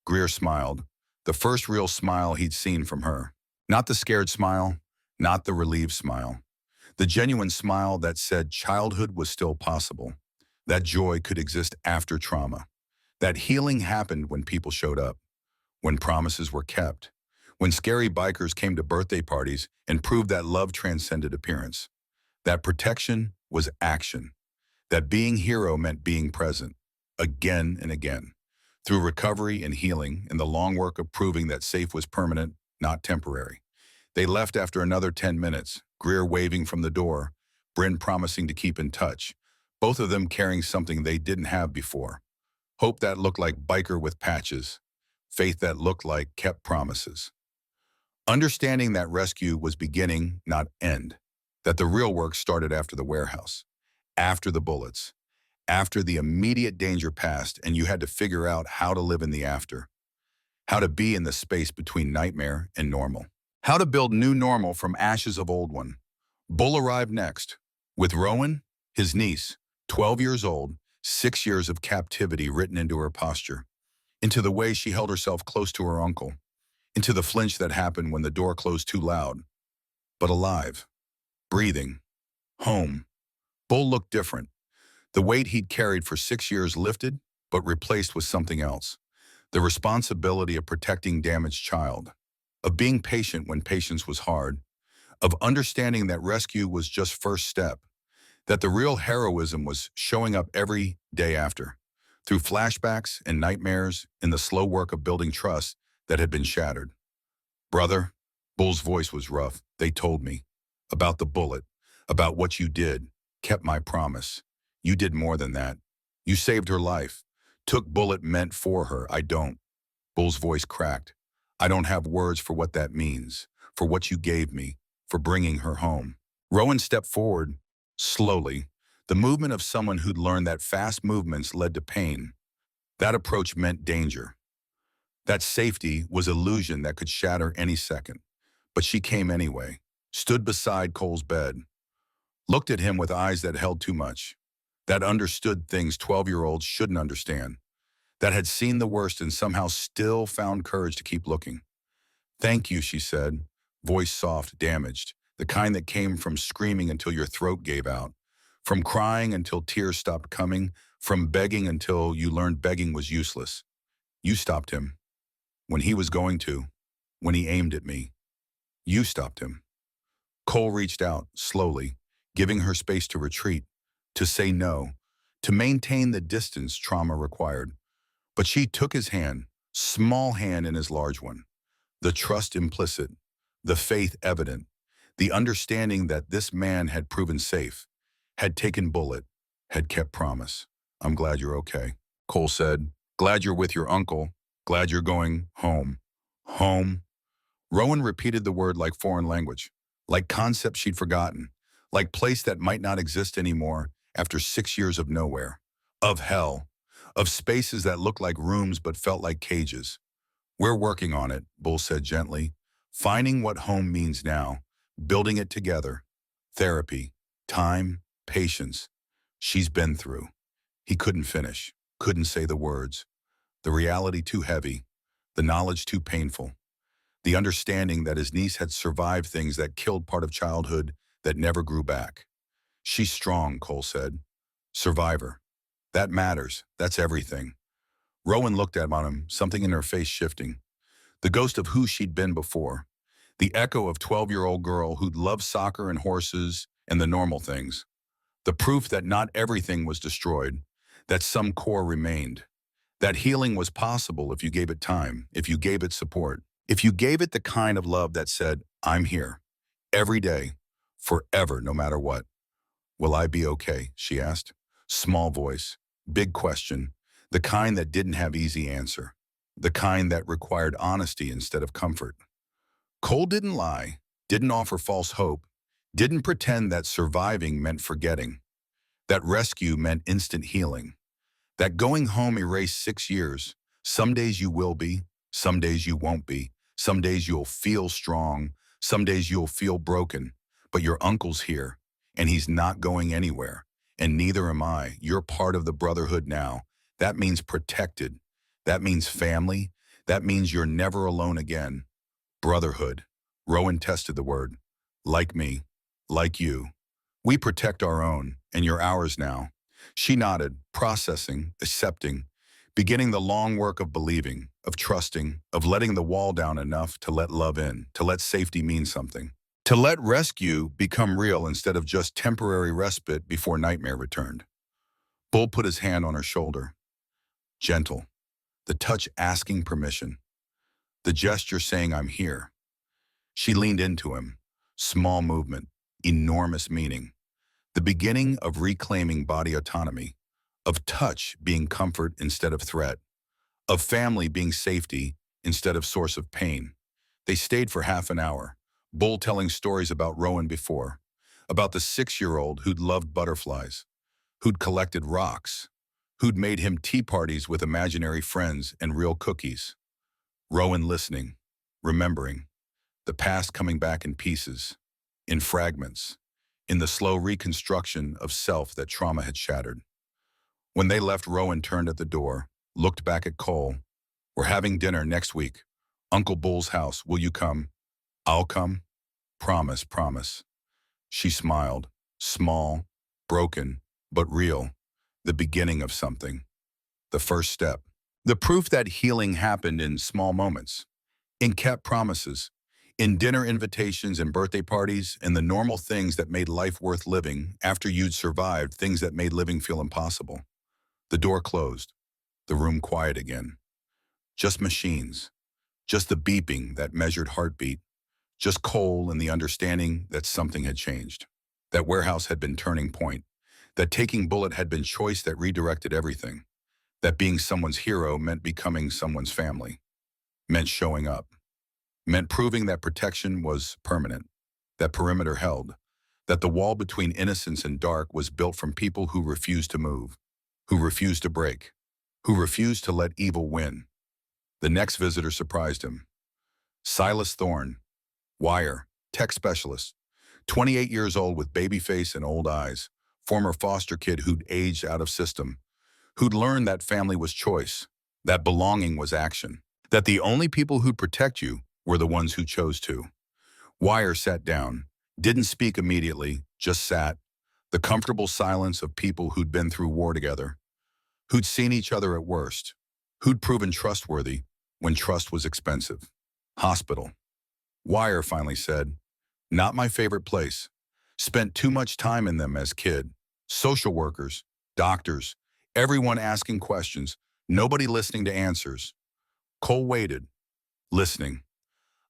Greer smiled, the first real smile he'd seen from her. Not the scared smile, not the relieved smile. The genuine smile that said childhood was still possible, that joy could exist after trauma, that healing happened when people showed up, when promises were kept, when scary bikers came to birthday parties and proved that love transcended appearance, that protection was action, that being hero meant being present, again and again, through recovery and healing and the long work of proving that safe was permanent, not temporary. They left after another 10 minutes, Greer waving from the door, Bryn promising to keep in touch, both of them carrying something they didn't have before. Hope that looked like biker with patches, faith that looked like kept promises. Understanding that rescue was beginning, not end, that the real work started after the warehouse, after the bullets, after the immediate danger passed and you had to figure out how to live in the after, how to be in the space between nightmare and normal, how to build new normal from ashes of old one. Bull arrived next, with Rowan, his niece, 12 years old, 6 years of captivity written into her posture, into the way she held herself close to her uncle, into the flinch that happened when the door closed too loud, but alive, breathing, home. Bull looked different. The weight he'd carried for 6 years lifted, but replaced with something else. The responsibility of protecting damaged child, of being patient when patience was hard, of understanding that rescue was just first step, that the real heroism was showing up every day after, through flashbacks and nightmares in the slow work of building trust that had been shattered. Brother, Bull's voice was rough. They told me about the bullet, about what you did, kept my promise. You did more than that. You saved her life. Took bullet meant for her. I don't. Bull's voice cracked. I don't have words for what that means, for what you gave me, for bringing her home. Rowan stepped forward, slowly, the movement of someone who'd learned that fast movements led to pain. That approach meant danger. That safety was illusion that could shatter any second. But she came anyway, stood beside Cole's bed, looked at him with eyes that held too much, that understood things 12-year-olds shouldn't understand, that had seen the worst and somehow still found courage to keep looking. Thank you, she said, voice soft, damaged, the kind that came from screaming until your throat gave out, from crying until tears stopped coming, from begging until you learned begging was useless. You stopped him. When he was going to. When he aimed at me. You stopped him. Cole reached out, slowly, giving her space to retreat, to say no, to maintain the distance trauma required. But she took his hand, small hand in his large one, the trust implicit, the faith evident, the understanding that this man had proven safe, had taken bullet, had kept promise. I'm glad you're okay, Cole said. Glad you're with your uncle. Glad you're going home. Home. Rowan repeated the word like foreign language, like concept she'd forgotten, like place that might not exist anymore after 6 years of nowhere, of hell, of spaces that looked like rooms but felt like cages. We're working on it, Bull said gently, finding what home means now, building it together. Therapy, time, patience. She's been through. He couldn't finish, couldn't say the words. The reality too heavy, the knowledge too painful. The understanding that his niece had survived things that killed part of childhood that never grew back. She's strong, Cole said. Survivor. That matters. That's everything. Rowan looked at him, something in her face shifting. The ghost of who she'd been before. The echo of 12-year-old girl who'd loved soccer and horses and the normal things. The proof that not everything was destroyed, that some core remained. That healing was possible if you gave it time, if you gave it support, if you gave it the kind of love that said, I'm here, every day, forever, no matter what. Will I be okay, she asked. Small voice, big question, the kind that didn't have easy answer, the kind that required honesty instead of comfort. Cole didn't lie, didn't offer false hope, didn't pretend that surviving meant forgetting, that rescue meant instant healing. That going home erased 6 years. Some days you will be, some days you won't be. Some days you'll feel strong, some days you'll feel broken. But your uncle's here, and he's not going anywhere. And neither am I. You're part of the Brotherhood now. That means protected. That means family. That means you're never alone again. Brotherhood. Rowan tested the word. Like me. Like you. We protect our own, and you're ours now. She nodded, processing, accepting, beginning the long work of believing, of trusting, of letting the wall down enough to let love in, to let safety mean something, to let rescue become real instead of just temporary respite before nightmare returned. Bull put his hand on her shoulder. Gentle, the touch asking permission, the gesture saying I'm here. She leaned into him, small movement, enormous meaning. The beginning of reclaiming body autonomy, of touch being comfort instead of threat, of family being safety instead of source of pain. They stayed for half an hour, Bull telling stories about Rowan before, about the 6-year-old who'd loved butterflies, who'd collected rocks, who'd made him tea parties with imaginary friends and real cookies. Rowan listening, remembering, the past coming back in pieces, in fragments, in the slow reconstruction of self that trauma had shattered. When they left, Rowan turned at the door, looked back at Cole. We're having dinner next week. Uncle Bull's house. Will you come? I'll come. Promise, promise. She smiled, small, broken, but real. The beginning of something. The first step. The proof that healing happened in small moments, in kept promises, in dinner invitations and birthday parties, and the normal things that made life worth living after you'd survived things that made living feel impossible. The door closed, the room quiet again. Just machines, just the beeping that measured heartbeat, just Cole and the understanding that something had changed. That warehouse had been turning point. That taking bullet had been choice that redirected everything. That being someone's hero meant becoming someone's family, meant showing up, meant proving that protection was permanent, that perimeter held, that the wall between innocence and dark was built from people who refused to move, who refused to break, who refused to let evil win. The next visitor surprised him. Silas Thorne, wire, tech specialist, 28 years old with baby face and old eyes, former foster kid who'd aged out of system, who'd learned that family was choice, that belonging was action, that the only people who'd protect you were the ones who chose to. Wire sat down, didn't speak immediately, just sat, the comfortable silence of people who'd been through war together, who'd seen each other at worst, who'd proven trustworthy when trust was expensive. Hospital. Wire finally said, not my favorite place. Spent too much time in them as kid. Social workers, doctors, everyone asking questions, nobody listening to answers. Cole waited, listening.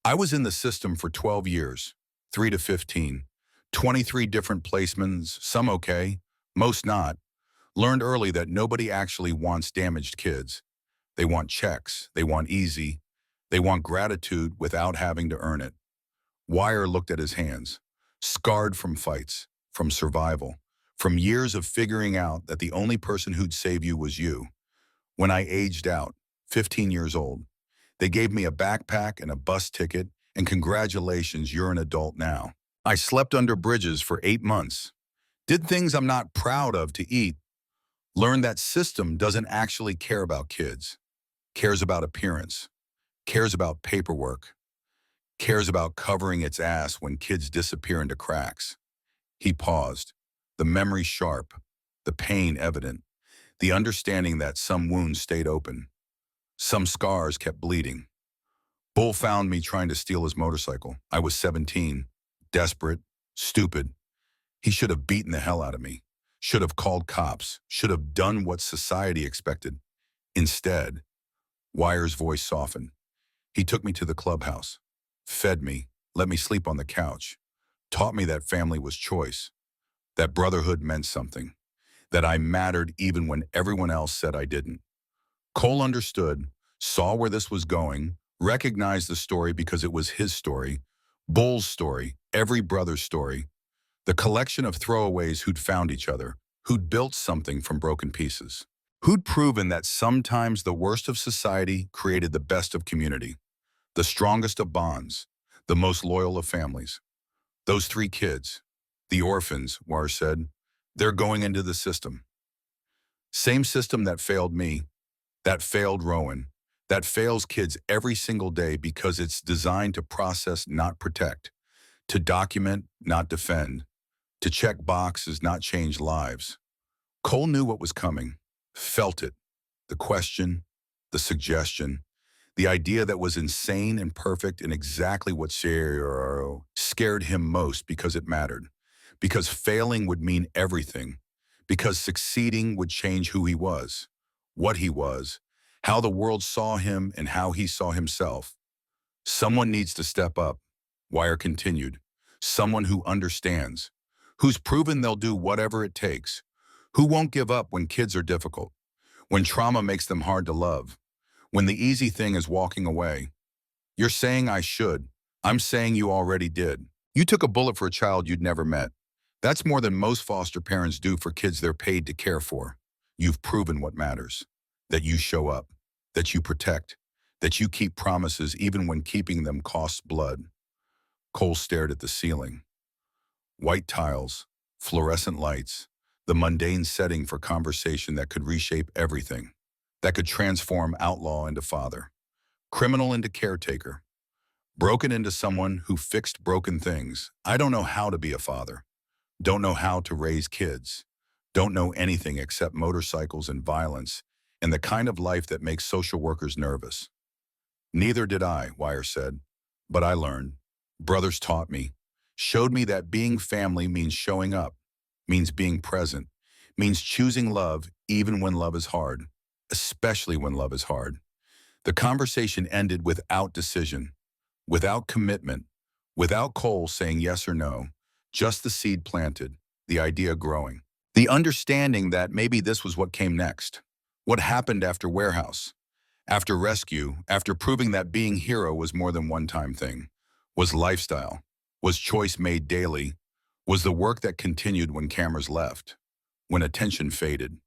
I was in the system for 12 years, 3 to 15, 23 different placements, some okay, most not. Learned early that nobody actually wants damaged kids. They want checks, they want easy, they want gratitude without having to earn it. Wire looked at his hands, scarred from fights, from survival, from years of figuring out that the only person who'd save you was you. When I aged out, 15 years old, they gave me a backpack and a bus ticket, and congratulations, you're an adult now. I slept under bridges for 8 months, did things I'm not proud of to eat, learned that system doesn't actually care about kids, cares about appearance, cares about paperwork, cares about covering its ass when kids disappear into cracks. He paused, the memory sharp, the pain evident, the understanding that some wounds stayed open, some scars kept bleeding. Bull found me trying to steal his motorcycle. I was 17, desperate, stupid. He should have beaten the hell out of me, should have called cops, should have done what society expected. Instead, Wire's voice softened. He took me to the clubhouse, fed me, let me sleep on the couch, taught me that family was choice, that brotherhood meant something, that I mattered even when everyone else said I didn't. Cole understood, saw where this was going, recognized the story because it was his story, Bull's story, every brother's story, the collection of throwaways who'd found each other, who'd built something from broken pieces, who'd proven that sometimes the worst of society created the best of community, the strongest of bonds, the most loyal of families. Those 3 kids, the orphans, War said, they're going into the system. Same system that failed me, that failed Rowan, that fails kids every single day because it's designed to process, not protect, to document, not defend, to check boxes, not change lives. Cole knew what was coming, felt it, the question, the suggestion, the idea that was insane and perfect and exactly what scared him most because it mattered, because failing would mean everything, because succeeding would change who he was, what he was, how the world saw him and how he saw himself. Someone needs to step up, Wire continued. Someone who understands, who's proven they'll do whatever it takes, who won't give up when kids are difficult, when trauma makes them hard to love, when the easy thing is walking away. You're saying I should. I'm saying you already did. You took a bullet for a child you'd never met. That's more than most foster parents do for kids they're paid to care for. You've proven what matters, that you show up, that you protect, that you keep promises even when keeping them costs blood. Cole stared at the ceiling. White tiles, fluorescent lights, the mundane setting for conversation that could reshape everything, that could transform outlaw into father, criminal into caretaker, broken into someone who fixed broken things. I don't know how to be a father, don't know how to raise kids, don't know anything except motorcycles and violence and the kind of life that makes social workers nervous. Neither did I, Wire said, but I learned. Brothers taught me, showed me that being family means showing up, means being present, means choosing love even when love is hard, especially when love is hard. The conversation ended without decision, without commitment, without Cole saying yes or no, just the seed planted, the idea growing. The understanding that maybe this was what came next. What happened after warehouse, after rescue, after proving that being hero was more than one-time thing, was lifestyle, was choice made daily, was the work that continued when cameras left, when attention faded,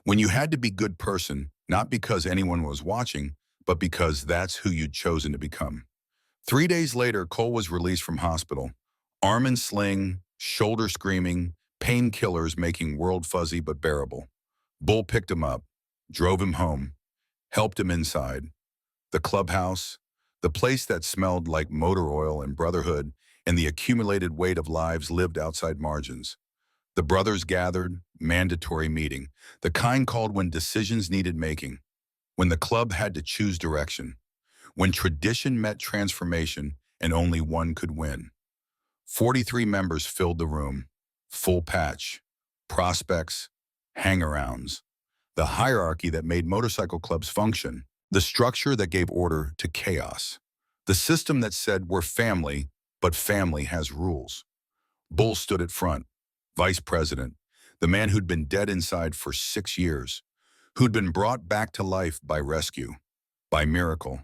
when you had to be good person, not because anyone was watching, but because that's who you'd chosen to become. 3 days later, Cole was released from hospital. Arm in sling, shoulder screaming, painkillers making world fuzzy but bearable. Bull picked him up, drove him home, helped him inside. The clubhouse, the place that smelled like motor oil and Brotherhood, and the accumulated weight of lives lived outside margins. The brothers gathered, mandatory meeting, the kind called when decisions needed making, when the club had to choose direction, when tradition met transformation and only one could win. 43 members filled the room, full patch, prospects, hang-arounds, the hierarchy that made motorcycle clubs function, the structure that gave order to chaos, the system that said we're family, but family has rules. Bull stood at front, vice president, the man who'd been dead inside for 6 years, who'd been brought back to life by rescue, by miracle,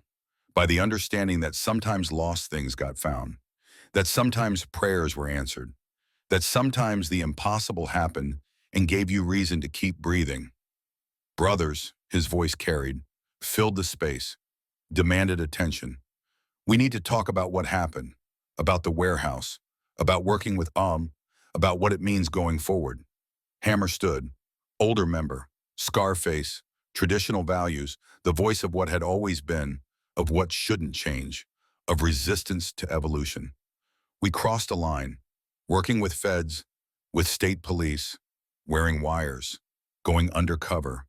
by the understanding that sometimes lost things got found, that sometimes prayers were answered, that sometimes the impossible happened and gave you reason to keep breathing. Brothers, his voice carried, filled the space, demanded attention. We need to talk about what happened, about the warehouse, about working with about what it means going forward. Hammer stood, older member, scar face, traditional values, the voice of what had always been, of what shouldn't change, of resistance to evolution. We crossed a line, working with feds, with state police, wearing wires, going undercover.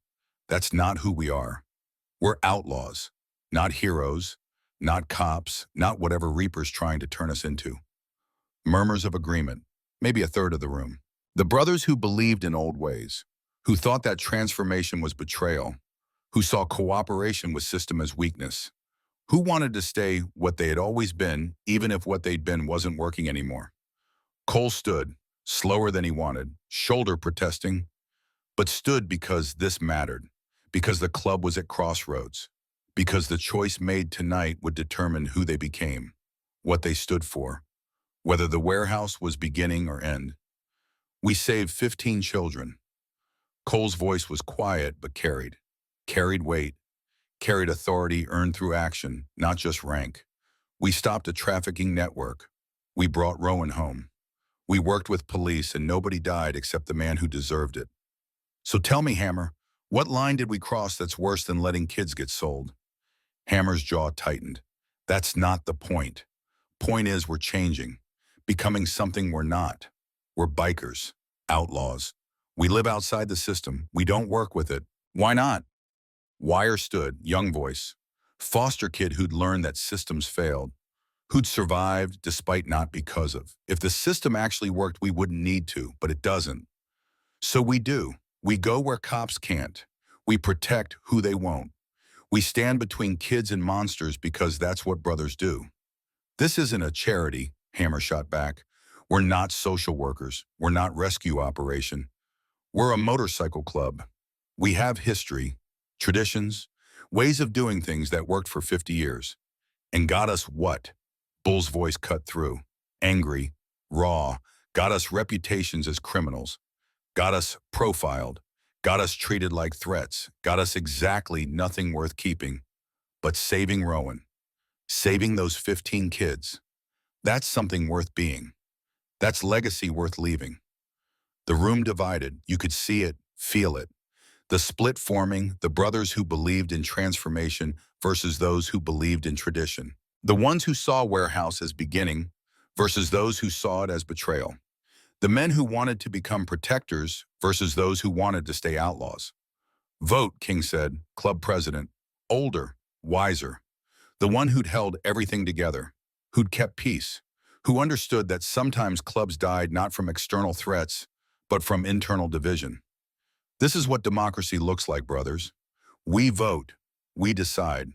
That's not who we are. We're outlaws, not heroes, not cops, not whatever Reaper's trying to turn us into. Murmurs of agreement, maybe a third of the room. The brothers who believed in old ways, who thought that transformation was betrayal, who saw cooperation with system as weakness, who wanted to stay what they had always been, even if what they'd been wasn't working anymore. Cole stood, slower than he wanted, shoulder protesting, but stood because this mattered, because the club was at crossroads, because the choice made tonight would determine who they became, what they stood for, whether the warehouse was beginning or end. We saved 15 children. Cole's voice was quiet but carried weight, carried authority earned through action, not just rank. We stopped a trafficking network. We brought Rowan home. We worked with police and nobody died except the man who deserved it. So tell me, Hammer, what line did we cross that's worse than letting kids get sold? Hammer's jaw tightened. That's not the point. Point is we're changing, becoming something we're not. We're bikers, outlaws. We live outside the system. We don't work with it. Why not? Wire stood, young voice. Foster kid who'd learned that systems failed, who'd survived despite not because of. If the system actually worked, we wouldn't need to, but it doesn't. So we do. We go where cops can't. We protect who they won't. We stand between kids and monsters because that's what brothers do. This isn't a charity, Hammer shot back. We're not social workers. We're not rescue operation. We're a motorcycle club. We have history, traditions, ways of doing things that worked for 50 years. And got us what? Bull's voice cut through. Angry, raw, got us reputations as criminals. Got us profiled. Got us treated like threats. Got us exactly nothing worth keeping. But saving Rowan. Saving those 15 kids. That's something worth being. That's legacy worth leaving. The room divided. You could see it, feel it. The split forming, the brothers who believed in transformation versus those who believed in tradition. The ones who saw warehouse as beginning versus those who saw it as betrayal. The men who wanted to become protectors versus those who wanted to stay outlaws. Vote, King said, club president. Older, wiser. The one who'd held everything together, who'd kept peace, who understood that sometimes clubs died not from external threats, but from internal division. This is what democracy looks like, brothers. We vote. We decide.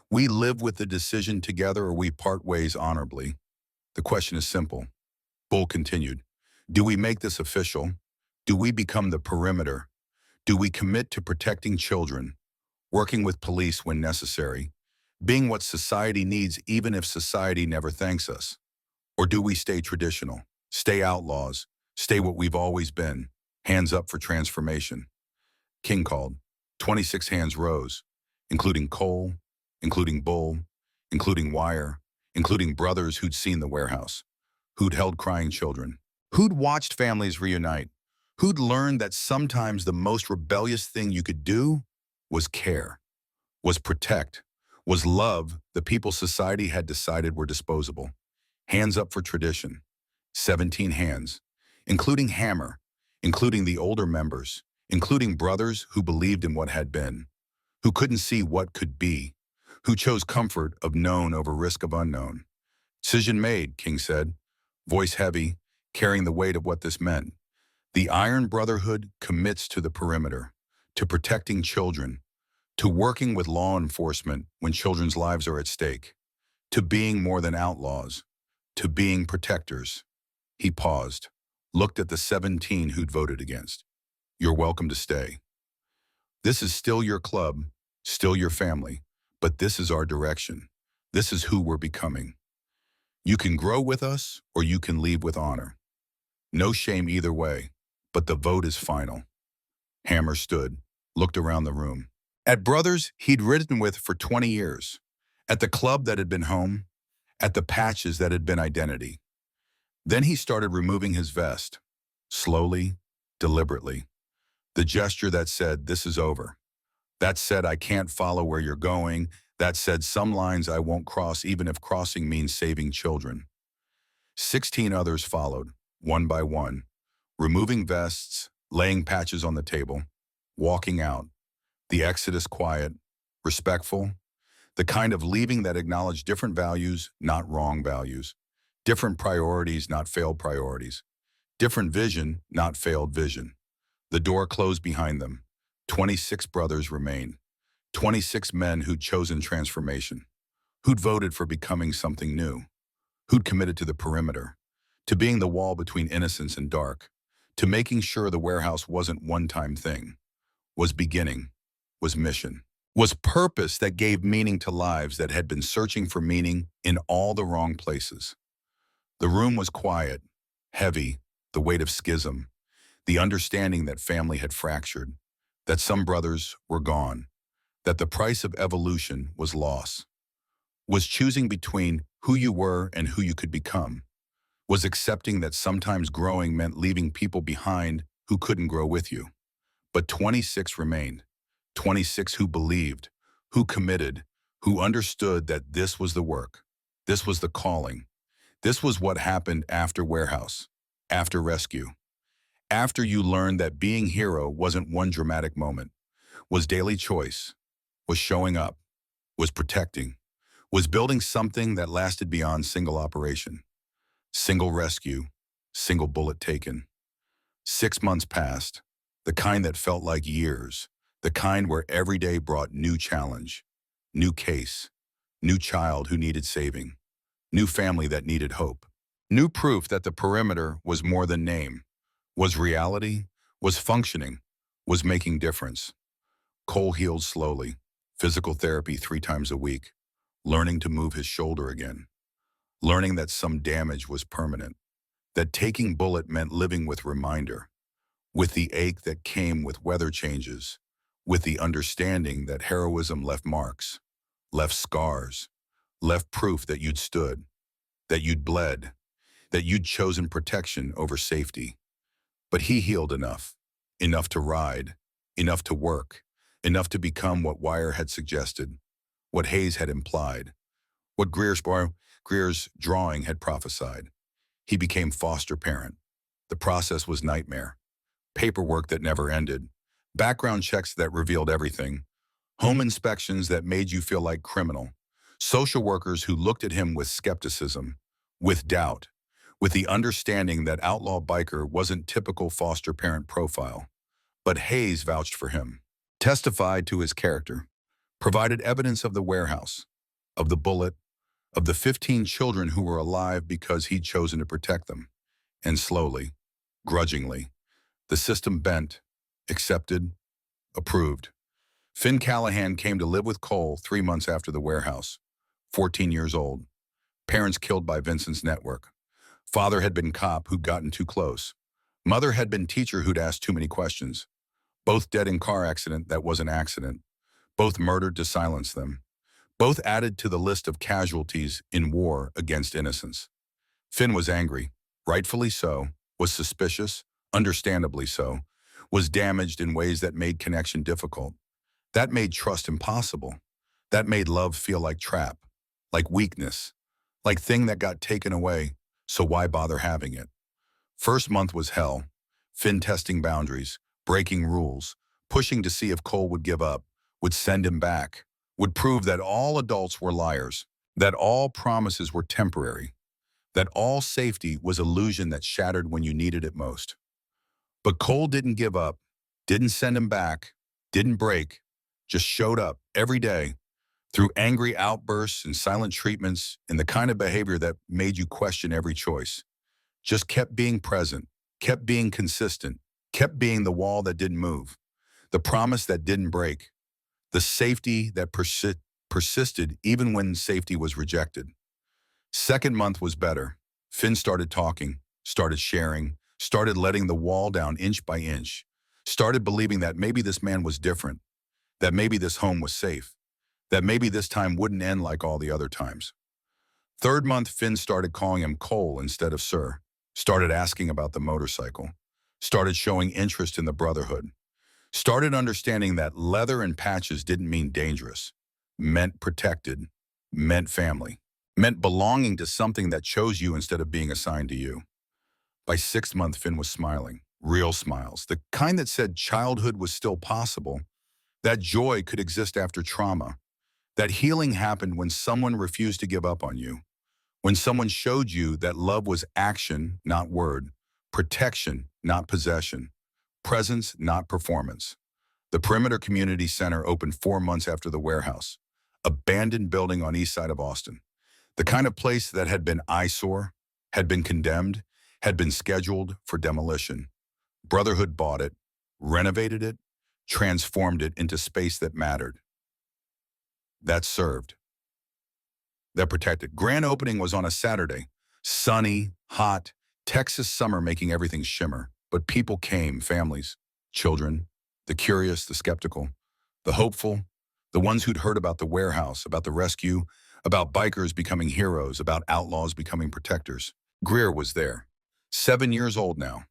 We live with the decision together or we part ways honorably. The question is simple. Bull continued. Do we make this official? Do we become the perimeter? Do we commit to protecting children, working with police when necessary, being what society needs even if society never thanks us? Or do we stay traditional, stay outlaws, stay what we've always been, hands up for transformation? King called. 26 hands rose, including Cole, including Bull, including Wire, including brothers who'd seen the warehouse, who'd held crying children, who'd watched families reunite, who'd learned that sometimes the most rebellious thing you could do was care, was protect, was love the people society had decided were disposable. Hands up for tradition. 17 hands, including Hammer, including the older members, including brothers who believed in what had been, who couldn't see what could be, who chose comfort of known over risk of unknown. Decision made, King said, voice heavy, carrying the weight of what this meant. The Iron Brotherhood commits to the perimeter, to protecting children, to working with law enforcement when children's lives are at stake, to being more than outlaws, to being protectors. He paused, looked at the 17 who'd voted against. You're welcome to stay. This is still your club, still your family, but this is our direction. This is who we're becoming. You can grow with us or you can leave with honor. No shame either way, but the vote is final. Hammer stood, looked around the room. At Brothers he'd ridden with for 20 years, at the club that had been home, at the patches that had been identity. Then he started removing his vest, slowly, deliberately. The gesture that said, this is over. That said, I can't follow where you're going. That said, some lines I won't cross even if crossing means saving children. 16 others followed, one by one, removing vests, laying patches on the table, walking out. The exodus quiet, respectful, the kind of leaving that acknowledged different values, not wrong values, different priorities, not failed priorities, different vision, not failed vision. The door closed behind them. 26 brothers remained, 26 men who'd chosen transformation, who'd voted for becoming something new, who'd committed to the perimeter, to being the wall between innocence and dark, to making sure the warehouse wasn't one-time thing, was beginning, was mission, was purpose that gave meaning to lives that had been searching for meaning in all the wrong places. The room was quiet, heavy, the weight of schism, the understanding that family had fractured, that some brothers were gone, that the price of evolution was loss, was choosing between who you were and who you could become, was accepting that sometimes growing meant leaving people behind who couldn't grow with you. But 26 remained, 26 who believed, who committed, who understood that this was the work, this was the calling, this was what happened after warehouse, after rescue. After you learned that being hero wasn't one dramatic moment, was daily choice, was showing up, was protecting, was building something that lasted beyond single operation, single rescue, single bullet taken. 6 months passed, the kind that felt like years, the kind where every day brought new challenge, new case, new child who needed saving, new family that needed hope, new proof that the perimeter was more than name, was reality, was functioning, was making difference. Cole healed slowly, physical therapy 3 times a week, learning to move his shoulder again, learning that some damage was permanent, that taking bullet meant living with reminder, with the ache that came with weather changes, with the understanding that heroism left marks, left scars, left proof that you'd stood, that you'd bled, that you'd chosen protection over safety. But he healed enough, enough to ride, enough to work, enough to become what Wire had suggested, what Hayes had implied, what Greer's drawing had prophesied. He became foster parent. The process was nightmare. Paperwork that never ended, background checks that revealed everything, home inspections that made you feel like criminal, social workers who looked at him with skepticism, with doubt, with the understanding that outlaw biker wasn't typical foster parent profile. But Hayes vouched for him, testified to his character, provided evidence of the warehouse, of the bullet, of the 15 children who were alive because he'd chosen to protect them. And slowly, grudgingly, The system bent, accepted, approved. Finn Callahan came to live with Cole 3 months after the warehouse. 14 years old. Parents killed by Vincent's network. Father had been cop who'd gotten too close. Mother had been teacher who'd asked too many questions. Both dead in car accident that was an accident. Both murdered to silence them. Both added to the list of casualties in war against innocence. Finn was angry, rightfully so, was suspicious, understandably so, was damaged in ways that made connection difficult. That made trust impossible. That made love feel like trap, like weakness, like thing that got taken away, so why bother having it? First month was hell. Finn testing boundaries, breaking rules, pushing to see if Cole would give up, would send him back, would prove that all adults were liars, that all promises were temporary, that all safety was illusion that shattered when you needed it most. But Cole didn't give up, didn't send him back, didn't break, just showed up every day through angry outbursts and silent treatments and the kind of behavior that made you question every choice. Just kept being present, kept being consistent, kept being the wall that didn't move, the promise that didn't break, the safety that persisted even when safety was rejected. Second month was better. Finn started talking, started sharing, started letting the wall down inch by inch, started believing that maybe this man was different, that maybe this home was safe, that maybe this time wouldn't end like all the other times. Third month, Finn started calling him Cole instead of Sir, started asking about the motorcycle, started showing interest in the Brotherhood, started understanding that leather and patches didn't mean dangerous, meant protected, meant family, meant belonging to something that chose you instead of being assigned to you. By 6th month, Finn was smiling, real smiles, the kind that said childhood was still possible, that joy could exist after trauma, that healing happened when someone refused to give up on you, when someone showed you that love was action, not word, protection, not possession, presence, not performance. The Perimeter Community Center opened 4 months after the warehouse, abandoned building on east side of Austin, the kind of place that had been eyesore, had been condemned, had been scheduled for demolition. Brotherhood bought it, renovated it, transformed it into space that mattered, that served, that protected. Grand opening was on a Saturday. Sunny, hot, Texas summer making everything shimmer. But people came, families, children, the curious, the skeptical, the hopeful, the ones who'd heard about the warehouse, about the rescue, about bikers becoming heroes, about outlaws becoming protectors. Greer was there. 7 years old now.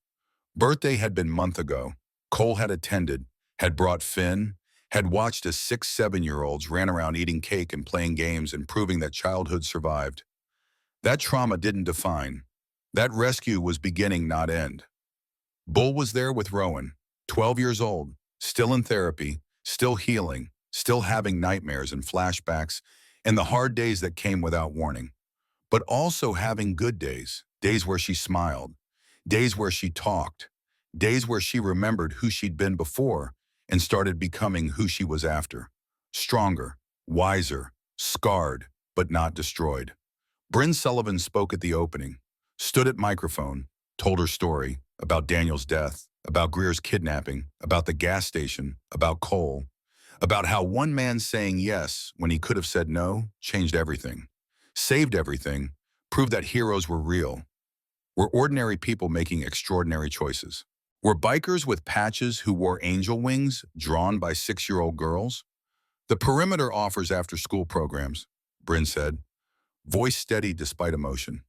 Birthday had been month ago. Cole had attended, had brought Finn, had watched as 6, 7-year-olds ran around eating cake and playing games and proving that childhood survived. That trauma didn't define. That rescue was beginning, not end. Bull was there with Rowan, 12 years old, still in therapy, still healing, still having nightmares and flashbacks and the hard days that came without warning, but also having good days, days where she smiled, days where she talked, days where she remembered who she'd been before and started becoming who she was after. Stronger, wiser, scarred, but not destroyed. Bryn Sullivan spoke at the opening, stood at microphone, told her story about Daniel's death, about Greer's kidnapping, about the gas station, about Cole, about how one man saying yes when he could have said no changed everything, saved everything, proved that heroes were real. Were ordinary people making extraordinary choices. Were bikers with patches who wore angel wings drawn by 6-year-old girls? The Perimeter offers after-school programs, Bryn said. Voice steady despite emotion.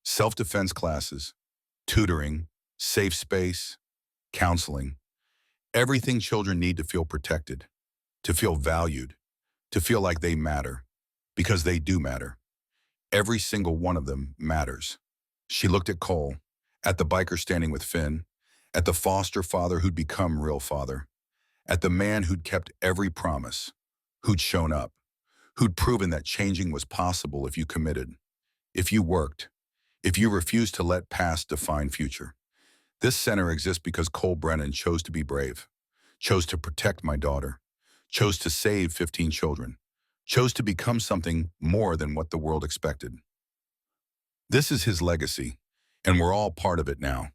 Self-defense classes, tutoring, safe space, counseling. Everything children need to feel protected, to feel valued, to feel like they matter, because they do matter. Every single one of them matters. She looked at Cole, at the biker standing with Finn, at the foster father who'd become real father, at the man who'd kept every promise, who'd shown up, who'd proven that changing was possible if you committed, if you worked, if you refused to let past define future. This center exists because Cole Brennan chose to be brave, chose to protect my daughter, chose to save 15 children, chose to become something more than what the world expected. This is his legacy, and we're all part of it now.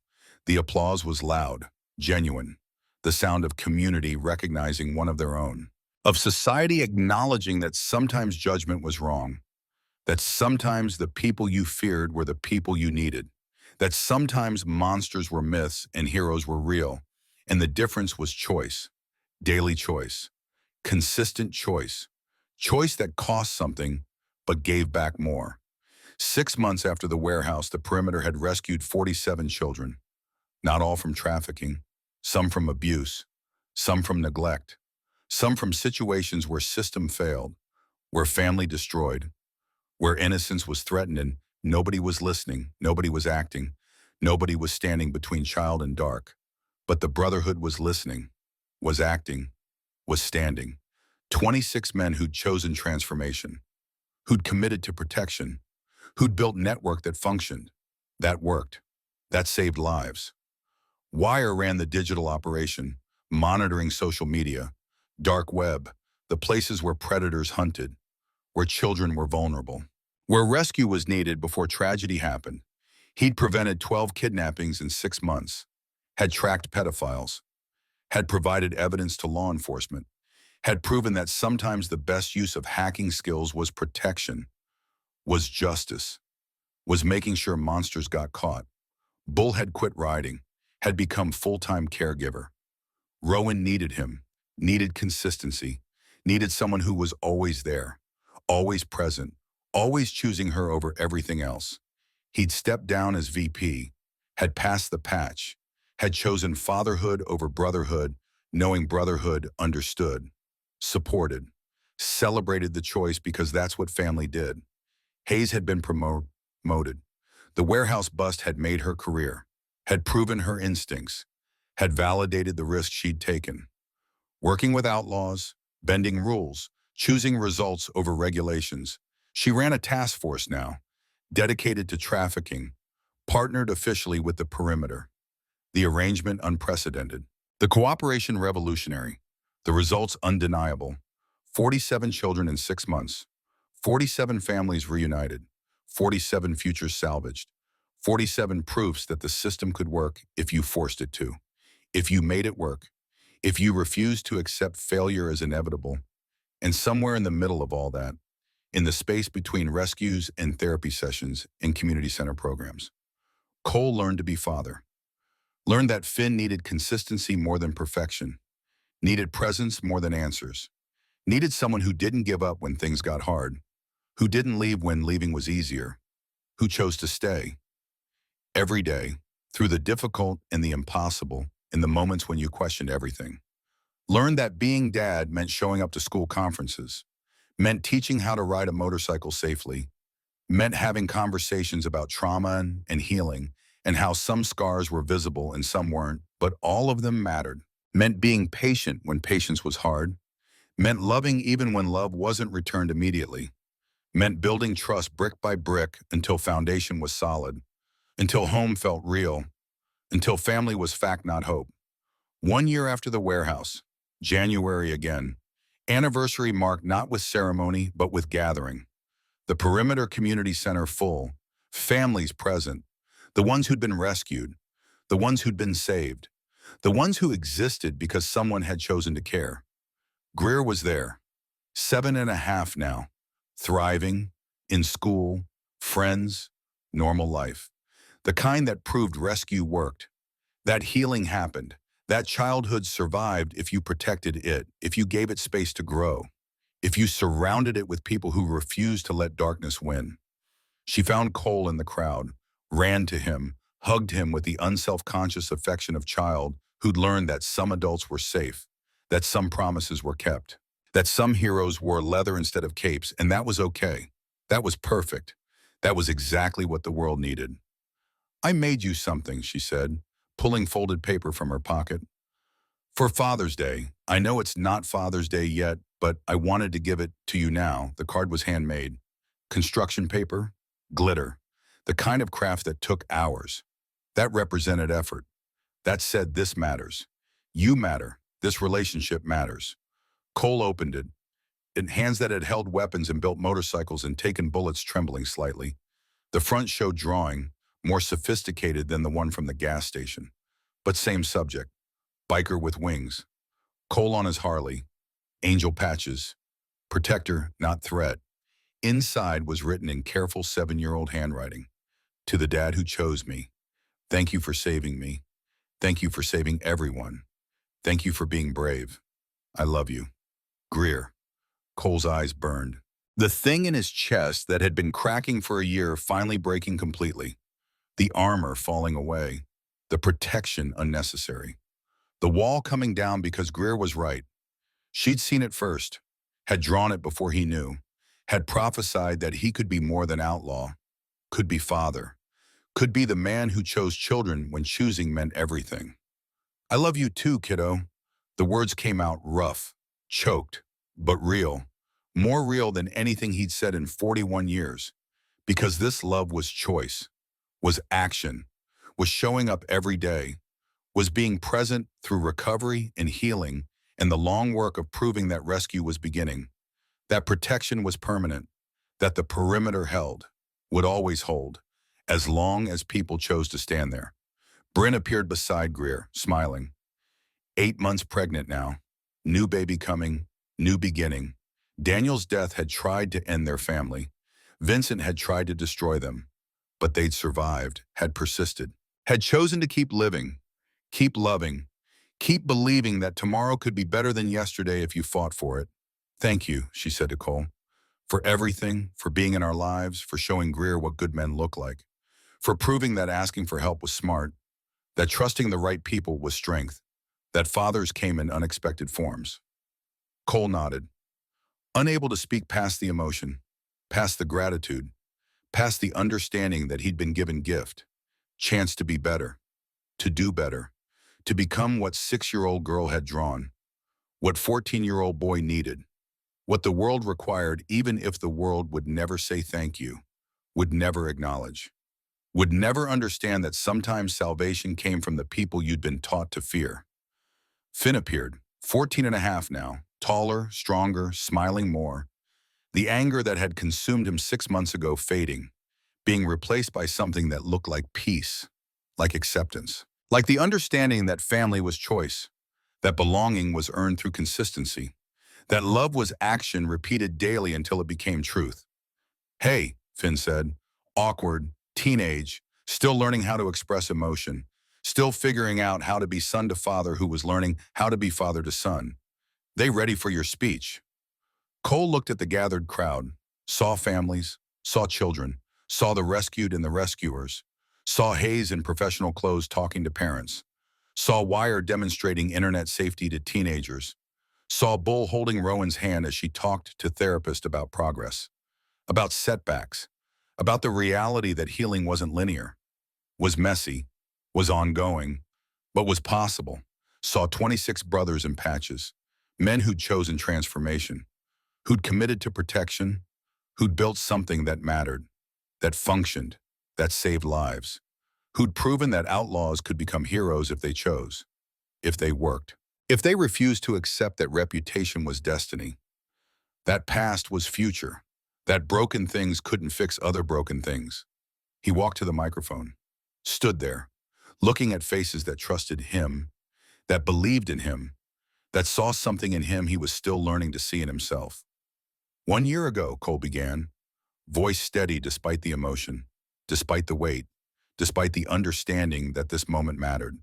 The applause was loud. genuine, the sound of community recognizing one of their own, of society acknowledging that sometimes judgment was wrong, that sometimes the people you feared were the people you needed, that sometimes monsters were myths and heroes were real, and the difference was choice, daily choice, consistent choice, choice that cost something but gave back more. 6 months after the warehouse, the perimeter had rescued 47 children, not all from trafficking, some from abuse, some from neglect, some from situations where system failed, where family destroyed, where innocence was threatened and nobody was listening, nobody was acting, nobody was standing between child and dark. But the Brotherhood was listening, was acting, was standing. 26 men who'd chosen transformation, who'd committed to protection, who'd built network that functioned, that worked, that saved lives. Wire ran the digital operation, monitoring social media, dark web, the places where predators hunted, where children were vulnerable, where rescue was needed before tragedy happened. He'd prevented 12 kidnappings in 6 months, had tracked pedophiles, had provided evidence to law enforcement, had proven that sometimes the best use of hacking skills was protection, was justice, was making sure monsters got caught. Bull had quit riding, had become full-time caregiver. Rowan needed him, needed consistency, needed someone who was always there, always present, always choosing her over everything else. He'd stepped down as VP, had passed the patch, had chosen fatherhood over brotherhood, knowing brotherhood understood, supported, celebrated the choice because that's what family did. Hayes had been promoted. The warehouse bust had made her career, had proven her instincts, had validated the risk she'd taken. Working with outlaws, bending rules, choosing results over regulations. She ran a task force now, dedicated to trafficking, partnered officially with the perimeter. The arrangement unprecedented. The cooperation revolutionary. The results undeniable. 47 children in 6 months. 47 families reunited. 47 futures salvaged. 47 proofs that the system could work if you forced it to. If you made it work. If you refused to accept failure as inevitable. And somewhere in the middle of all that, in the space between rescues and therapy sessions and community center programs, Cole learned to be father. Learned that Finn needed consistency more than perfection, needed presence more than answers, needed someone who didn't give up when things got hard, who didn't leave when leaving was easier, who chose to stay. Every day, through the difficult and the impossible, in the moments when you questioned everything. Learned that being dad meant showing up to school conferences, meant teaching how to ride a motorcycle safely, meant having conversations about trauma and healing, and how some scars were visible and some weren't, but all of them mattered. Meant being patient when patience was hard, meant loving even when love wasn't returned immediately, meant building trust brick by brick until foundation was solid, until home felt real, until family was fact not hope. 1 year after the warehouse, January again, anniversary marked not with ceremony but with gathering. The Perimeter Community Center full, families present, the ones who'd been rescued, the ones who'd been saved, the ones who existed because someone had chosen to care. Greer was there, 7.5 now, thriving, in school, friends, normal life. The kind that proved rescue worked, that healing happened, that childhood survived if you protected it, if you gave it space to grow, if you surrounded it with people who refused to let darkness win. She found Cole in the crowd, ran to him, hugged him with the unself-conscious affection of child who'd learned that some adults were safe, that some promises were kept, that some heroes wore leather instead of capes, and that was okay. That was perfect. That was exactly what the world needed. "I made you something," she said, pulling folded paper from her pocket. "For Father's Day. I know it's not Father's Day yet, but I wanted to give it to you now." The card was handmade. Construction paper, glitter, the kind of craft that took hours. That represented effort. That said, this matters. You matter. This relationship matters. Cole opened it. In hands that had held weapons and built motorcycles and taken bullets trembling slightly. The front showed drawing, more sophisticated than the one from the gas station. But same subject. Biker with wings. Cole on his Harley. Angel patches. Protector, not threat. Inside was written in careful 7-year-old handwriting. To the dad who chose me. Thank you for saving me. Thank you for saving everyone. Thank you for being brave. I love you. Greer. Cole's eyes burned. The thing in his chest that had been cracking for a year finally breaking completely. The armor falling away. The protection unnecessary. The wall coming down because Greer was right. She'd seen it first, had drawn it before he knew, had prophesied that he could be more than outlaw, could be father, could be the man who chose children when choosing meant everything. I love you too, kiddo. The words came out rough, choked, but real. More real than anything he'd said in 41 years. Because this love was choice, was action, was showing up every day, was being present through recovery and healing and the long work of proving that rescue was beginning, that protection was permanent, that the perimeter held, would always hold, as long as people chose to stand there. Bryn appeared beside Greer, smiling. 8 months pregnant now, new baby coming, new beginning. Daniel's death had tried to end their family. Vincent had tried to destroy them, but they'd survived, had persisted, had chosen to keep living, keep loving, keep believing that tomorrow could be better than yesterday if you fought for it. Thank you, she said to Cole, for everything, for being in our lives, for showing Greer what good men look like, for proving that asking for help was smart, that trusting the right people was strength, that fathers came in unexpected forms. Cole nodded, unable to speak past the emotion, past the gratitude, past the understanding that he'd been given gift, chance to be better, to do better, to become what 6-year-old girl had drawn, what 14-year-old boy needed, what the world required even if the world would never say thank you, would never acknowledge, would never understand that sometimes salvation came from the people you'd been taught to fear. Finn appeared, 14 and a half now, taller, stronger, smiling more. The anger that had consumed him 6 months ago fading, being replaced by something that looked like peace, like acceptance, like the understanding that family was choice, that belonging was earned through consistency, that love was action repeated daily until it became truth. Hey, Finn said, awkward, teenage, still learning how to express emotion, still figuring out how to be son to father who was learning how to be father to son. They ready for your speech? Cole looked at the gathered crowd, saw families, saw children, saw the rescued and the rescuers, saw Hayes in professional clothes talking to parents, saw Wire demonstrating internet safety to teenagers, saw Bull holding Rowan's hand as she talked to therapists about progress, about setbacks, about the reality that healing wasn't linear, was messy, was ongoing, but was possible. Saw 26 brothers in patches, men who'd chosen transformation, who'd committed to protection, who'd built something that mattered, that functioned, that saved lives, who'd proven that outlaws could become heroes if they chose, if they worked, if they refused to accept that reputation was destiny, that past was future, that broken things couldn't fix other broken things. He walked to the microphone, stood there, looking at faces that trusted him, that believed in him, that saw something in him he was still learning to see in himself. 1 year ago, Cole began, voice steady despite the emotion, despite the weight, despite the understanding that this moment mattered.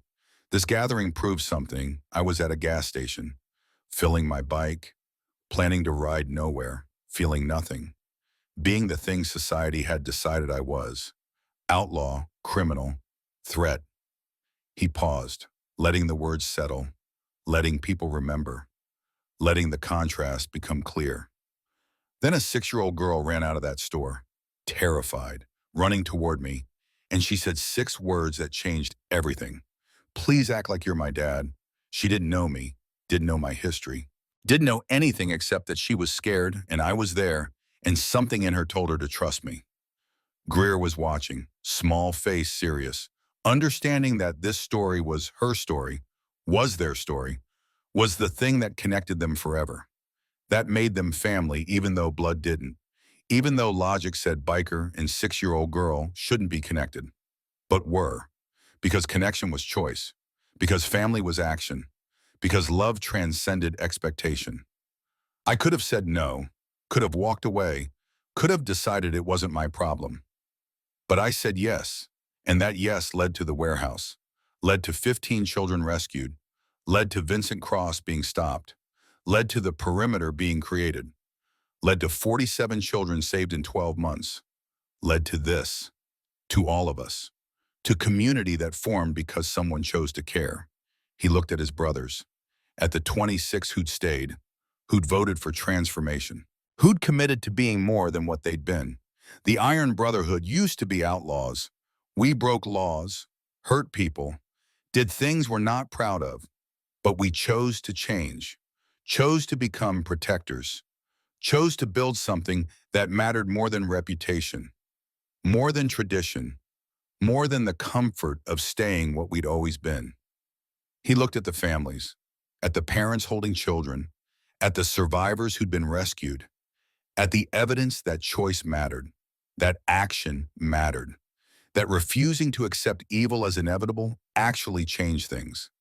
This gathering proved something. I was at a gas station, filling my bike, planning to ride nowhere, feeling nothing, being the thing society had decided I was, outlaw, criminal, threat. He paused, letting the words settle, letting people remember, letting the contrast become clear. Then a 6-year-old girl ran out of that store, terrified, running toward me, and she said 6 words that changed everything. Please act like you're my dad. She didn't know me, didn't know my history, didn't know anything except that she was scared and I was there, and something in her told her to trust me. Greer was watching, small face serious, understanding that this story was her story, was their story, was the thing that connected them forever. That made them family even though blood didn't, even though logic said biker and 6-year-old girl shouldn't be connected, but were, because connection was choice, because family was action, because love transcended expectation. I could have said no, could have walked away, could have decided it wasn't my problem. But I said yes, and that yes led to the warehouse, led to 15 children rescued, led to Vincent Cross being stopped, led to the perimeter being created, led to 47 children saved in 12 months, led to this, to all of us, to community that formed because someone chose to care. He looked at his brothers, at the 26 who'd stayed, who'd voted for transformation, who'd committed to being more than what they'd been. The Iron Brotherhood used to be outlaws. We broke laws, hurt people, did things we're not proud of, but we chose to change, chose to become protectors, chose to build something that mattered more than reputation, more than tradition, more than the comfort of staying what we'd always been. He looked at the families, at the parents holding children, at the survivors who'd been rescued, at the evidence that choice mattered, that action mattered, that refusing to accept evil as inevitable actually changed things.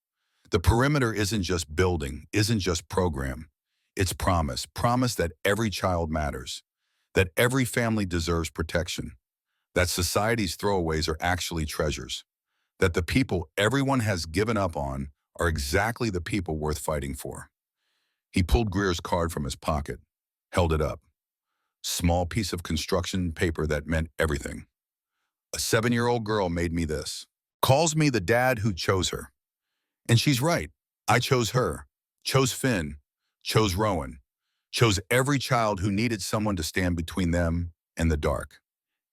The perimeter isn't just building, isn't just program. It's promise, promise that every child matters, that every family deserves protection, that society's throwaways are actually treasures, that the people everyone has given up on are exactly the people worth fighting for. He pulled Greer's card from his pocket, held it up. Small piece of construction paper that meant everything. A 7-year-old girl made me this. Calls me the dad who chose her. And she's right. I chose her, chose Finn, chose Rowan, chose every child who needed someone to stand between them and the dark.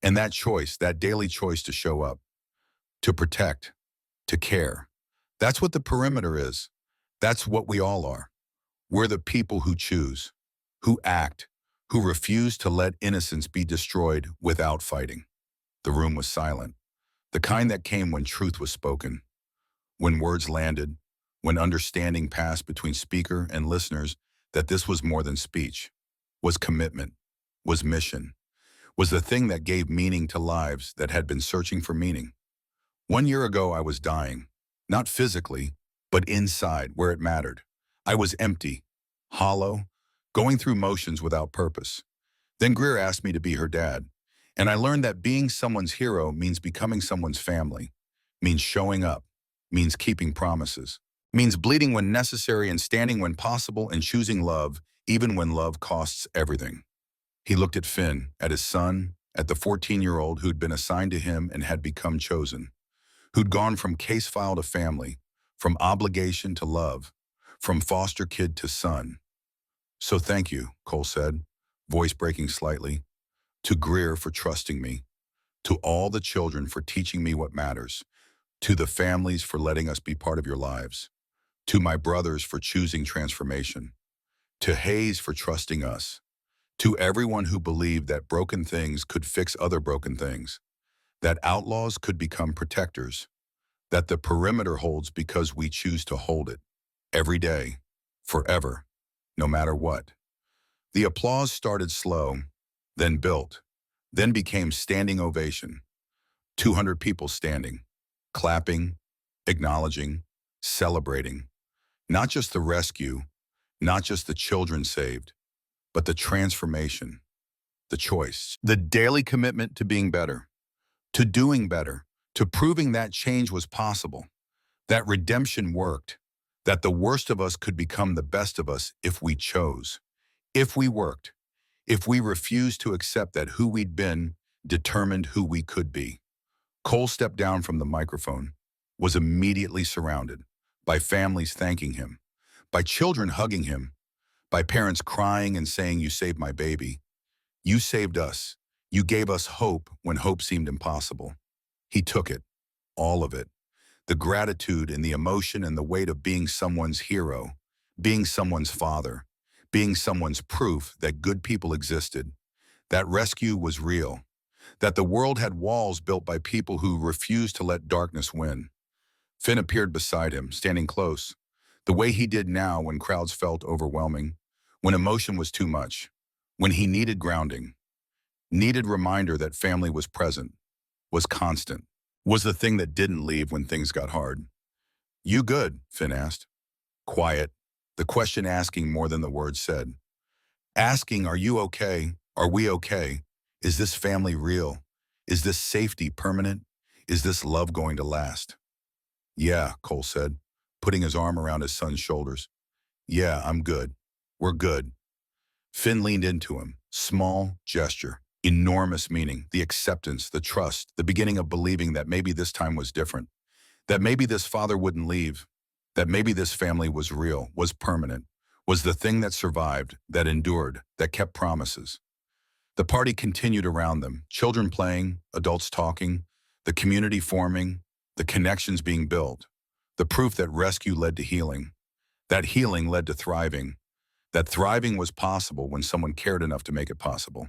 And that choice, that daily choice to show up, to protect, to care. That's what the perimeter is. That's what we all are. We're the people who choose, who act, who refuse to let innocence be destroyed without fighting. The room was silent, the kind that came when truth was spoken, when words landed, when understanding passed between speaker and listeners that this was more than speech, was commitment, was mission, was the thing that gave meaning to lives that had been searching for meaning. 1 year ago, I was dying, not physically, but inside where it mattered. I was empty, hollow, going through motions without purpose. Then Greer asked me to be her dad, and I learned that being someone's hero means becoming someone's family, means showing up, means keeping promises, means bleeding when necessary and standing when possible and choosing love, even when love costs everything. He looked at Finn, at his son, at the 14-year-old who'd been assigned to him and had become chosen, who'd gone from case file to family, from obligation to love, from foster kid to son. So thank you, Cole said, voice breaking slightly, to Greer for trusting me, to all the children for teaching me what matters, to the families for letting us be part of your lives, to my brothers for choosing transformation, to Hayes for trusting us, to everyone who believed that broken things could fix other broken things, that outlaws could become protectors, that the perimeter holds because we choose to hold it, every day, forever, no matter what. The applause started slow, then built, then became standing ovation. 200 people standing, clapping, acknowledging, celebrating. Not just the rescue, not just the children saved, but the transformation, the choice, the daily commitment to being better, to doing better, to proving that change was possible, that redemption worked, that the worst of us could become the best of us if we chose, if we worked, if we refused to accept that who we'd been determined who we could be. Cole stepped down from the microphone, was immediately surrounded by families thanking him, by children hugging him, by parents crying and saying, "You saved my baby. You saved us. You gave us hope when hope seemed impossible." He took it, all of it, the gratitude and the emotion and the weight of being someone's hero, being someone's father, being someone's proof that good people existed, that rescue was real, that the world had walls built by people who refused to let darkness win. Finn appeared beside him, standing close, the way he did now when crowds felt overwhelming, when emotion was too much, when he needed grounding, needed reminder that family was present, was constant, was the thing that didn't leave when things got hard. "You good?" Finn asked. quiet, the question asking more than the words said. Asking, are you okay? Are we okay? Is this family real? Is this safety permanent? Is this love going to last? Yeah, Cole said, putting his arm around his son's shoulders. Yeah, I'm good. We're good. Finn leaned into him. Small gesture, enormous meaning, the acceptance, the trust, the beginning of believing that maybe this time was different, that maybe this father wouldn't leave, that maybe this family was real, was permanent, was the thing that survived, that endured, that kept promises. The party continued around them, children playing, adults talking, the community forming, the connections being built, the proof that rescue led to healing, that healing led to thriving, that thriving was possible when someone cared enough to make it possible.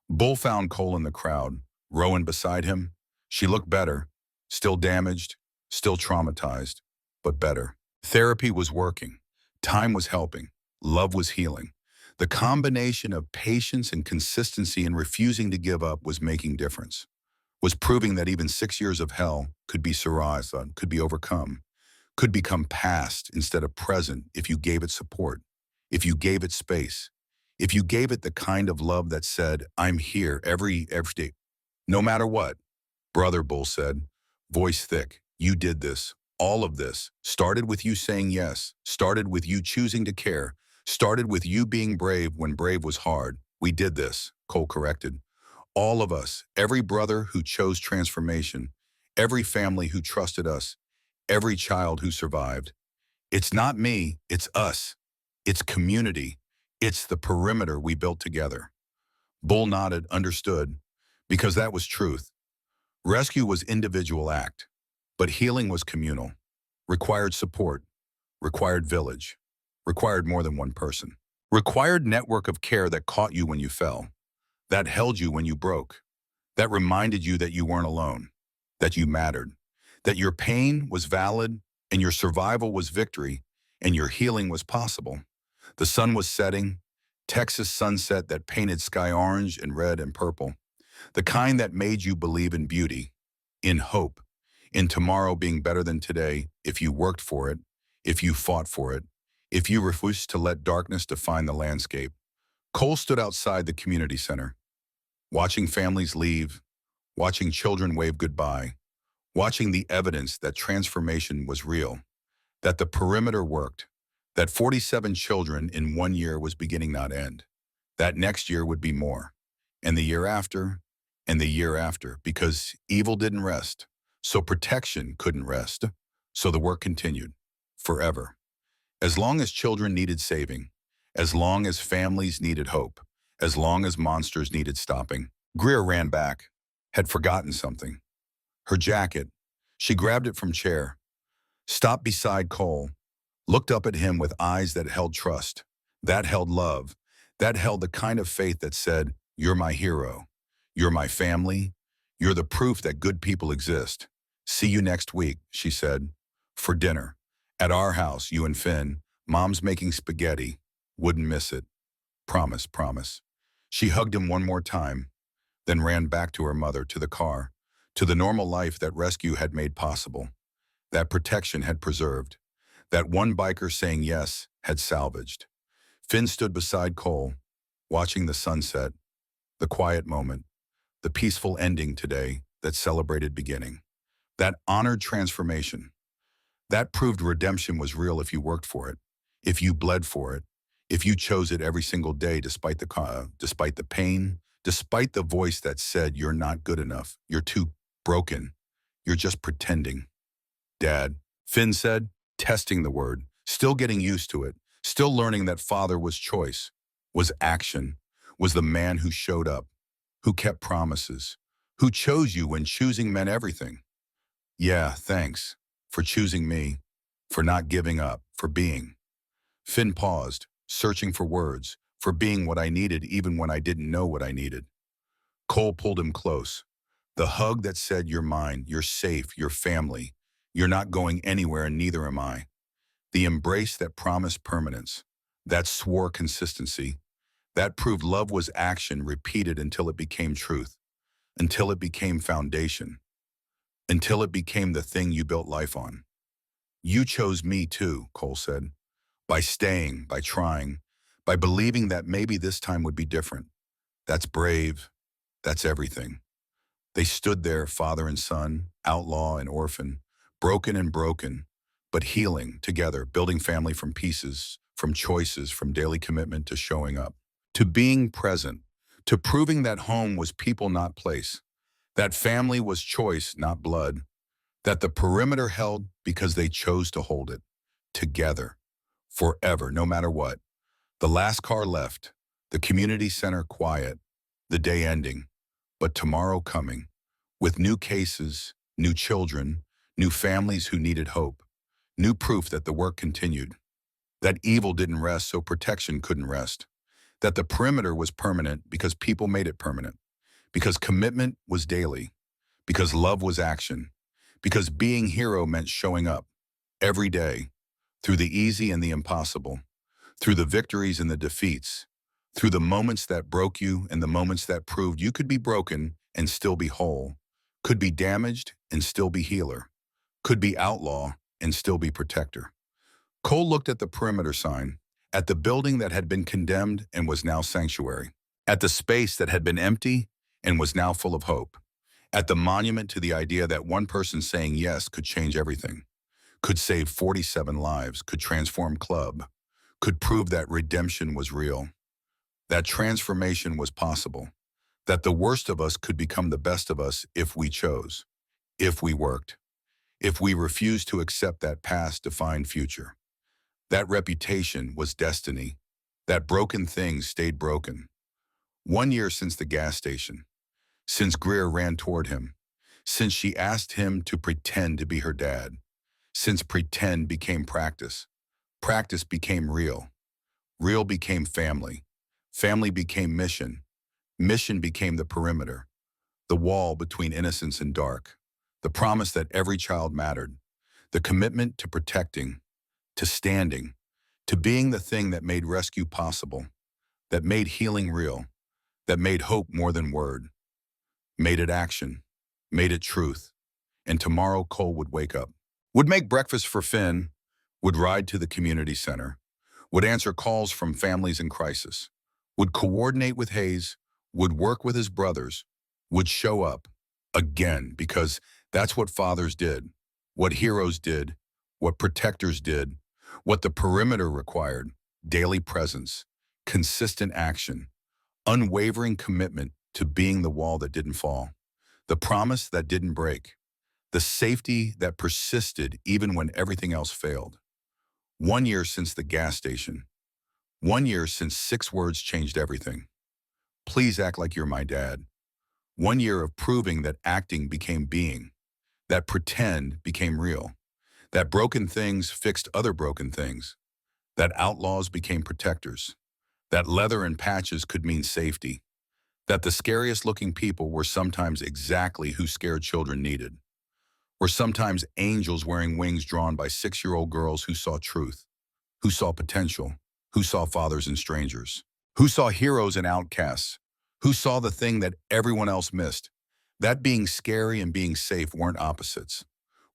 Bull found Cole in the crowd, Rowan beside him. She looked better, still damaged, still traumatized, but better. Therapy was working. Time was helping. Love was healing. The combination of patience and consistency and refusing to give up was making difference, was proving that even 6 years of hell could be survived, could be overcome, could become past instead of present if you gave it support, if you gave it space, if you gave it the kind of love that said, I'm here every day, no matter what. Brother, Bull said, voice thick, you did this. All of this started with you saying yes, started with you choosing to care, started with you being brave when brave was hard. We did this, Cole corrected. All of us, every brother who chose transformation, every family who trusted us, every child who survived. It's not me, it's us. It's community. It's the perimeter we built together. Bull nodded, understood, because that was truth. Rescue was individual act, but healing was communal, required support, required village, required more than one person, required network of care that caught you when you fell, that held you when you broke, that reminded you that you weren't alone, that you mattered, that your pain was valid and your survival was victory and your healing was possible. The sun was setting, Texas sunset that painted sky orange and red and purple, the kind that made you believe in beauty, in hope, in tomorrow being better than today if you worked for it, if you fought for it, if you refused to let darkness define the landscape. Cole stood outside the community center, watching families leave, watching children wave goodbye, watching the evidence that transformation was real, that the perimeter worked, that 47 children in 1 year was beginning not end, that next year would be more, and the year after, and the year after, because evil didn't rest, so protection couldn't rest, so the work continued, forever. As long as children needed saving, as long as families needed hope, as long as monsters needed stopping. Greer ran back, had forgotten something. Her jacket. She grabbed it from chair, stopped beside Cole, looked up at him with eyes that held trust, that held love, that held the kind of faith that said, you're my hero, you're my family, you're the proof that good people exist. See you next week, she said, for dinner. At our house, you and Finn, Mom's making spaghetti. Wouldn't miss it. Promise, promise. She hugged him one more time, then ran back to her mother, to the car, to the normal life that rescue had made possible, that protection had preserved, that one biker saying yes had salvaged. Finn stood beside Cole, watching the sunset, the quiet moment, the peaceful ending today that celebrated beginning, that honored transformation, that proved redemption was real if you worked for it, if you bled for it, if you chose it every single day despite the pain, despite the voice that said you're not good enough, you're too broken, you're just pretending. Dad, Finn said, testing the word, still getting used to it, still learning that father was choice, was action, was the man who showed up, who kept promises, who chose you when choosing meant everything. Yeah, thanks for choosing me, for not giving up, for being. Finn paused, searching for words, for being what I needed even when I didn't know what I needed. Cole pulled him close. The hug that said, you're mine, you're safe, you're family. You're not going anywhere and neither am I. The embrace that promised permanence, that swore consistency, that proved love was action repeated until it became truth, until it became foundation, until it became the thing you built life on. You chose me too, Cole said. by staying, by trying, by believing that maybe this time would be different. That's brave. That's everything. They stood there, father and son, outlaw and orphan, broken, but healing together, building family from pieces, from choices, from daily commitment to showing up, to being present, to proving that home was people, not place, that family was choice, not blood, that the perimeter held because they chose to hold it, together, forever, no matter what. The last car left, the community center quiet, the day ending, but tomorrow coming, with new cases, new children, new families who needed hope, new proof that the work continued, that evil didn't rest so protection couldn't rest, that the perimeter was permanent because people made it permanent, because commitment was daily, because love was action, because being hero meant showing up every day, through the easy and the impossible, through the victories and the defeats, through the moments that broke you and the moments that proved you could be broken and still be whole, could be damaged and still be healer, could be outlaw and still be protector. Cole looked at the perimeter sign, at the building that had been condemned and was now sanctuary, at the space that had been empty and was now full of hope, at the monument to the idea that one person saying yes could change everything, could save 47 lives, could transform club, could prove that redemption was real, that transformation was possible, that the worst of us could become the best of us if we chose, if we worked, if we refused to accept that past-defined future. That reputation was destiny, that broken things stayed broken. 1 year since the gas station, since Greer ran toward him, since she asked him to pretend to be her dad, since pretend became practice, practice became real, real became family, family became mission, mission became the perimeter, the wall between innocence and dark, the promise that every child mattered, the commitment to protecting, to standing, to being the thing that made rescue possible, that made healing real, that made hope more than word, made it action, made it truth. And tomorrow Cole would wake up, would make breakfast for Finn, would ride to the community center, would answer calls from families in crisis, would coordinate with Hayes, would work with his brothers, would show up again, because that's what fathers did, what heroes did, what protectors did, what the perimeter required: daily presence, consistent action, unwavering commitment to being the wall that didn't fall, the promise that didn't break, the safety that persisted even when everything else failed. 1 year since the gas station. 1 year since 6 words changed everything. Please act like you're my dad. 1 year of proving that acting became being, that pretend became real, that broken things fixed other broken things, that outlaws became protectors, that leather and patches could mean safety, that the scariest looking people were sometimes exactly who scared children needed, were sometimes angels wearing wings drawn by 6-year-old girls who saw truth, who saw potential, who saw fathers and strangers, who saw heroes and outcasts, who saw the thing that everyone else missed. That being scary and being safe weren't opposites,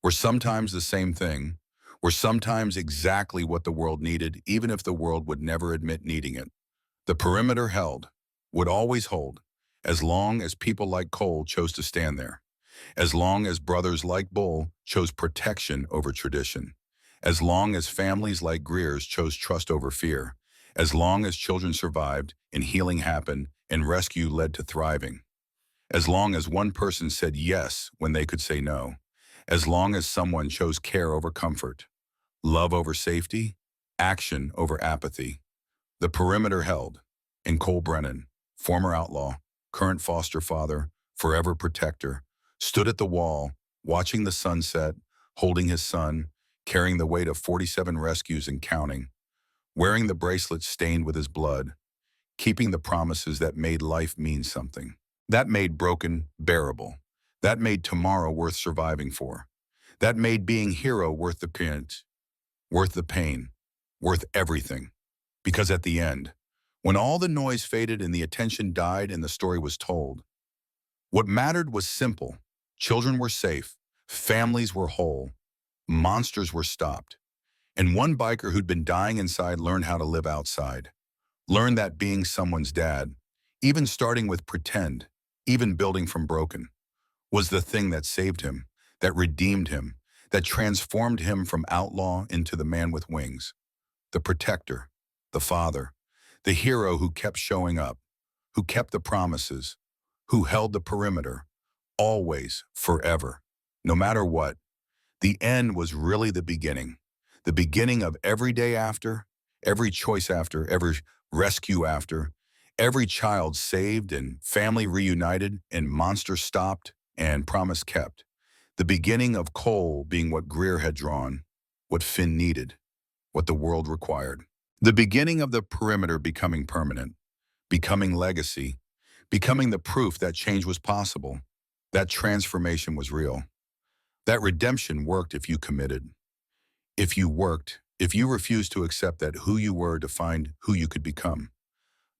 were sometimes the same thing, were sometimes exactly what the world needed, even if the world would never admit needing it. The perimeter held, would always hold, as long as people like Cole chose to stand there, as long as brothers like Bull chose protection over tradition, as long as families like Greer's chose trust over fear, as long as children survived and healing happened and rescue led to thriving, as long as one person said yes when they could say no, as long as someone chose care over comfort, love over safety, action over apathy. The perimeter held, and Cole Brennan, former outlaw, current foster father, forever protector, stood at the wall, watching the sunset, holding his son, carrying the weight of 47 rescues and counting, wearing the bracelet stained with his blood, keeping the promises that made life mean something, that made broken bearable, that made tomorrow worth surviving for, that made being hero worth the pain, worth everything. Because at the end, when all the noise faded and the attention died and the story was told, what mattered was simple. Children were safe, families were whole, monsters were stopped, And one biker who'd been dying inside learned how to live outside. Learned that being someone's dad, even starting with pretend, even building from broken, was the thing that saved him, that redeemed him, that transformed him from outlaw into the man with wings. The protector, the father, the hero who kept showing up, who kept the promises, who held the perimeter, always, forever. No matter what, the end was really the beginning of every day after, every choice after, every rescue after, every child saved and family reunited and monster stopped and promise kept. The beginning of Cole being what Greer had drawn, what Finn needed, what the world required. The beginning of the perimeter becoming permanent, becoming legacy, becoming the proof that change was possible, that transformation was real, that redemption worked if you committed, if you worked, if you refused to accept that who you were defined who you could become.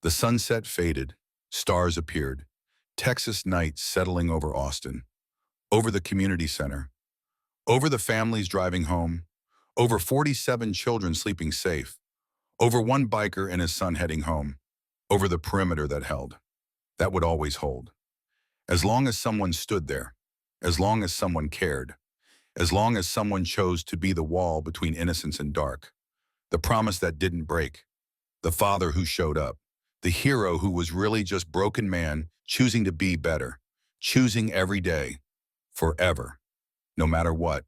The sunset faded, stars appeared, Texas night settling over Austin, over the community center, over the families driving home, over 47 children sleeping safe, over one biker and his son heading home, over the perimeter that held, that would always hold. As long as someone stood there, as long as someone cared, as long as someone chose to be the wall between innocence and dark, the promise that didn't break, the father who showed up, the hero who was really just broken man choosing to be better, choosing every day, forever, no matter what.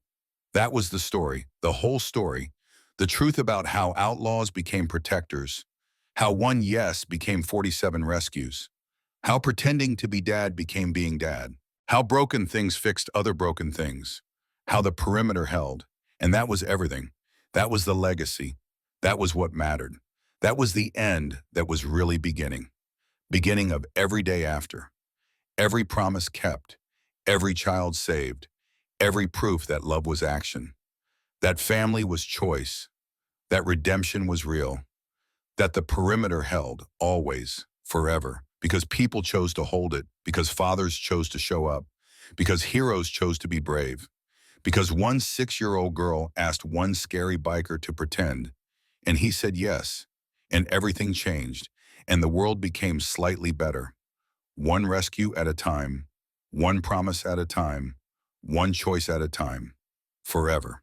That was the story, the whole story, the truth about how outlaws became protectors, how one yes became 47 rescues, how pretending to be dad became being dad, how broken things fixed other broken things, how the perimeter held, and that was everything. That was the legacy. That was what mattered. That was the end that was really beginning of every day after, every promise kept, every child saved, every proof that love was action, that family was choice, that redemption was real, that the perimeter held always, forever, because people chose to hold it, because fathers chose to show up, because heroes chose to be brave, because one 6-year-old girl asked one scary biker to pretend, and he said yes, and everything changed, and the world became slightly better. One rescue at a time, one promise at a time, one choice at a time, forever.